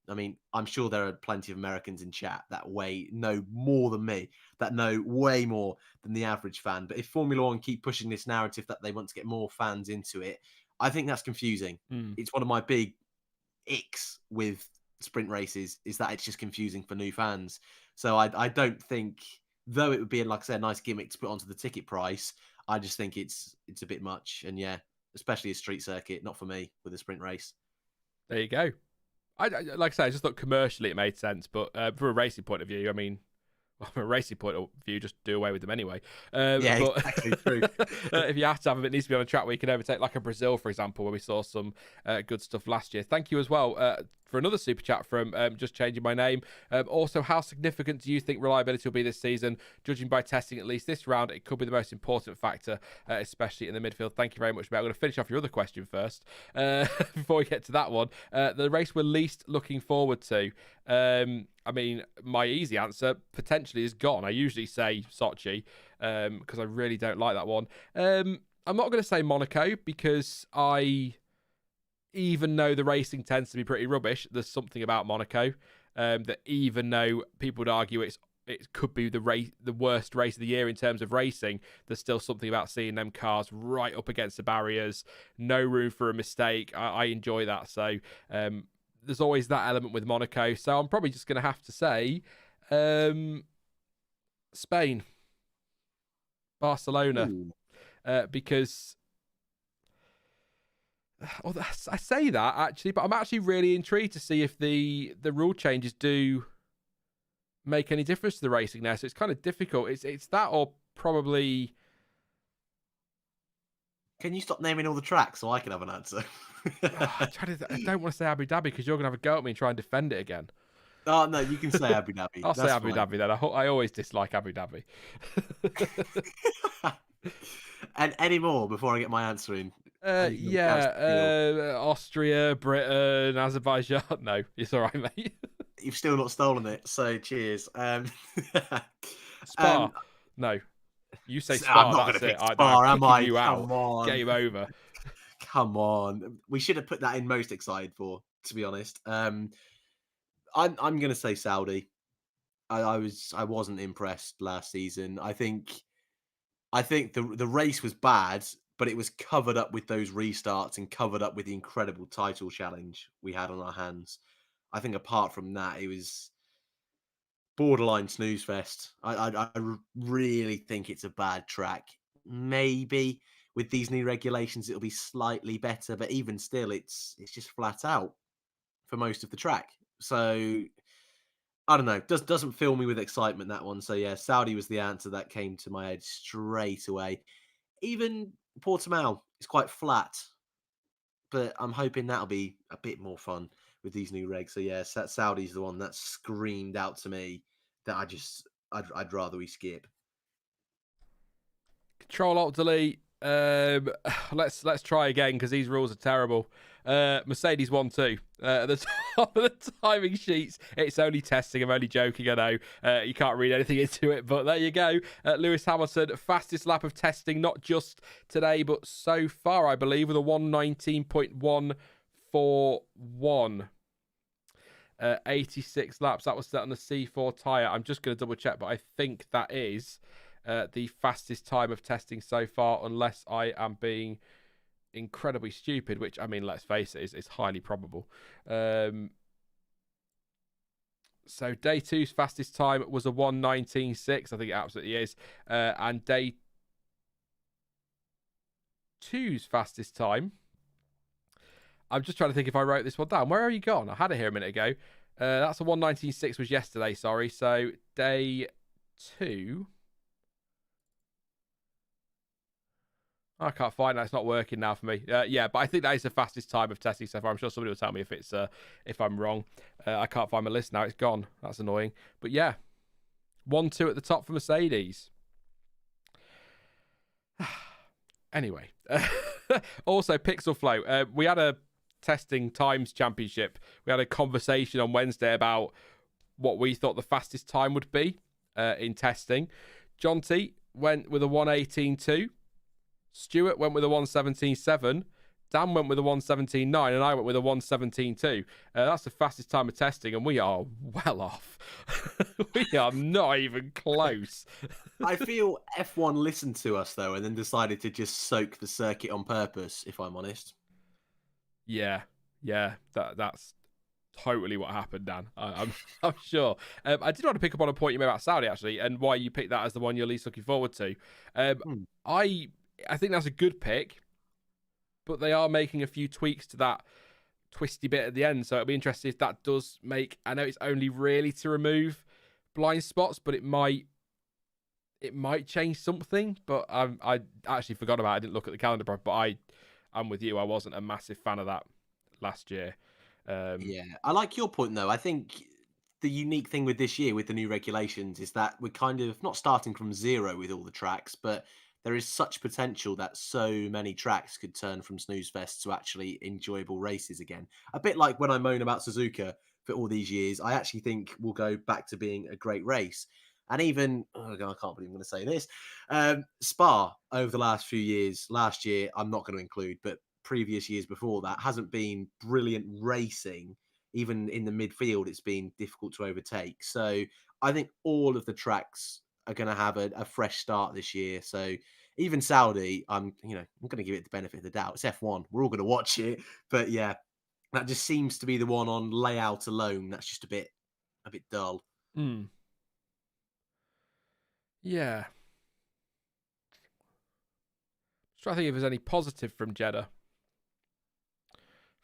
Speaker 2: I mean, I'm sure there are plenty of Americans in chat that know more than me, that know way more than the average fan. But if Formula One keep pushing this narrative that they want to get more fans into it, I think that's confusing. It's one of my big icks with sprint races, is that it's just confusing for new fans. So I don't think, though it would be, like I said, a nice gimmick to put onto the ticket price, I just think it's a bit much. And yeah, especially a street circuit, not for me with a sprint race.
Speaker 1: There you go. I like I say, I just thought commercially it made sense, but from a racing point of view, I mean, from a racing point of view, just do away with them anyway.
Speaker 2: Yeah,
Speaker 1: but,
Speaker 2: exactly true.
Speaker 1: If you have to have them, it needs to be on a track where you can overtake, like a Brazil, for example, where we saw some good stuff last year. Thank you as well for another super chat from Just Changing My Name. Also, how significant do you think reliability will be this season? Judging by testing at least this round, it could be the most important factor, especially in the midfield. Thank you very much, mate. I'm going to finish off your other question first before we get to that one. The race we're least looking forward to. I mean, my easy answer potentially is gone. I usually say Sochi because I really don't like that one. I'm not going to say Monaco because even though the racing tends to be pretty rubbish, there's something about Monaco that even though people would argue it could be the worst race of the year in terms of racing, there's still something about seeing them cars right up against the barriers, no room for a mistake. I enjoy that. So there's always that element with Monaco. So I'm probably just going to have to say Spain, Barcelona, because I say that actually, but I'm actually really intrigued to see if the rule changes do make any difference to the racing now. So it's kind of difficult. It's that, or probably.
Speaker 2: Can you stop naming all the tracks so I can have an answer?
Speaker 1: I don't want to say Abu Dhabi because you're going to have a go at me and try and defend it again.
Speaker 2: Oh, no, you can say Abu Dhabi.
Speaker 1: I'll say Abu Dhabi then. I always dislike Abu Dhabi.
Speaker 2: And any more before I get my answer in?
Speaker 1: Austria, Britain, Azerbaijan. No, it's all right, mate.
Speaker 2: You've still not stolen it, so cheers.
Speaker 1: Spa. No. You say Spa,
Speaker 2: I'm not
Speaker 1: that's
Speaker 2: gonna
Speaker 1: it.
Speaker 2: pick Spa, am I?
Speaker 1: You out.
Speaker 2: Come on.
Speaker 1: Game over.
Speaker 2: Come on. We should have put that in most excited for, to be honest. I'm going to say Saudi. I wasn't impressed last season. I think I think the race was bad, but it was covered up with those restarts and covered up with the incredible title challenge we had on our hands. I think apart from that, it was borderline snooze fest. Really think it's a bad track. Maybe with these new regulations, it'll be slightly better, but even still, it's just flat out for most of the track. So I don't know. Doesn't fill me with excitement, that one. So yeah, Saudi was the answer that came to my head straight away. Even Portimao is quite flat, but I'm hoping that'll be a bit more fun with these new regs. So yeah, Saudi's the one that screamed out to me that I'd rather we skip.
Speaker 1: Control Alt Delete. Let's try again because these rules are terrible. Mercedes 1-2. At the top of the timing sheets, it's only testing. I'm only joking. I know you can't read anything into it, but there you go. Lewis Hamilton, fastest lap of testing, not just today, but so far, I believe, with a 1:19.141. 86 laps. That was set on the C4 tyre. I'm just going to double check, but I think that is the fastest time of testing so far, unless I am being incredibly stupid, which, I mean, let's face it, is highly probable. So day two's fastest time was a 1:19.6. I think it absolutely is. And day two's fastest time, I'm just trying to think if I wrote this one down. Where are you gone? I had it here a minute ago. That's a 1:19.6 was yesterday, sorry. So day two. I can't find that. It's not working now for me. Yeah, but I think that is the fastest time of testing so far. I'm sure somebody will tell me if I'm wrong. I can't find my list now. It's gone. That's annoying. But yeah, 1-2 at the top for Mercedes. Anyway, also Pixel Flow. We had a testing times championship. We had a conversation on Wednesday about what we thought the fastest time would be in testing. John T went with a 1:18.2. Stuart went with a 1:17.7. Dan went with a 1:17.9, and I went with a 1:17.2. That's the fastest time of testing, and we are well off. We are not even close.
Speaker 2: I feel F1 listened to us though, and then decided to just soak the circuit on purpose. If I'm honest.
Speaker 1: Yeah, that's totally what happened, Dan. I'm sure. I did want to pick up on a point you made about Saudi actually, and why you picked that as the one you're least looking forward to. I think that's a good pick, but they are making a few tweaks to that twisty bit at the end. So it'll be interesting if that does make. I know it's only really to remove blind spots, but it might change something. But I actually forgot about it. I didn't look at the calendar, but I'm with you. I wasn't a massive fan of that last year.
Speaker 2: Yeah, I like your point though. I think the unique thing with this year with the new regulations is that we're kind of not starting from zero with all the tracks, but there is such potential that so many tracks could turn from snooze fest to actually enjoyable races again. A bit like when I moan about Suzuka for all these years, I actually think we'll go back to being a great race. And even, oh God, I can't believe I'm going to say this, Spa over the last few years, last year, I'm not going to include, but previous years before that, hasn't been brilliant racing. Even in the midfield, it's been difficult to overtake. So I think all of the tracks are going to have a fresh start this year. So even Saudi, I'm going to give it the benefit of the doubt. It's F1. We're all going to watch it. But yeah, that just seems to be the one on layout alone. That's just a bit dull.
Speaker 1: Yeah. Just trying to think if there's any positive from Jeddah.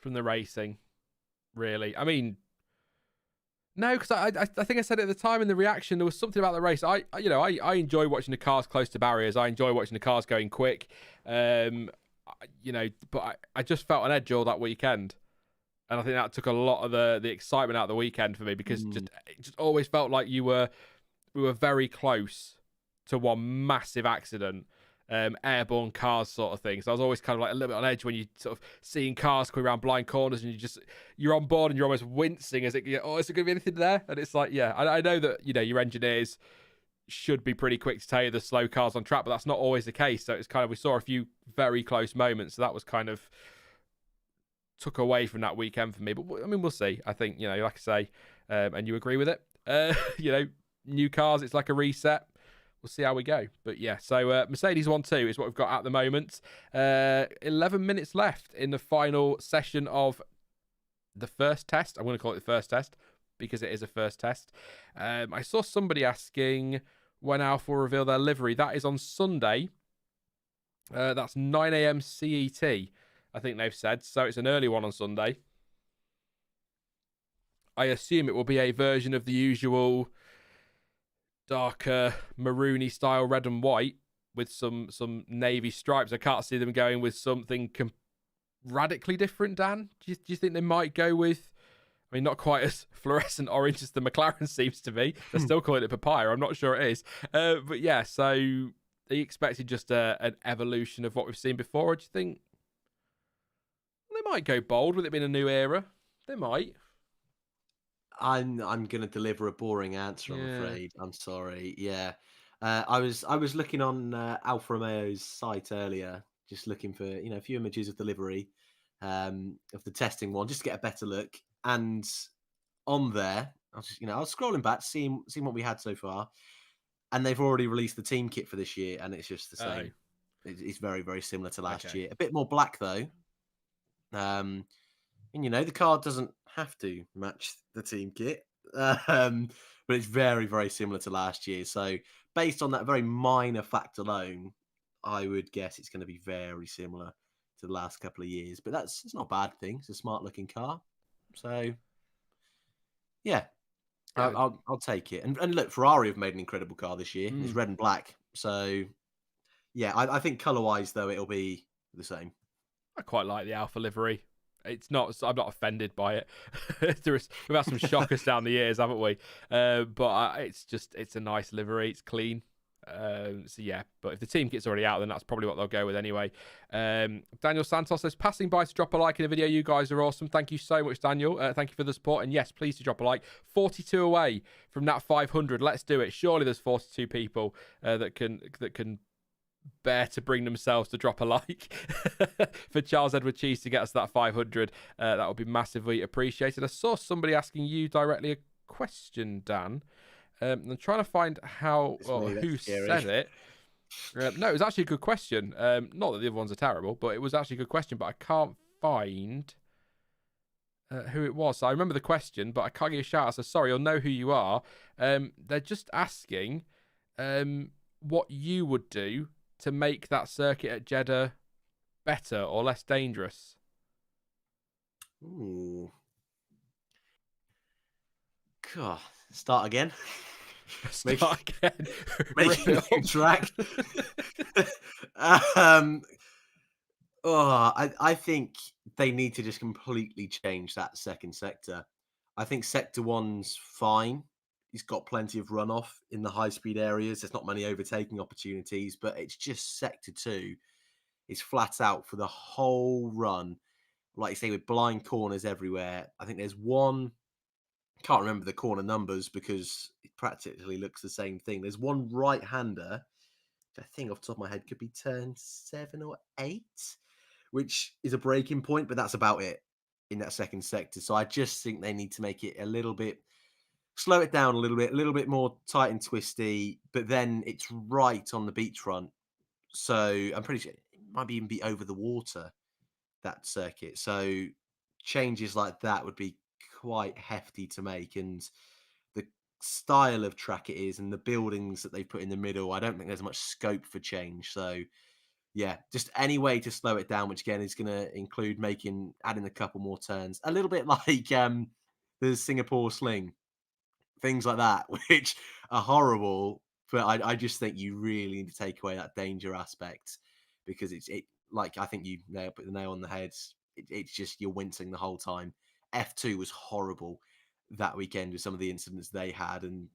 Speaker 1: From the racing, really. I mean, no, because I think I said it at the time in the reaction, there was something about the race. I enjoy watching the cars close to barriers. I enjoy watching the cars going quick. But I just felt on edge all that weekend. And I think that took a lot of the excitement out of the weekend for me, because it just always felt like we were very close to one massive accident. Airborne cars sort of thing. So I was always kind of like a little bit on edge when you sort of seeing cars coming around blind corners, and you're on board and you're almost wincing as is it going to be anything there? And it's like, yeah, I know that, your engineers should be pretty quick to tell you the slow cars on track, but that's not always the case. So it's kind of, we saw a few very close moments. So that was kind of took away from that weekend for me. But I mean, we'll see. I think, like I say, and you agree with it, new cars, it's like a reset. we'll see how we go. But yeah, so Mercedes 1-2 is what we've got at the moment. 11 minutes left in the final session of the first test. I'm going to call it the first test because it is a first test. I saw somebody asking when Alfa will reveal their livery. That is on Sunday. That's 9 a.m. CET, I think they've said. So it's an early one on Sunday. I assume it will be a version of the usual darker maroony style red and white with some navy stripes. I can't see them going with something radically different, Dan. Do you think they might go with, I mean, not quite as fluorescent orange as the McLaren seems to be. They're still calling it papaya. I'm not sure it is. But yeah, so are you expecting just an evolution of what we've seen before? Or do you think they might go bold with it being a new era? They might.
Speaker 2: I'm going to deliver a boring answer, I'm afraid. I'm sorry. Yeah. I was looking on Alfa Romeo's site earlier, just looking for, a few images of the livery, of the testing one, just to get a better look. And on there, I was just, I was scrolling back, seeing what we had so far, and they've already released the team kit for this year, and it's just the same. It's very, very similar to last year. A bit more black though. And the car doesn't have to match the team kit, but it's very, very similar to last year. So based on that very minor fact alone, I would guess it's going to be very similar to the last couple of years. But it's not a bad thing. It's a smart looking car. So yeah, I'll take it. And look, Ferrari have made an incredible car this year. It's red and black. So yeah, I think color wise though it'll be the same.
Speaker 1: I quite like the Alfa livery. It's not. I'm not offended by it. We've had some shockers down the years, haven't we? But it's a nice livery. It's clean. So yeah. But if the team kit's already out, then that's probably what they'll go with anyway. Daniel Santos says, passing by to drop a like in the video. You guys are awesome. Thank you so much, Daniel. Thank you for the support. And yes, please do drop a like. 42 away from that 500. Let's do it. Surely there's 42 people that can bear to bring themselves to drop a like for Charles Edward Cheese to get us that 500. That would be massively appreciated. I saw somebody asking you directly a question, Dan. I'm trying to find who said it. No, it was actually a good question. Not that the other ones are terrible, but it was actually a good question, but I can't find who it was. So I remember the question, but I can't give you a shout out. So sorry, you'll know who you are. They're just asking what you would do to make that circuit at Jeddah better or less dangerous.
Speaker 2: Ooh. God, start again.
Speaker 1: Start again.
Speaker 2: Make a new track. I think they need to just completely change that second sector. I think sector 1's fine. He's got plenty of runoff in the high-speed areas. There's not many overtaking opportunities, but it's just sector 2 is flat out for the whole run. Like you say, with blind corners everywhere. I think there's one, can't remember the corner numbers because it practically looks the same thing. There's one right-hander, which I think off the top of my head could be turn 7 or 8, which is a breaking point, but that's about it in that second sector. So I just think they need to make it a little bit, slow it down a little bit more tight and twisty, but then it's right on the beachfront. So I'm pretty sure it might even be over the water, that circuit. So changes like that would be quite hefty to make. And the style of track it is and the buildings that they put in the middle, I don't think there's much scope for change. So yeah, just any way to slow it down, which again is going to include adding a couple more turns, a little bit like the Singapore Sling. Things like that, which are horrible, but I just think you really need to take away that danger aspect because it like I think you put the nail on the head. It's just you're wincing the whole time. F2 was horrible that weekend with some of the incidents they had, and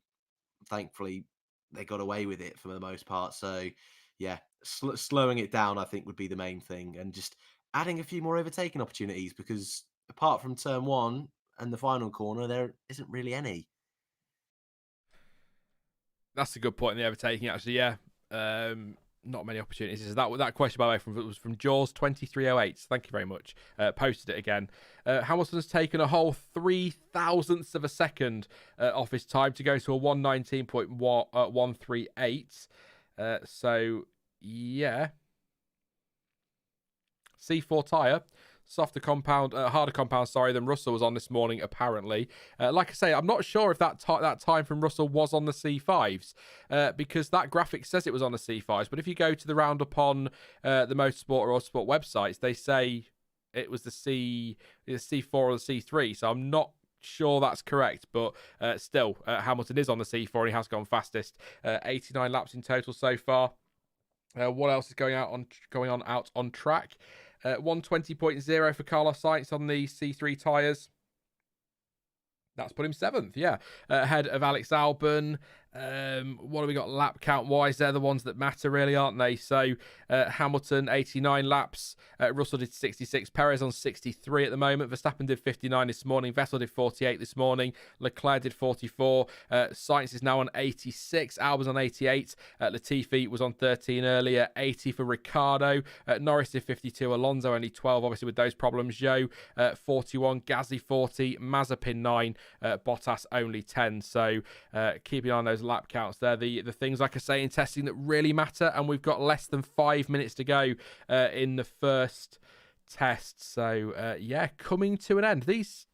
Speaker 2: thankfully they got away with it for the most part. So yeah, slowing it down I think would be the main thing, and just adding a few more overtaking opportunities because apart from turn 1 and the final corner, there isn't really any.
Speaker 1: That's a good point in the overtaking, actually. Yeah, not many opportunities. That question, by the way, was from Jaws2308. Thank you very much. Posted it again. Hamilton has taken a whole 0.003 of a second off his time to go to a 119.138. So, yeah. C4 tyre. Softer compound, harder compound, than Russell was on this morning, apparently. Like I say, I'm not sure if that time from Russell was on the C5s, because that graphic says it was on the C5s. But if you go to the roundup on the Motorsport or Autosport websites, they say it was the C4 or the C3. So I'm not sure that's correct, but still, Hamilton is on the C4 and he has gone fastest. 89 laps in total so far. What else is going on out on track? 120.0 for Carlos Sainz on the C3 tyres. That's put him 7th, yeah. Ahead of Alex Albon. What have we got lap count-wise? They're the ones that matter, really, aren't they? So, Hamilton, 89 laps. Russell did 66. Perez on 63 at the moment. Verstappen did 59 this morning. Vettel did 48 this morning. Leclerc did 44. Sainz is now on 86. Albon's on 88. Latifi was on 13 earlier. 80 for Ricciardo. Norris did 52. Alonso only 12, obviously, with those problems. Zhou, 41. Gasly, 40. Mazepin, 9. Bottas, only 10. So, keeping on those lap counts there, the things, like I say, in testing that really matter, and we've got less than 5 minutes to go in the first test. So yeah, coming to an end. These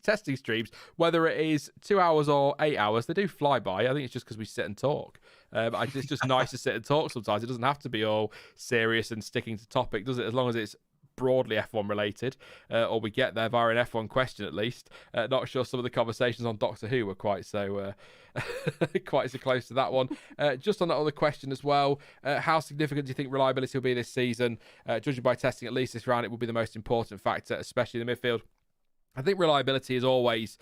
Speaker 1: testing streams, whether it is 2 hours or 8 hours, they do fly by. I think it's just because we sit and talk. It's just nice to sit and talk sometimes. It doesn't have to be all serious and sticking to topic, does it? As long as it's broadly F1 related, or we get there via an F1 question at least. Not sure some of the conversations on Doctor Who were quite so close to that one. Just on that other question as well, how significant do you think reliability will be this season? Judging by testing at least this round, it will be the most important factor, especially in the midfield. I think reliability is always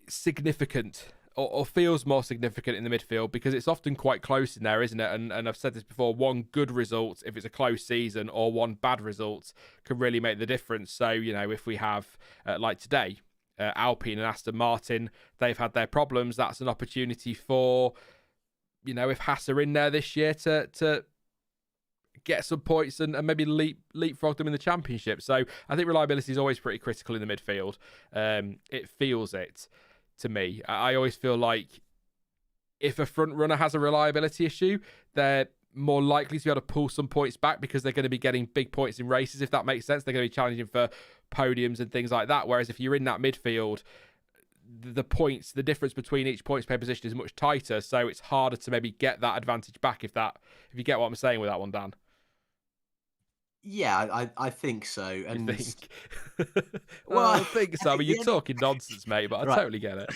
Speaker 1: significant, or feels more significant in the midfield, because it's often quite close in there, isn't it? And I've said this before, one good result, if it's a close season, or one bad result, can really make the difference. So, if we have, like today, Alpine and Aston Martin, they've had their problems. That's an opportunity for, if Haas are in there this year to get some points and maybe leapfrog them in the championship. So I think reliability is always pretty critical in the midfield. It feels it to me. I always feel like if a front runner has a reliability issue, they're more likely to be able to pull some points back because they're going to be getting big points in races, if that makes sense. They're going to be challenging for podiums and things like that. Whereas if you're in that midfield, the difference between each points per position is much tighter, so it's harder to maybe get that advantage back, if you get what I'm saying with that one, Dan.
Speaker 2: Yeah, I think so. And
Speaker 1: you think? Well, I think so. I mean, you're talking nonsense, mate, but I totally get it.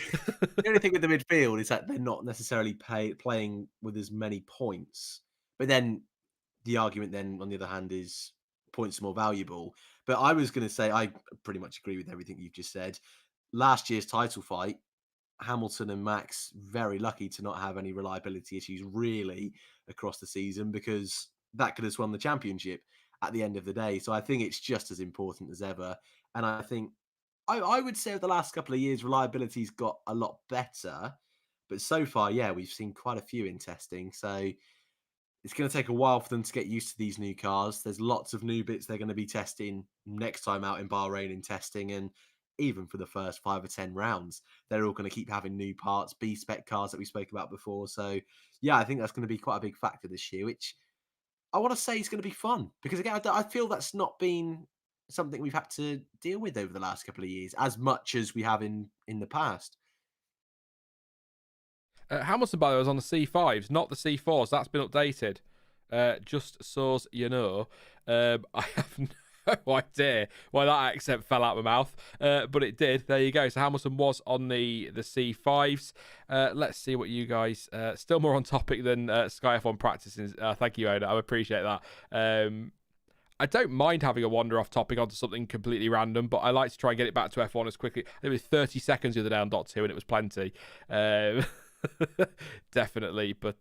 Speaker 2: The only thing with the midfield is that they're not necessarily playing with as many points. But then the argument then, on the other hand, is points are more valuable. But I was going to say, I pretty much agree with everything you've just said. Last year's title fight, Hamilton and Max, very lucky to not have any reliability issues really across the season, because that could have won the championship at the end of the day. So I think it's just as important as ever. And I think I would say over the last couple of years, reliability's got a lot better. But so far, yeah, we've seen quite a few in testing. So it's going to take a while for them to get used to these new cars. There's lots of new bits they're going to be testing next time out in Bahrain in testing. And even for the first 5 or 10 rounds, they're all going to keep having new parts, B-spec cars that we spoke about before. So yeah, I think that's going to be quite a big factor this year, which I want to say it's going to be fun, because again, I feel that's not been something we've had to deal with over the last couple of years as much as we have in the past.
Speaker 1: Hamilton, by the way, was on the C5s, not the C4s. That's been updated. Just so you know. I have no idea why that accent fell out of my mouth, but it did. There you go. So Hamilton was on the C5s. Let's see what you guys... still more on topic than Sky F1 practices. Thank you, Oda. I appreciate that. I don't mind having a wander off topic onto something completely random, but I like to try and get it back to F1 as quickly. It was 30 seconds the other day on Dot 2, and it was plenty. Definitely, but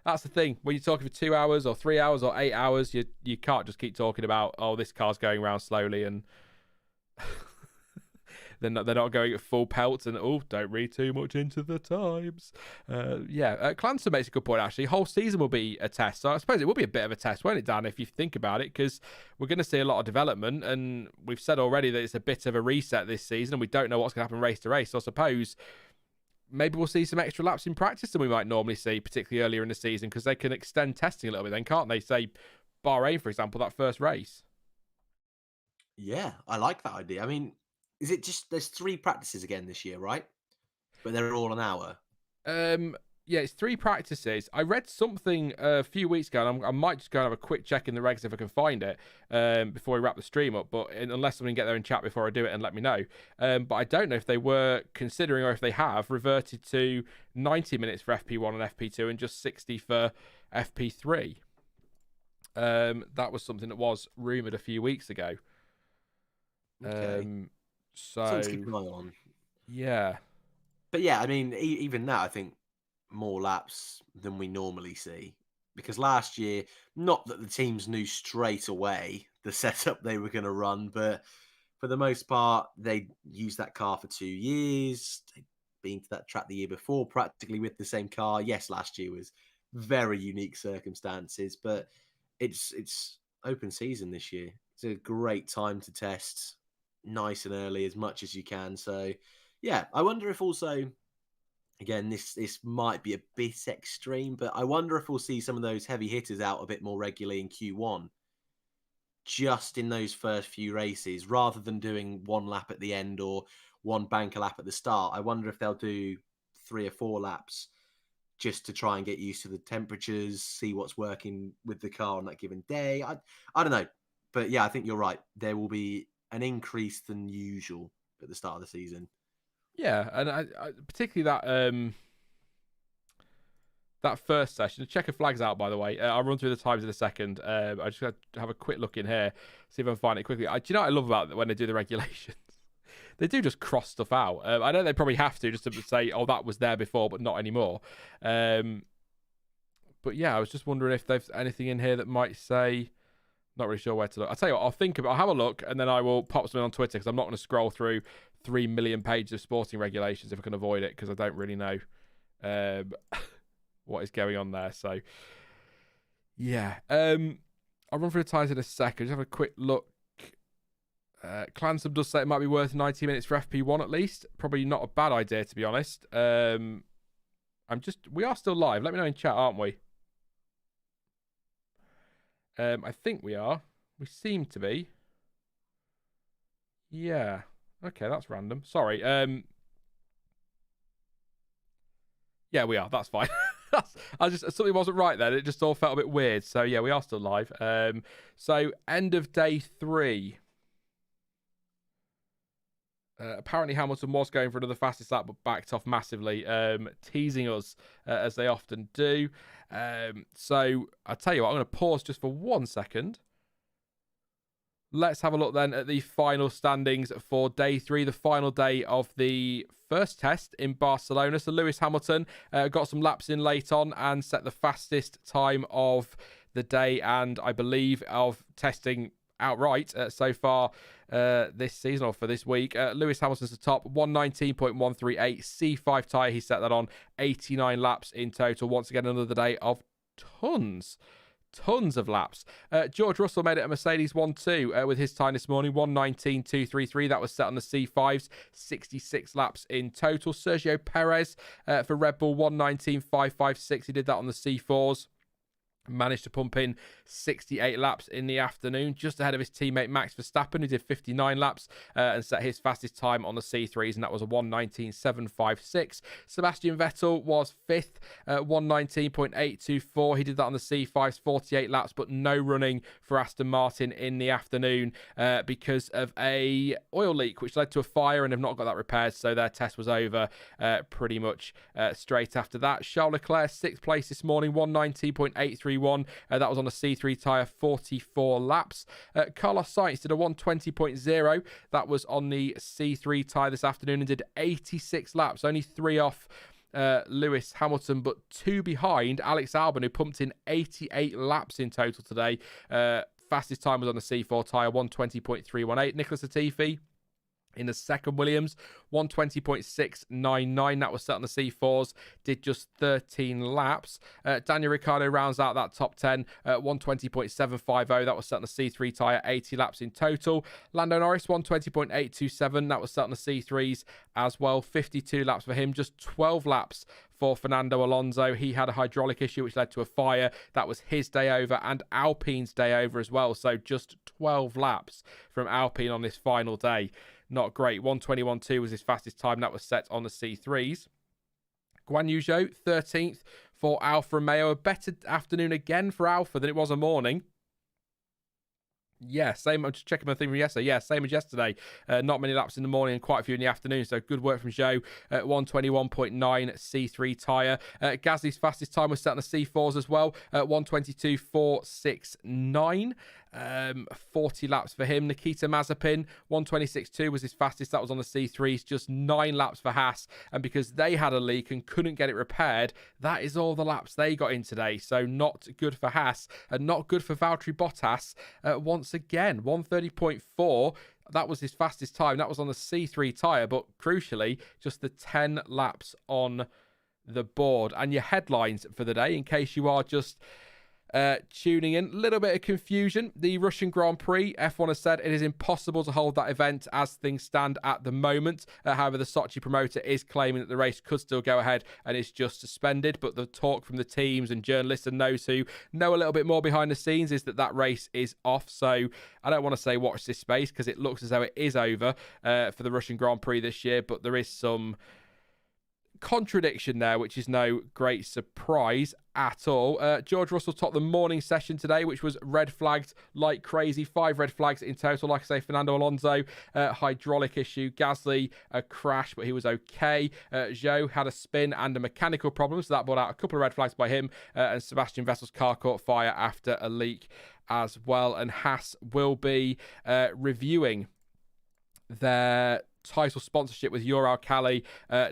Speaker 1: that's the thing. When you're talking for 2 hours or 3 hours or 8 hours, you can't just keep talking about, oh, this car's going around slowly and they're not going at full pelt and don't read too much into the times. Clancy makes a good point actually. Whole season will be a test, so I suppose it will be a bit of a test, won't it, Dan? If you think about it, because we're going to see a lot of development, and we've said already that it's a bit of a reset this season, and we don't know what's going to happen race to race. So I suppose maybe we'll see some extra laps in practice than we might normally see, particularly earlier in the season, because they can extend testing a little bit then, can't they? Say Bahrain, for example, that first race.
Speaker 2: Yeah, I like that idea. I mean, is it just there's 3 practices again this year, right? But they're all an hour.
Speaker 1: Yeah, it's 3 practices. I read something a few weeks ago, and I might just go and have a quick check in the regs if I can find it before we wrap the stream up. But unless someone can get there and chat before I do it and let me know. But I don't know if they were considering, or if they have reverted to 90 minutes for FP1 and FP2 and just 60 for FP3. That was something that was rumoured a few weeks ago.
Speaker 2: Okay.
Speaker 1: So
Speaker 2: Something to keep an eye on.
Speaker 1: Yeah.
Speaker 2: But yeah, I mean, even now, I think more laps than we normally see. Because last year, not that the teams knew straight away the setup they were going to run, but for the most part, they used that car for 2 years. They'd been to that track the year before, practically with the same car. Yes, last year was very unique circumstances, but it's open season this year. It's a great time to test nice and early as much as you can. So yeah, I wonder if also, again, this might be a bit extreme, but I wonder if we'll see some of those heavy hitters out a bit more regularly in Q1, just in those first few races, rather than doing 1 lap at the end or 1 banker lap at the start. I wonder if they'll do 3 or 4 laps just to try and get used to the temperatures, see what's working with the car on that given day. I don't know. But yeah, I think you're right. There will be an increase than usual at the start of the season.
Speaker 1: Yeah, and I particularly that first session. The checker flag's out, by the way. I'll run through the times in a second. I just got to have a quick look in here, see if I can find it quickly. Do you know what I love about when they do the regulations? They do just cross stuff out. I know they probably have to, just to say, oh, that was there before, but not anymore. But yeah, I was just wondering if there's anything in here that might say... Not really sure where to look. I'll tell you what, I'll have a look, and then I will pop something on Twitter, because I'm not going to scroll through 3 million pages of sporting regulations if I can avoid it, because I don't really know what is going on there. So, yeah. I'll run through the ties in a second. Just have a quick look. Clansum does say it might be worth 90 minutes for FP1 at least. Probably not a bad idea, to be honest. We are still live. Let me know in chat, aren't we? I think we are. We seem to be. Yeah. Okay, that's random. Sorry. Yeah, we are. That's fine. Something wasn't right then. It just all felt a bit weird. So yeah, we are still live. So end of day 3. Apparently Hamilton was going for another fastest lap, but backed off massively, teasing us as they often do. So I'll tell you what, I'm going to pause just for 1 second. Let's have a look then at the final standings for day 3, the final day of the first test in Barcelona. So Lewis Hamilton got some laps in late on and set the fastest time of the day, and I believe of testing outright so far this season, or for this week. Lewis Hamilton's the top, 119.138 C5 tyre. He set that on 89 laps in total. Once again, another day of tons of laps. George Russell made it a Mercedes 1-2 with his time this morning, 119.233. That was set on the C5s, 66 laps in total. Sergio Perez for Red Bull, 119.556. He did that on the C4s. Managed to pump in 68 laps in the afternoon, just ahead of his teammate Max Verstappen, who did 59 laps and set his fastest time on the C3s, and that was a 119.756. Sebastian Vettel was 5th, 119.824. He did that on the C5s, 48 laps, but no running for Aston Martin in the afternoon because of a oil leak, which led to a fire, and have not got that repaired, so their test was over pretty much straight after that. Charles Leclerc, 6th place this morning, 119.831. That was on a C3 tyre, 44 laps. Carlos Sainz did a 120.0. That was on the C3 tyre this afternoon and did 86 laps, only 3 off Lewis Hamilton, but 2 behind Alex Albon, who pumped in 88 laps in total today. Fastest time was on the C4 tyre, 120.318. Nicholas Latifi In the second Williams, 120.699. That was set on the C4s. Did just 13 laps. Daniel Ricciardo rounds out that top 10 at 120.750. That was set on the C3 tyre, 80 laps in total. Lando Norris, 120.827. That was set on the C3s as well. 52 laps for him. Just 12 laps for Fernando Alonso. He had a hydraulic issue which led to a fire. That was his day over and Alpine's day over as well. So just 12 laps from Alpine on this final day. Not great. 121.2 was his fastest time. That was set on the C3s. Guan Yu Zhou, 13th for Alfa Romeo. A better afternoon again for Alfa than it was a morning. Yeah, same. I'm just checking my thing from yesterday. Yeah, same as yesterday. Not many laps in the morning and quite a few in the afternoon. So good work from Zhou at 121.9 C3 tyre. Gasly's fastest time was set on the C4s as well at 122.469. 40 laps for him. Nikita Mazepin, 126.2 was his fastest. That was on the C3s. Just 9 laps for Haas. And because they had a leak and couldn't get it repaired, that is all the laps they got in today. So not good for Haas and not good for Valtteri Bottas once again. 130.4. That was his fastest time. That was on the C3 tyre. But crucially, just the 10 laps on the board. And your headlines for the day, in case you are just tuning in, a little bit of confusion. The Russian Grand Prix, F1 has said it is impossible to hold that event as things stand at the moment. However, the Sochi promoter is claiming that the race could still go ahead and is just suspended. But the talk from the teams and journalists and those who know a little bit more behind the scenes is that that race is off. So I don't want to say watch this space because it looks as though it is over for the Russian Grand Prix this year. But there is some contradiction there, which is no great surprise at all. George Russell topped the morning session today, which was red flagged like crazy. 5 red flags in total. Like I say, Fernando Alonso, hydraulic issue. Gasly, a crash, but he was okay. Zhou had a spin and a mechanical problem, so that brought out a couple of red flags by him. And Sebastian Vettel's car caught fire after a leak as well. And Haas will be reviewing their title sponsorship with Uralkali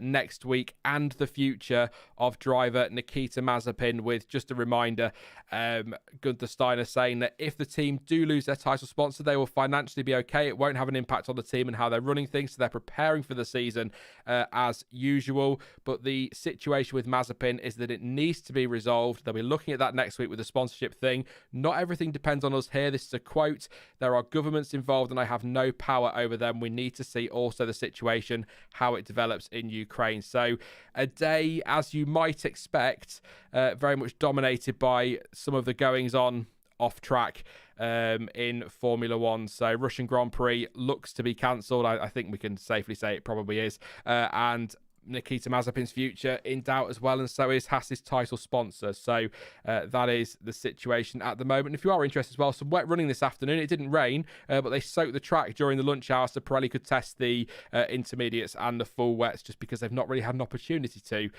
Speaker 1: next week, and the future of driver Nikita Mazepin, with just a reminder, Gunther Steiner saying that if the team do lose their title sponsor, they will financially be okay. It won't have an impact on the team and how they're running things, so they're preparing for the season as usual. But the situation with Mazepin is that it needs to be resolved. They'll be looking at that next week with the sponsorship thing. Not everything depends on us here. This is a quote. There are governments involved and I have no power over them. We need to see also the situation, how it develops in Ukraine. So a day, as you might expect, very much dominated by some of the goings on off track in Formula One. So Russian Grand Prix looks to be cancelled. I think we can safely say it probably is. And Nikita Mazepin's future in doubt as well, and so is Haas's title sponsor. So that is the situation at the moment. If you are interested as well, some wet running this afternoon. It didn't rain, but they soaked the track during the lunch hour so Pirelli could test the intermediates and the full wets, just because they've not really had an opportunity to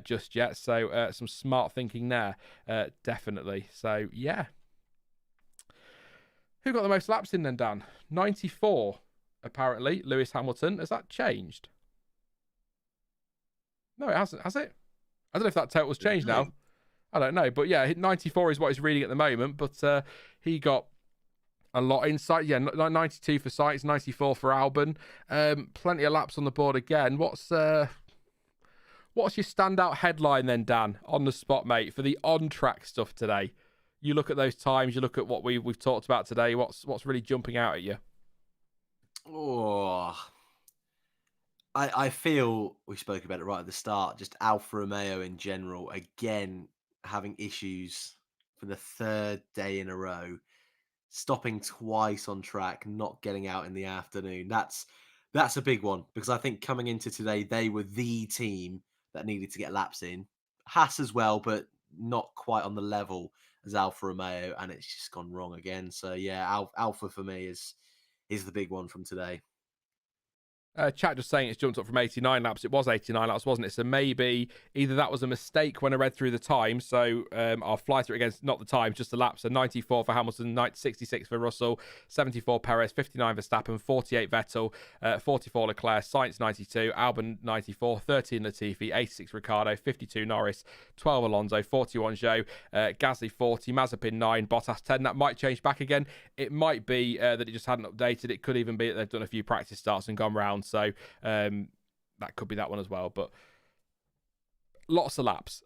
Speaker 1: just yet. So some smart thinking there, definitely. So yeah. Who got the most laps in then, Dan? 94, apparently. Lewis Hamilton. Has that changed? No, it hasn't, has it? I don't know if that total's changed now. I don't know. But yeah, 94 is what he's reading at the moment. But he got a lot in sight. Yeah, 92 for Sainz, 94 for Albon. Plenty of laps on the board again. What's your standout headline then, Dan, on the spot, mate, for the on-track stuff today? You look at those times, you look at what we've talked about today. What's really jumping out at you?
Speaker 2: Oh, I feel we spoke about it right at the start. Just Alfa Romeo in general, again, having issues for the 3rd day in a row, stopping twice on track, not getting out in the afternoon. That's a big one, because I think coming into today, they were the team that needed to get laps in. Haas as well, but not quite on the level as Alfa Romeo, and it's just gone wrong again. So yeah, Alfa for me is the big one from today.
Speaker 1: Chat just saying it's jumped up from 89 laps. It was 89 laps, wasn't it? So maybe either that was a mistake when I read through the time. So I'll fly through it against not the time, just the laps. So 94 for Hamilton, 66 for Russell, 74 Perez, 59 Verstappen, 48 Vettel, 44 Leclerc, Sainz 92, Albon 94, 13 Latifi, 86 Ricciardo, 52 Norris, 12 Alonso, 41 Zhou, Gasly 40, Mazepin 9, Bottas 10. That might change back again. It might be that it just hadn't updated. It could even be that they've done a few practice starts and gone round. So that could be that one as well. But lots of laps.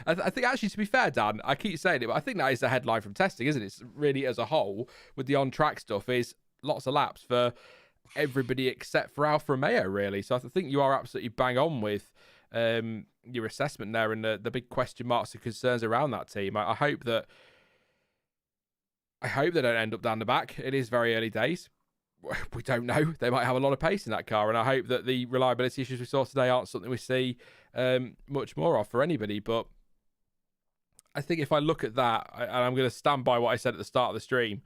Speaker 1: I think actually, to be fair, Dan, I keep saying it, but I think that is the headline from testing, isn't it? It's really as a whole with the on-track stuff is lots of laps for everybody except for Alfa Romeo, really. So I think you are absolutely bang on with your assessment there and the big question marks and concerns around that team. I hope they don't end up down the back. It is very early days. We don't know. They might have a lot of pace in that car, and I hope that the reliability issues we saw today aren't something we see much more of for anybody. But I think if I look at that, and I'm going to stand by what I said at the start of the stream,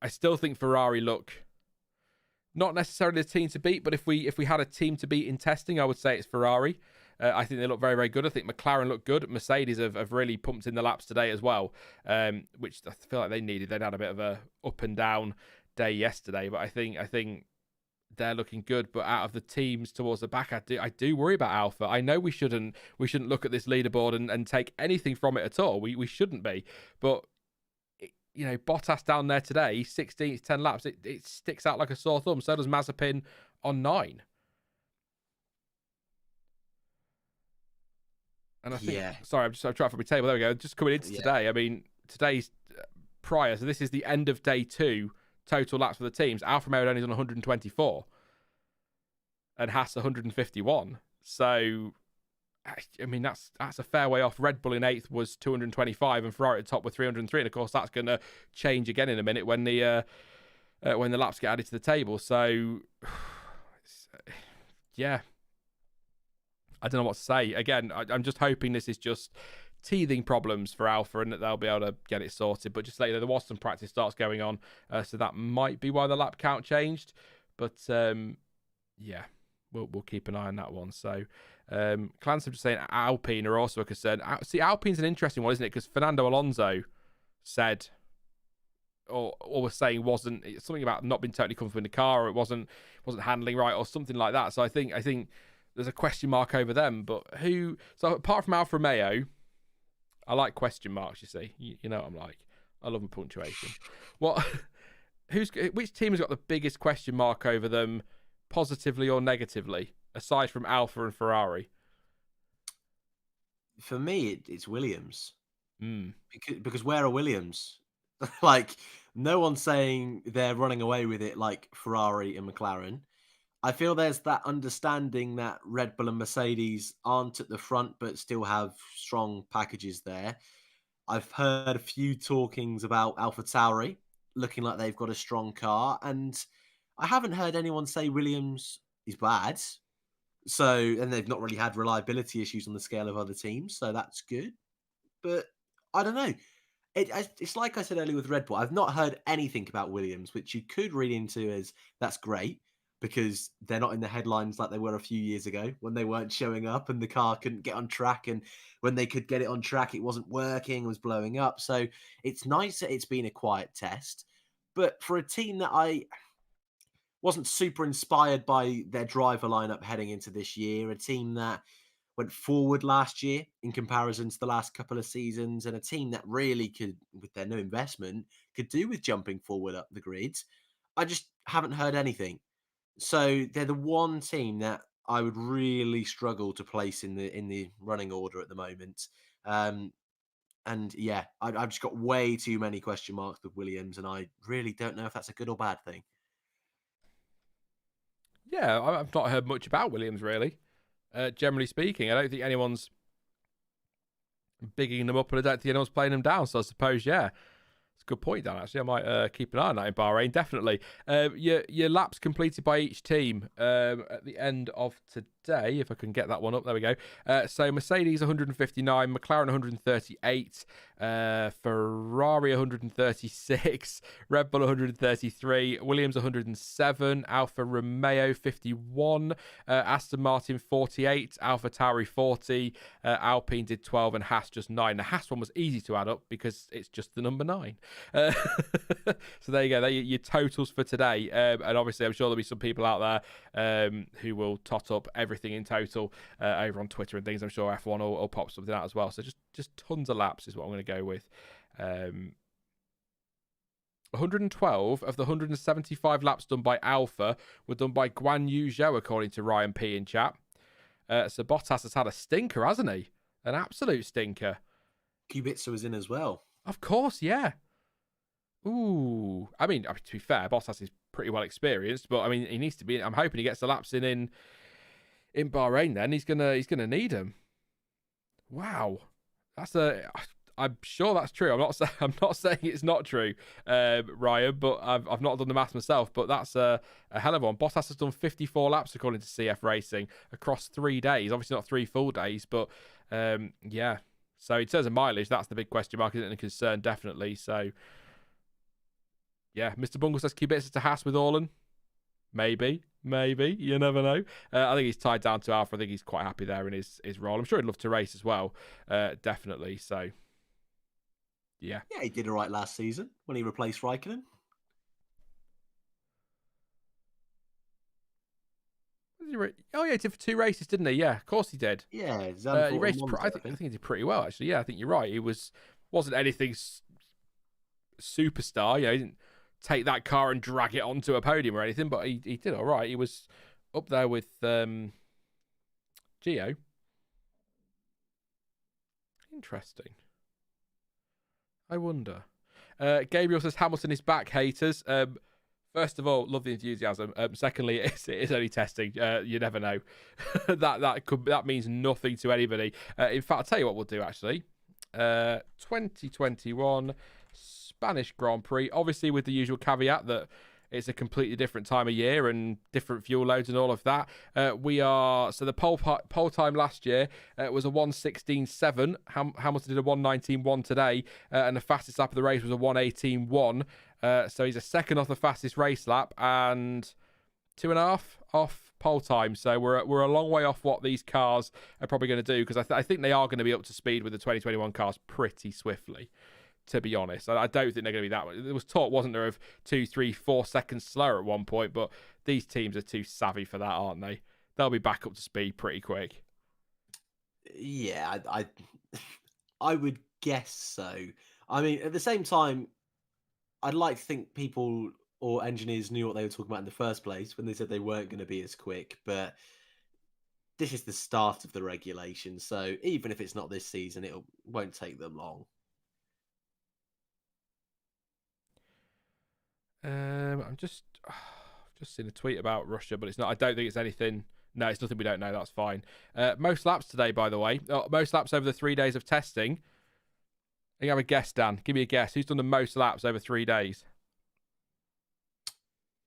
Speaker 1: I still think Ferrari look not necessarily a team to beat, but if we had a team to beat in testing, I would say it's Ferrari. I think they look very, very good. I think McLaren look good. Mercedes have really pumped in the laps today as well, which I feel like they needed. They'd had a bit of a up and down day yesterday, but I think they're looking good. But out of the teams towards the back, I do worry about Alpha. I know we shouldn't look at this leaderboard and take anything from it at all. We shouldn't be, but you know, Bottas down there today, 16th, 10 laps, it sticks out like a sore thumb. So does Mazepin on 9. And I think, sorry, I'm trying for my table. There we go. Just coming into today. I mean, today's prior, so this is the end of day 2. Total laps for the teams. Alfa Romeo had only done 124 and Haas 151. So, I mean, that's a fair way off. Red Bull in 8th was 225 and Ferrari at the top were 303. And of course, that's going to change again in a minute when the laps get added to the table. So, yeah, I don't know what to say. Again, I'm just hoping this is just teething problems for Alpha and that they'll be able to get it sorted. But just later, there was some practice starts going on, so that might be why the lap count changed. But yeah, we'll keep an eye on that one. So Clancy just saying Alpine are also a concern. See, Alpine's an interesting one, isn't it? Because Fernando Alonso said, or was saying, wasn't something about not being totally comfortable in the car, or it wasn't handling right, or something like that. So I think there's a question mark over them. But who? So apart from Alfa Romeo, I like question marks, you see. You know what I'm like. I love a punctuation. Which team has got the biggest question mark over them, positively or negatively, aside from Alfa and Ferrari?
Speaker 2: For me, it's Williams. Because where are Williams? Like, no one's saying they're running away with it like Ferrari and McLaren. I feel there's that understanding that Red Bull and Mercedes aren't at the front, but still have strong packages there. I've heard a few talkings about AlphaTauri looking like they've got a strong car, and I haven't heard anyone say Williams is bad. So, and they've not really had reliability issues on the scale of other teams, so that's good. But I don't know. It's like I said earlier with Red Bull. I've not heard anything about Williams, which you could read into as that's great, because they're not in the headlines like they were a few years ago when they weren't showing up and the car couldn't get on track. And when they could get it on track, it wasn't working, it was blowing up. So it's nice that it's been a quiet test. But for a team that I wasn't super inspired by their driver lineup heading into this year, a team that went forward last year in comparison to the last couple of seasons, and a team that really could, with their new investment, could do with jumping forward up the grids, I just haven't heard anything. So they're the one team that I would really struggle to place in the running order at the moment. And yeah, I've just got way too many question marks with Williams, and I really don't know if that's a good or bad thing.
Speaker 1: Yeah, I've not heard much about Williams, really. Generally speaking, I don't think anyone's bigging them up, and I don't think anyone's playing them down. So I suppose, yeah, it's a good point, Dan. Actually, I might keep an eye on that in Bahrain, definitely. Your laps completed by each team at the end of today, if I can get that one up. There we go. So Mercedes 159, McLaren 138, Ferrari 136, Red Bull 133, Williams 107, Alfa Romeo 51, Aston Martin 48, Alfa Tauri 40, Alpine did 12, and Haas just 9. The Haas one was easy to add up because it's just the number 9. So there you go. They're your totals for today. And obviously, I'm sure there'll be some people out there who will tot up everything in total over on Twitter and things. I'm sure F1 will pop something out as well. So just tons of laps is what I'm going to go with. 112 of the 175 laps done by Alpha were done by Guan Yu Zhou, according to Ryan P in chat. So Bottas has had a stinker, hasn't he? An absolute stinker.
Speaker 2: Kubica was in as well.
Speaker 1: Of course, yeah. Ooh. I mean, to be fair, Bottas is pretty well experienced, but I mean, he needs to be. I'm hoping he gets the laps in Bahrain. Then he's gonna need them. Wow, I'm sure that's true. I'm not saying it's not true, Ryan, but I've not done the maths myself. But that's a hell of one. Bottas has done 54 laps according to CF Racing across 3 days. Obviously not 3 full days, but yeah. So in terms of mileage, that's the big question mark, isn't it? A concern, definitely. So yeah, Mr. Bungle says Kubica to Haas with Orlan. Maybe. You never know. I think he's tied down to Alpha. I think he's quite happy there in his role. I'm sure he'd love to race as well. Definitely. So yeah.
Speaker 2: Yeah, he did all right last season when he replaced Raikkonen.
Speaker 1: Oh yeah, he did for 2 races, didn't he? Yeah, of course he did.
Speaker 2: Yeah,
Speaker 1: he raced. I think he did pretty well, actually. Yeah, I think you're right. He wasn't anything superstar. You know, he didn't take that car and drag it onto a podium or anything, but he did all right. He was up there with Gio. Interesting. I wonder. Gabriel says Hamilton is back, haters. First of all, love the enthusiasm. Secondly, it is only testing. You never know. that means nothing to anybody. In fact, I'll tell you what we'll do, actually. 2021 Spanish Grand Prix, obviously with the usual caveat that it's a completely different time of year and different fuel loads and all of that. So the pole time last year was a 1:16.7. Hamilton did a 1:19.1 today, and the fastest lap of the race was a 1:18.1. So he's a second off the fastest race lap and 2.5 off pole time. So we're a long way off what these cars are probably going to do, because I think they are going to be up to speed with the 2021 cars pretty swiftly, to be honest. I don't think they're going to be that much. There was talk, wasn't there, of 2, 3, 4 seconds slower at one point, but these teams are too savvy for that, aren't they? They'll be back up to speed pretty quick.
Speaker 2: Yeah, I would guess so. I mean, at the same time, I'd like to think people or engineers knew what they were talking about in the first place when they said they weren't going to be as quick, but this is the start of the regulation, so even if it's not this season, it won't take them long.
Speaker 1: I'm just seen a tweet about Russia, but it's not. I don't think it's anything. No, it's nothing we don't know. That's fine. Most laps today, by the way. Most laps over the 3 days of testing. I think I have a guess, Dan. Give me a guess. Who's done the most laps over 3 days?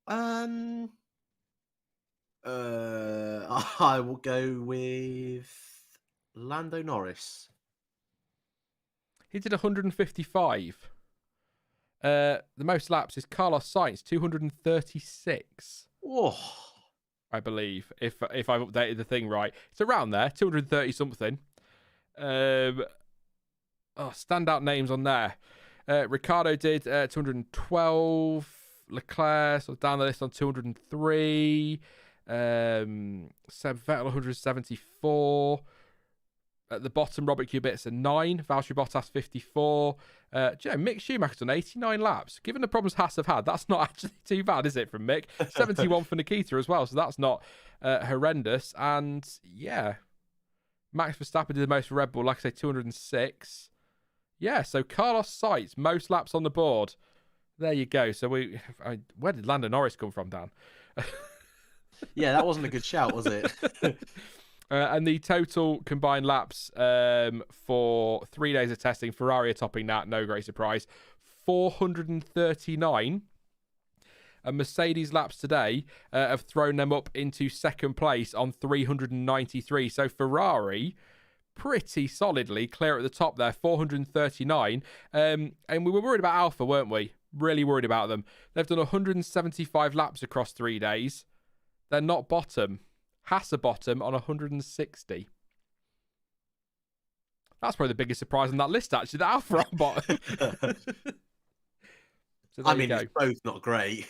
Speaker 2: I will go with Lando Norris.
Speaker 1: He did 155. The most laps is Carlos Sainz, 236.
Speaker 2: Oh,
Speaker 1: I believe, if I've updated the thing right. It's around there, 230 something. Standout names on there. Ricardo did 212. Leclerc sort of down the list on 203. Seb Vettel 174. At the bottom, Robert Kubica 9. Valtteri Bottas 54. Mick Schumacher's done 89 laps. Given the problems Haas have had, that's not actually too bad, is it, from Mick? 71 for Nikita as well, so that's not horrendous. And yeah, Max Verstappen did the most for Red Bull, like I say, 206. Yeah, so Carlos Sainz, most laps on the board. There you go. So where did Lando Norris come from, Dan?
Speaker 2: Yeah, that wasn't a good shout, was it?
Speaker 1: And the total combined laps for 3 days of testing, Ferrari are topping that, no great surprise, 439. And Mercedes laps today have thrown them up into second place on 393. So Ferrari pretty solidly clear at the top there, 439. And we were worried about Alpha, weren't we? Really worried about them. They've done 175 laps across 3 days. They're not bottom. Haas are bottom on 160. That's probably the biggest surprise on that list, actually. The Alpha on bottom. So
Speaker 2: I mean, it's both not great.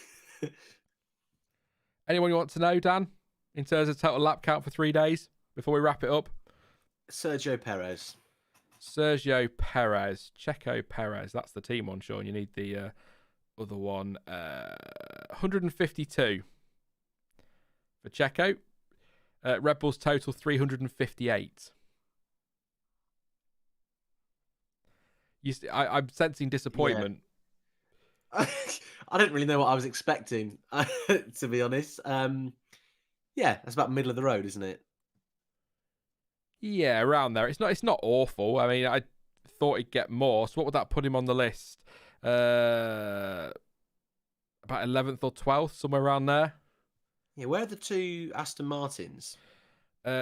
Speaker 1: Anyone you want to know, Dan, in terms of total lap count for 3 days before we wrap it up?
Speaker 2: Sergio Perez.
Speaker 1: Checo Perez. That's the team one, Sean. You need the other one. 152 for Checo. Red Bull's total 358. I'm sensing disappointment.
Speaker 2: Yeah. I don't really know what I was expecting, to be honest. Yeah, that's about middle of the road, isn't it?
Speaker 1: Yeah, around there. It's not awful. I mean, I thought he'd get more. So what would that put him on the list? About 11th or 12th, somewhere around there.
Speaker 2: Yeah, where are the 2 Aston Martins?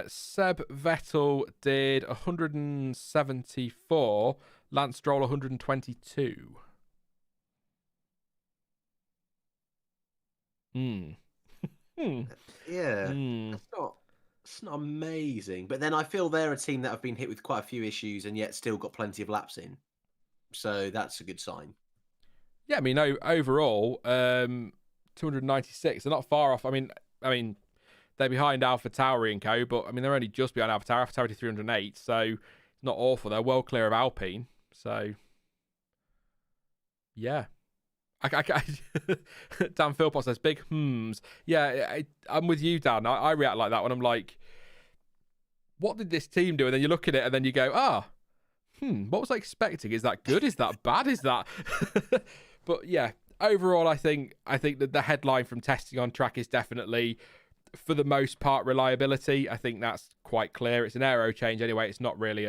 Speaker 1: Seb Vettel did 174. Lance Stroll 122. Yeah. It's not amazing. But then I feel they're a team that have been hit with quite a few issues and yet still got plenty of laps in. So that's a good sign. Yeah, I mean, overall, 296. They're not far off. I mean, they're behind AlphaTauri and co, but I mean, they're only just behind AlphaTauri. AlphaTauri 308, so it's not awful. They're well clear of Alpine. So, yeah. Dan Philpott says big hmms. Yeah, I'm with you, Dan. I react like that when I'm like, what did this team do? And then you look at it and then you go, what was I expecting? Is that good? Is that bad? Is that? But yeah, overall, I think that the headline from testing on track is definitely, for the most part, reliability. I think that's quite clear. It's an aero change anyway. It's not really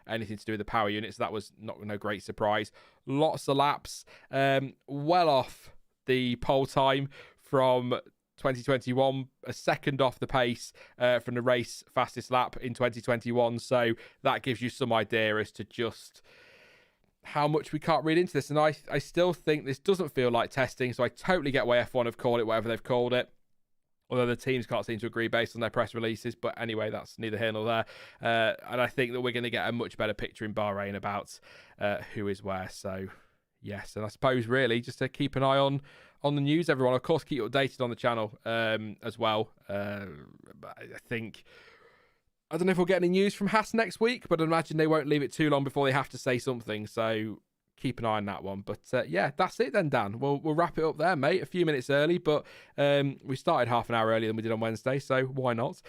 Speaker 1: anything to do with the power units. That was no great surprise. Lots of laps, well off the pole time from 2021, a second off the pace from the race fastest lap in 2021. So that gives you some idea as to just how much we can't read into this. And I still think this doesn't feel like testing. So I totally get why F1 have called it whatever they've called it. Although the teams can't seem to agree based on their press releases. But anyway, that's neither here nor there. And I think that we're going to get a much better picture in Bahrain about who is where. So, yes. And I suppose, really, just to keep an eye on the news, everyone. Of course, keep you updated on the channel as well. I don't know if we'll get any news from Haas next week, but I imagine they won't leave it too long before they have to say something. So keep an eye on that one. But yeah, that's it then, Dan. We'll wrap it up there, mate. A few minutes early, but we started half an hour earlier than we did on Wednesday, so why not?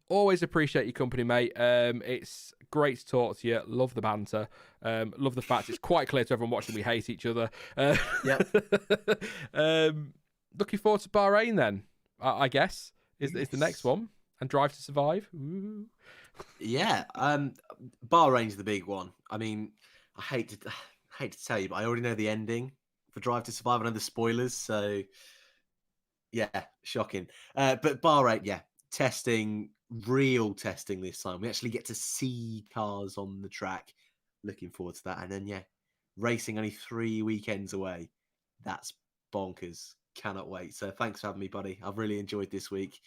Speaker 1: Always appreciate your company, mate. It's great to talk to you. Love the banter. Love the fact it's quite clear to everyone watching we hate each other.
Speaker 2: Yep.
Speaker 1: Looking forward to Bahrain then, I guess, is the next one. And Drive to Survive. Ooh.
Speaker 2: Yeah. Bahrain's the big one. I mean, I hate to tell you, but I already know the ending for Drive to Survive. I know the spoilers, so yeah, shocking. But Bahrain, yeah, real testing this time. We actually get to see cars on the track. Looking forward to that. And then, yeah, racing only 3 weekends away. That's bonkers. Cannot wait. So thanks for having me, buddy. I've really enjoyed this week.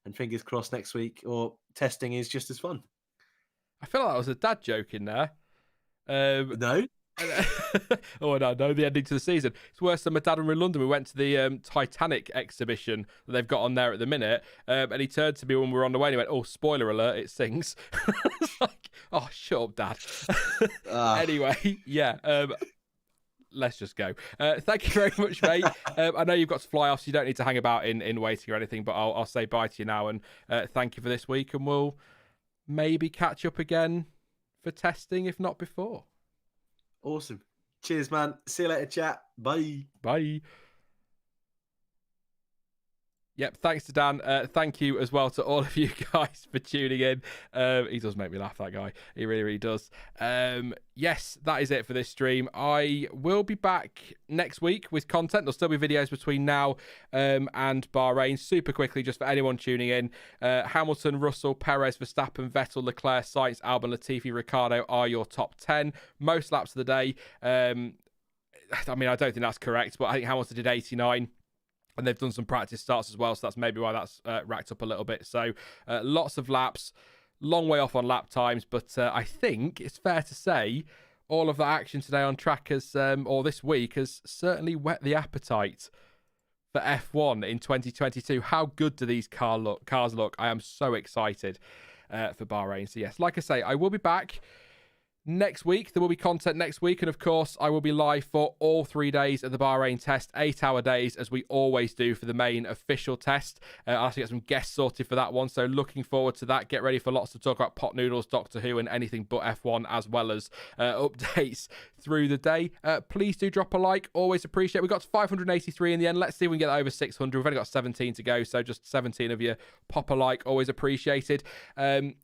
Speaker 2: And fingers crossed next week, or testing is just as fun.
Speaker 1: I feel like that was a dad joke in there.
Speaker 2: No?
Speaker 1: Oh, no, the ending to the season. It's worse than my dad when we were in London. We went to the Titanic exhibition that they've got on there at the minute. And he turned to me when we were on the way and he went, "Oh, spoiler alert, it sings." It's like, oh, shut up, Dad. Anyway, yeah. Let's just go. Thank you very much, mate. I know you've got to fly off, so you don't need to hang about in waiting or anything, but I'll say bye to you now and thank you for this week, and we'll maybe catch up again for testing, if not before.
Speaker 2: Awesome. Cheers, man. See you later, chat. Bye.
Speaker 1: Bye. Yep, thanks to Dan. Thank you as well to all of you guys for tuning in. He does make me laugh, that guy. He really, really does. Yes, that is it for this stream. I will be back next week with content. There'll still be videos between now and Bahrain. Super quickly, just for anyone tuning in. Hamilton, Russell, Perez, Verstappen, Vettel, Leclerc, Sainz, Albon, Latifi, Ricciardo are your top 10. Most laps of the day. I mean, I don't think that's correct, but I think Hamilton did 89. And they've done some practice starts as well, so that's maybe why that's racked up a little bit. So lots of laps, long way off on lap times, but I think it's fair to say all of that action today on track has, or this week, has certainly whet the appetite for F1 in 2022. How good do these cars look? I am so excited for Bahrain. So yes, like I say, I will be back next week. There will be content next week, and of course I will be live for all 3 days of the Bahrain test, 8-hour days as we always do for the main official test. I'll have to get some guests sorted for that one, so looking forward to that. Get ready for lots to talk about pot noodles, Doctor Who, and anything but F1, as well as updates through the day. Please do drop a like, always appreciate it. We got to 583 in the end. Let's see if we can get that over 600. We've only got 17 to go, so just 17 of you pop a like, always appreciated.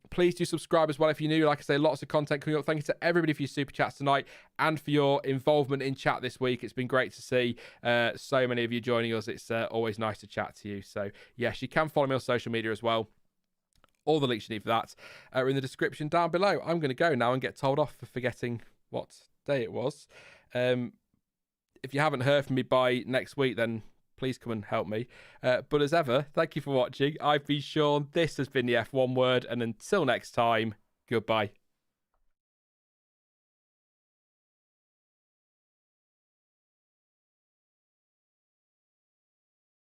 Speaker 1: Please do subscribe as well if you're new. Like I say, lots of content coming up. Thank you to everybody for your super chats tonight and for your involvement in chat this week. It's been great to see so many of you joining us. It's always nice to chat to you. So yes, you can follow me on social media as well. All the links you need for that are in the description down below. I'm going to go now and get told off for forgetting what day it was. If you haven't heard from me by next week, then please come and help me. But as ever, thank you for watching. I've been Sean. This has been the F1 Word. And until next time, goodbye.